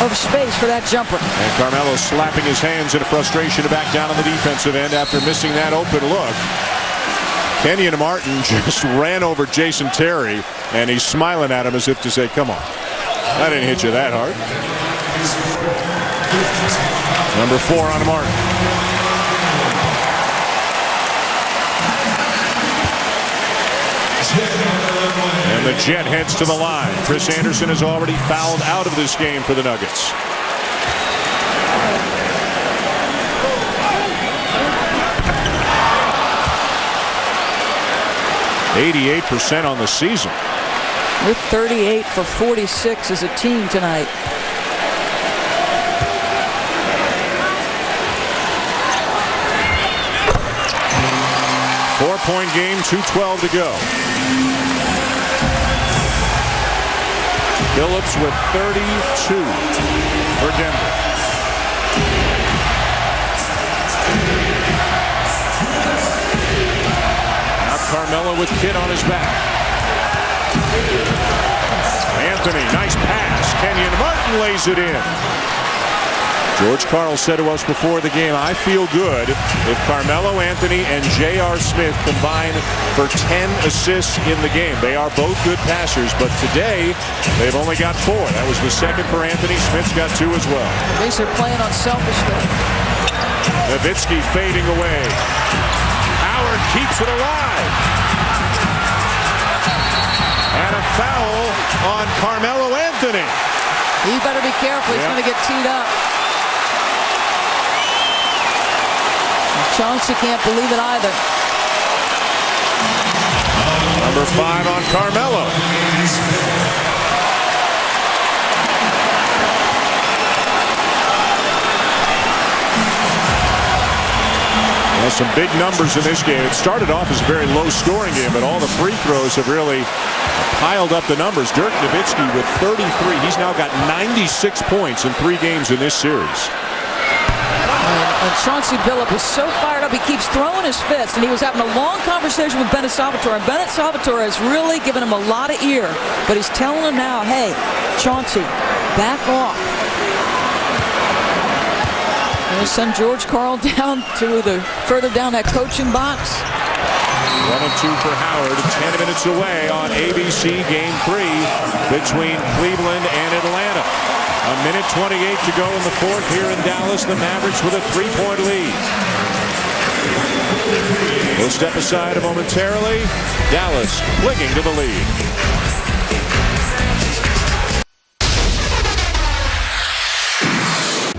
of space for that jumper. And Carmelo slapping his hands in frustration to back down on the defensive end after missing that open look. Kenyon Martin just ran over Jason Terry, and he's smiling at him as if to say, come on, I didn't hit you that hard. Number 4 on Martin. And the Jet heads to the line. Chris Anderson has already fouled out of this game for the Nuggets. %88 on the season. We're 38 for 46 as a team tonight. Four-point game, 2:12 to go. Billups with 32 for Denver. Now Carmelo with Kidd on his back. Anthony, nice pass. Kenyon Martin lays it in. George Karl said to us before the game, I feel good if Carmelo Anthony and J.R. Smith combine for 10 assists in the game. They are both good passers, but today they've only got 4. That was the second for Anthony. Smith's got 2 as well. At least they're playing unselfishly. Nowitzki fading away. Howard keeps it alive. And a foul on Carmelo Anthony. He better be careful. He's going to get teed up. Chauncey can't believe it either. Number 5 on Carmelo. Well, some big numbers in this game. It started off as a very low-scoring game, but all the free throws have really piled up the numbers. Dirk Nowitzki with 33. He's now got 96 points in 3 games in this series. And Chauncey Billups is so fired up, he keeps throwing his fists, and he was having a long conversation with Bennett Salvatore, and Bennett Salvatore has really given him a lot of ear, but he's telling him now, hey, Chauncey, back off. And we'll send George Karl down to further down that coaching box. 1 and 2 for Howard, 10 minutes away on ABC Game 3 between Cleveland and Atlanta. A minute 28 to go in the 4th here in Dallas. The Mavericks with a 3-point lead. We'll step aside momentarily. Dallas clinging to the lead.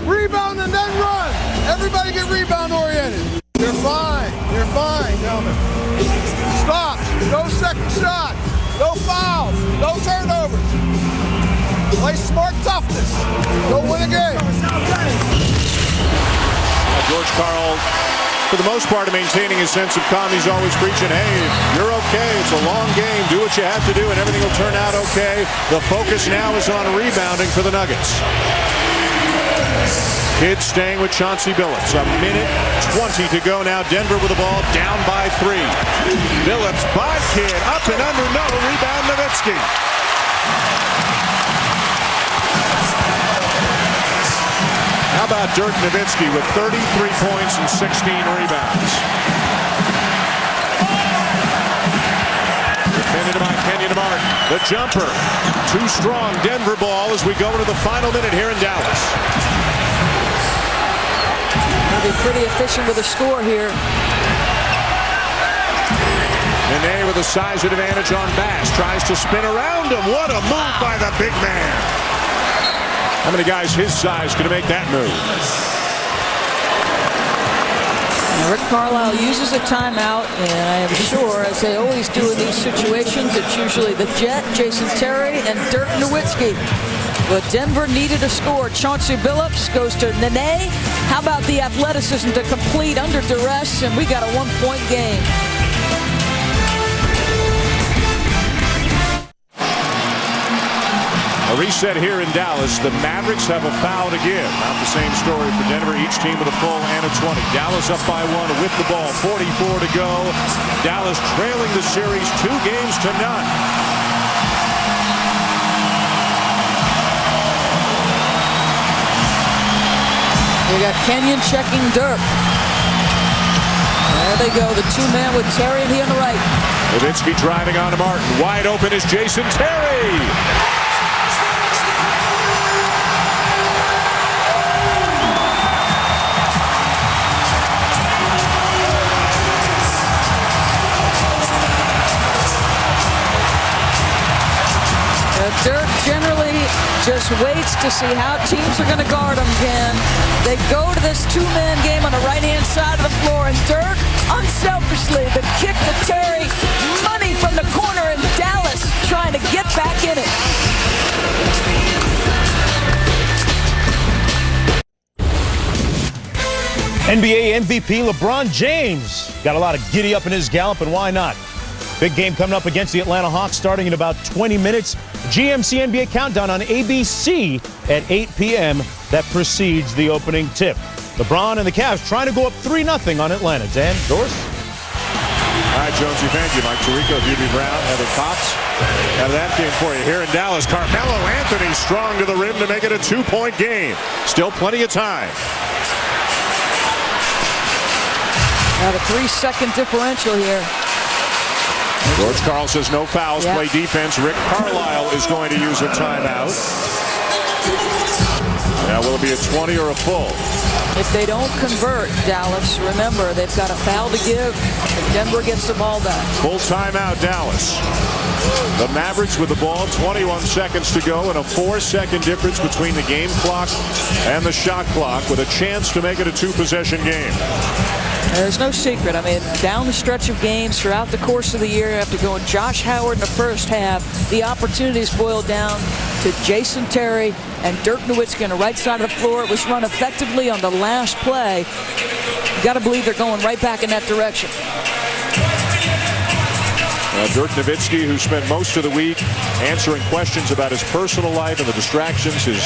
Rebound and then run. Everybody get rebound oriented. You're fine. You're fine, gentlemen. Stop. No second shot. No fouls. No turnovers. Play smart toughness. Go win a game. George Karl, for the most part, maintaining his sense of calm. He's always preaching, hey, you're okay. It's a long game. Do what you have to do, and everything will turn out okay. The focus now is on rebounding for the Nuggets. Kidd staying with Chauncey Billups. A minute 20 to go now. Denver with the ball down by 3. Billups by Kidd. Up and under. No. Rebound Nowitzki. How about Dirk Nowitzki with 33 points and 16 rebounds? Defended by Kenyon Martin. The jumper. Too strong. Denver ball as we go into the final minute here in Dallas. They'll be pretty efficient with the score here. Nene with a size advantage on Bass. Tries to spin around him. What a move by the big man. How many guys his size could make that move? And Rick Carlisle uses a timeout, and I am sure, as they always do in these situations, it's usually the Jet, Jason Terry, and Dirk Nowitzki. But Denver needed a score. Chauncey Billups goes to Nene. How about the athleticism to complete under duress? And we got a one-point game. A reset here in Dallas. The Mavericks have a foul to give. Not the same story for Denver. Each team with a full and a 20. Dallas up by 1 with the ball. 44 to go. Dallas trailing the series 2 games to none. We got Kenyon checking Dirk. There they go, the 2-man with Terry and he on the right. Nowitzki driving on to Martin. Wide open is Jason Terry. Dirk generally just waits to see how teams are going to guard him, Ken. They go to this 2-man game on the right-hand side of the floor, and Dirk, unselfishly, the kick to Terry, money from the corner, and Dallas trying to get back in it. NBA MVP LeBron James got a lot of giddy up in his gallop, and why not? Big game coming up against the Atlanta Hawks starting in about 20 minutes. GMC NBA Countdown on ABC at 8 p.m. That precedes the opening tip. LeBron and the Cavs trying to go up 3-0 on Atlanta. Dan, Doris? All right, Jonesy, thank you. Mike Tirico, Hubie Brown, Heather Cox. Have that game for you here in Dallas. Carmelo Anthony strong to the rim to make it a 2-point game. Still plenty of time. Got a 3-second differential here. George Karl says no fouls, yep. Play defense. Rick Carlisle is going to use a timeout. Now, will it be a 20 or a full? If they don't convert, Dallas, remember, they've got a foul to give. If Denver gets the ball back. Full timeout, Dallas. The Mavericks with the ball, 21 seconds to go, and a 4-second difference between the game clock and the shot clock, with a chance to make it a 2-possession game. There's no secret. I mean, down the stretch of games throughout the course of the year, after going Josh Howard in the first half, the opportunities boiled down to Jason Terry and Dirk Nowitzki on the right side of the floor. It was run effectively on the last play. You got to believe they're going right back in that direction. Dirk Nowitzki, who spent most of the week answering questions about his personal life and the distractions, his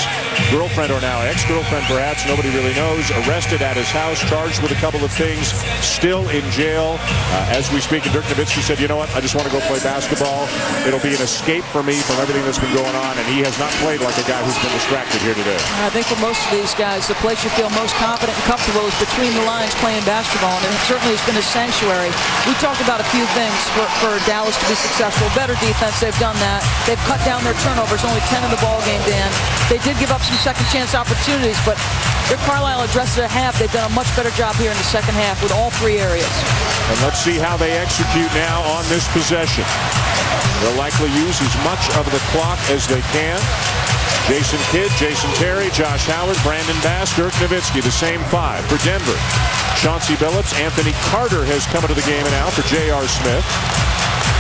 girlfriend or now ex-girlfriend perhaps, nobody really knows, arrested at his house, charged with a couple of things, still in jail. As we speak, and Dirk Nowitzki said, you know what, I just want to go play basketball. It'll be an escape for me from everything that's been going on, and he has not played like a guy who's been distracted here today. I think for most of these guys, the place you feel most confident and comfortable is between the lines playing basketball, and it certainly has been a sanctuary. We talked about a few things for Dallas to be successful. Better defense, they've done that. They've cut down their turnovers, only 10 in the ball game, Dan. They did give up some second chance opportunities, but Rick Carlisle addressed it at half. They've done a much better job here in the second half with all 3 areas. And let's see how they execute now on this possession. They'll likely use as much of the clock as they can. Jason Kidd, Jason Terry, Josh Howard, Brandon Bass, Dirk Nowitzki, the same 5 for Denver. Chauncey Billups, Anthony Carter has come into the game now for J.R. Smith.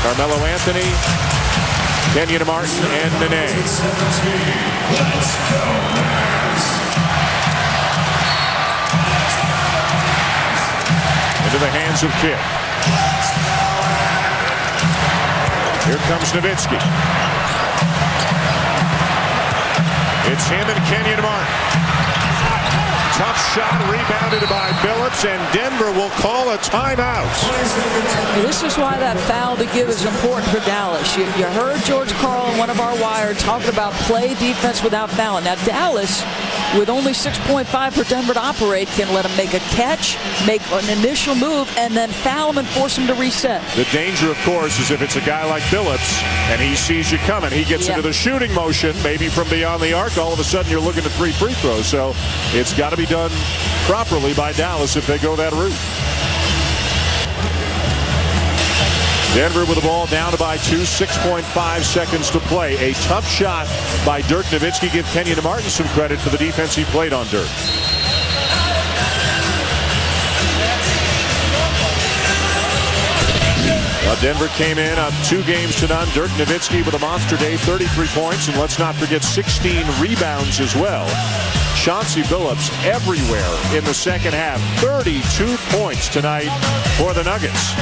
Carmelo Anthony, Kenyon Martin, and Nene. Into the hands of Kidd. Here comes Nowitzki. It's him and Kenyon Martin. Tough shot, rebounded by Billups, and Denver will call a timeout. This is why that foul to give is important for Dallas. You heard George Karl on one of our wires talking about play defense without fouling. Now Dallas, with only 6.5 for Denver to operate, can let him make a catch, make an initial move, and then foul him and force him to reset. The danger, of course, is if it's a guy like Billups and he sees you coming, he gets into the shooting motion, maybe from beyond the arc, all of a sudden you're looking at 3 free throws. So it's got to be done properly by Dallas if they go that route. Denver with the ball down to by 2, 6.5 seconds to play. A tough shot by Dirk Nowitzki. Give Kenyon Martin some credit for the defense he played on Dirk. Denver came in on 2 games to none. Dirk Nowitzki with a monster day, 33 points, and let's not forget 16 rebounds as well. Chauncey Billups everywhere in the second half. 32 points tonight for the Nuggets.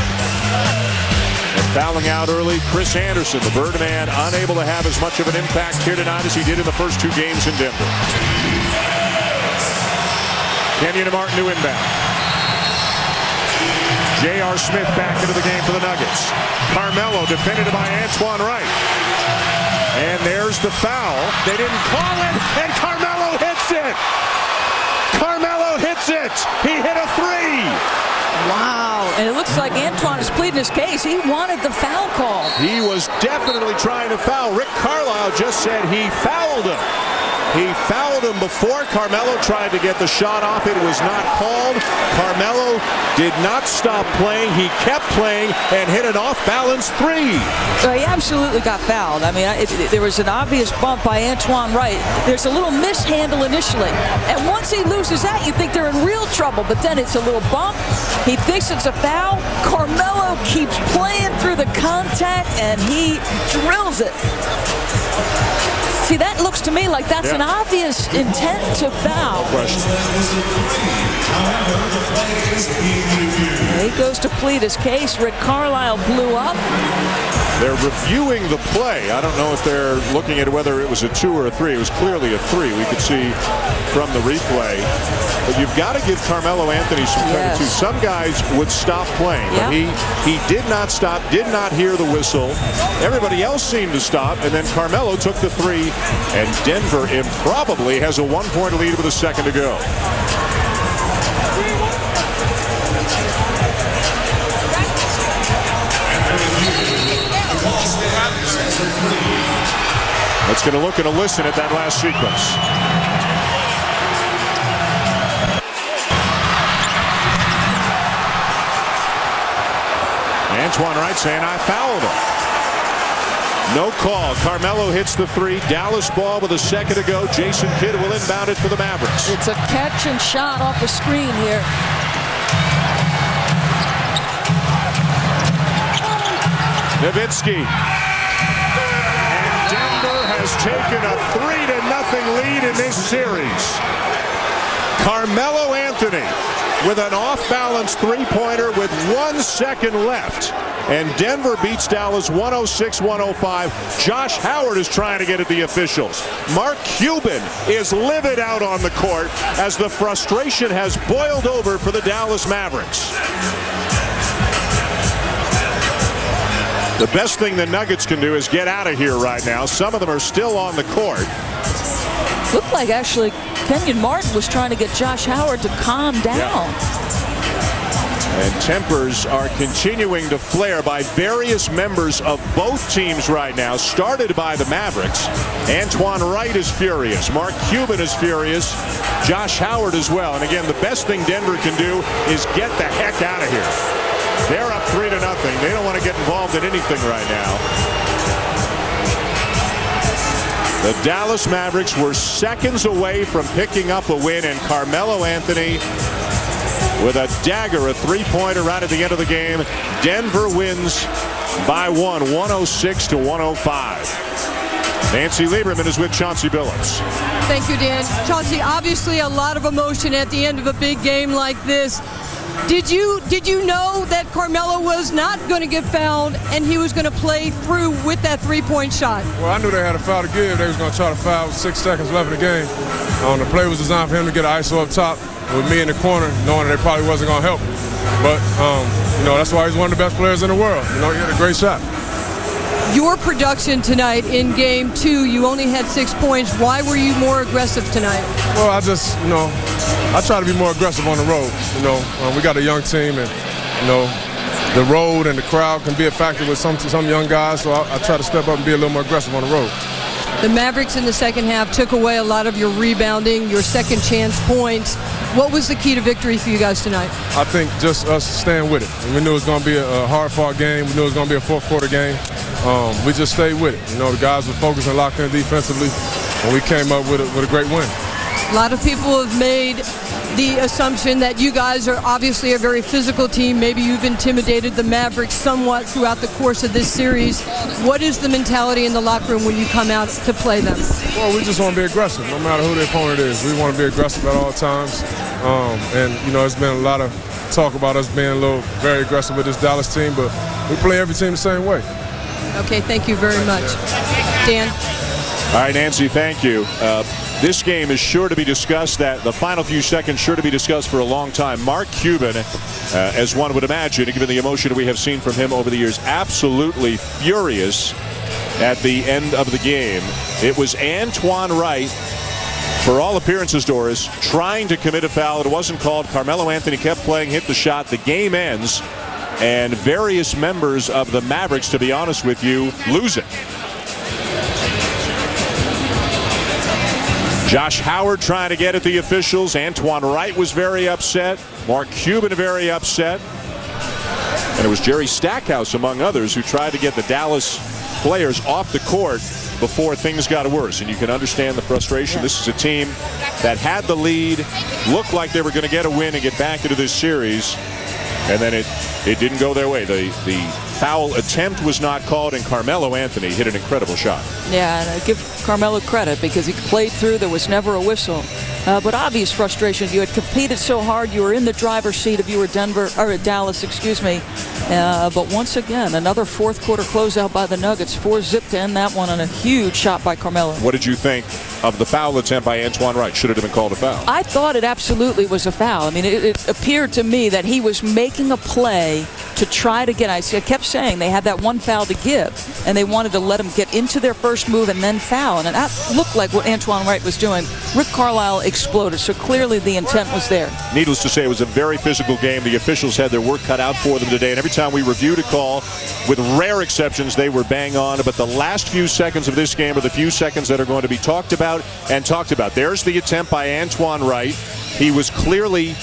And fouling out early, Chris Anderson, the Birdman, unable to have as much of an impact here tonight as he did in the first 2 games in Denver. Kenyon Martin to inbound. J.R. Smith back into the game for the Nuggets. Carmelo defended by Antoine Wright. And there's the foul. They didn't call it, and Carmelo hits it. Carmelo hits it. He hit a 3. Wow, and it looks like Antoine is pleading his case. He wanted the foul call. He was definitely trying to foul. Rick Carlisle just said he fouled him. He fouled him before Carmelo tried to get the shot off. It was not called. Carmelo did not stop playing. He kept playing and hit an off-balance 3. So he absolutely got fouled. I mean, there was an obvious bump by Antoine Wright. There's a little mishandle initially. And once he loses that, you think they're in real trouble. But then it's a little bump. He thinks it's a foul. Carmelo keeps playing through the contact, and he drills it. See, that looks to me like that's an obvious intent to foul. He goes to plead his case. Rick Carlisle blew up. They're reviewing the play. I don't know if they're looking at whether it was a 2 or a 3. It was clearly a 3. We could see from the replay. But you've got to give Carmelo Anthony some credit too. Some guys would stop playing, but he did not stop, did not hear the whistle. Everybody else seemed to stop, and then Carmelo took the 3, and Denver improbably has a 1-point lead with a second to go. Let's get a look and a listen at that last sequence. Antoine Wright saying, I fouled him. No call. Carmelo hits the 3. Dallas ball with a second to go. Jason Kidd will inbound it for the Mavericks. It's a catch and shot off the screen here. Nowitzki. And Denver has taken a 3-0 lead in this series. Carmelo Anthony with an off-balance 3-pointer with 1 second left. And Denver beats Dallas 106-105. Josh Howard is trying to get at the officials. Mark Cuban is livid out on the court as the frustration has boiled over for the Dallas Mavericks. The best thing the Nuggets can do is get out of here right now. Some of them are still on the court. Looked like actually Kenyon Martin was trying to get Josh Howard to calm down. And tempers are continuing to flare by various members of both teams right now, started by the Mavericks. Antoine Wright is furious. Mark Cuban is furious. Josh Howard as well. And again, the best thing Denver can do is get the heck out of here. They're up 3-0. They don't want to get involved in anything right now. The Dallas Mavericks were seconds away from picking up a win, and Carmelo Anthony with a dagger, a 3-pointer right at the end of the game. Denver wins by 1, 106-105. Nancy Lieberman is with Chauncey Billups. Thank you, Dan. Chauncey, obviously a lot of emotion at the end of a big game like this. Did you know that Carmelo was not going to get fouled and he was going to play through with that 3-point shot? Well, I knew they had a foul to give. They was going to try to foul with 6 seconds left in the game. The play was designed for him to get an ISO up top with me in the corner, knowing that they probably wasn't going to help him. But, that's why he's one of the best players in the world. He had a great shot. Your production tonight in Game 2, you only had 6 points. Why were you more aggressive tonight? Well, I just, I try to be more aggressive on the road. We got a young team, and, the road and the crowd can be a factor with some young guys, so I try to step up and be a little more aggressive on the road. The Mavericks in the second half took away a lot of your rebounding, your second chance points. What was the key to victory for you guys tonight? I think just us staying with it. We knew it was going to be a hard-fought game. We knew it was going to be a fourth-quarter game. We just stayed with it. The guys were focused and locked in defensively, and we came up with a great win. A lot of people have made the assumption that you guys are obviously a very physical team. Maybe you've intimidated the Mavericks somewhat throughout the course of this series. What is the mentality in the locker room when you come out to play them? Well, we just want to be aggressive, no matter who the opponent is. We want to be aggressive at all times. And, you know, it's been a lot of talk about us being very aggressive with this Dallas team, but we play every team the same way. Okay, thank you very much. Dan? All right, Nancy, thank you. This game is sure to be discussed, the final few seconds sure to be discussed for a long time. Mark Cuban, as one would imagine, given the emotion we have seen from him over the years, absolutely furious at the end of the game. It was Antoine Wright, for all appearances, Doris, trying to commit a foul. It wasn't called. Carmelo Anthony kept playing, hit the shot. The game ends, and various members of the Mavericks, to be honest with you, lose it. Josh Howard trying to get at the officials. Antoine Wright was very upset. Mark Cuban very upset. And it was Jerry Stackhouse, among others, who tried to get the Dallas players off the court before things got worse. And you can understand the frustration. Yeah. This is a team that had the lead, looked like they were going to get a win and get back into this series. And then it didn't go their way. The foul attempt was not called, and Carmelo Anthony hit an incredible shot. Yeah, and I give Carmelo credit because he played through. There was never a whistle. But obvious frustration. You had competed so hard. You were in the driver's seat if you were Dallas, excuse me. But once again, another fourth quarter closeout by the Nuggets. 4-zip to end that one, and a huge shot by Carmelo. What did you think of the foul attempt by Antoine Wright? Should it have been called a foul? I thought it absolutely was a foul. I mean, it appeared to me that he was making a play to try to get. I kept saying they had that one foul to give, and they wanted to let him get into their first move and then foul. And that looked like what Antoine Wright was doing. Rick Carlisle exploded, so clearly the intent was there. Needless to say, it was a very physical game. The officials had their work cut out for them today, and every time we reviewed a call, with rare exceptions, they were bang on. But the last few seconds of this game are the few seconds that are going to be talked about and talked about. There's the attempt by Antoine Wright. He was clearly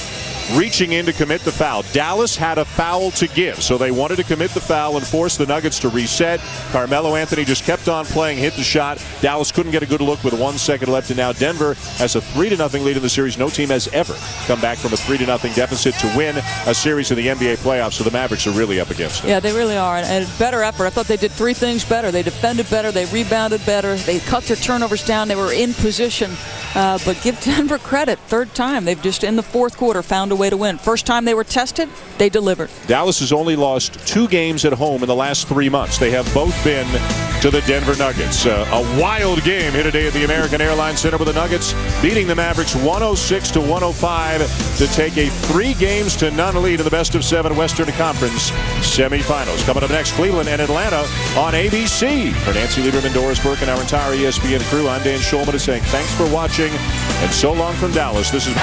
reaching in to commit the foul. Dallas had a foul to give, so they wanted to commit the foul and force the Nuggets to reset. Carmelo Anthony just kept on playing, hit the shot. Dallas couldn't get a good look with 1 second left, and now Denver has a 3-0 lead in the series. No team has ever come back from a 3-0 deficit to win a series in the NBA playoffs, so the Mavericks are really up against it. Yeah, they really are, and better effort. I thought they did three things better. They defended better, they rebounded better, they cut their turnovers down, they were in position. But give Denver credit, third time. They've just, in the fourth quarter, found a way to win. First time they were tested, they delivered. Dallas has only lost 2 games at home in the last 3 months. They have both been to the Denver Nuggets. A wild game here today at the American Airlines Center with the Nuggets beating the Mavericks 106-105 to take a 3-0 lead in the best-of-7 Western Conference semifinals. Coming up next, Cleveland and Atlanta on ABC. For Nancy Lieberman, Doris Burke, and our entire ESPN crew, I'm Dan Schulman saying thanks for watching, and so long from Dallas. This is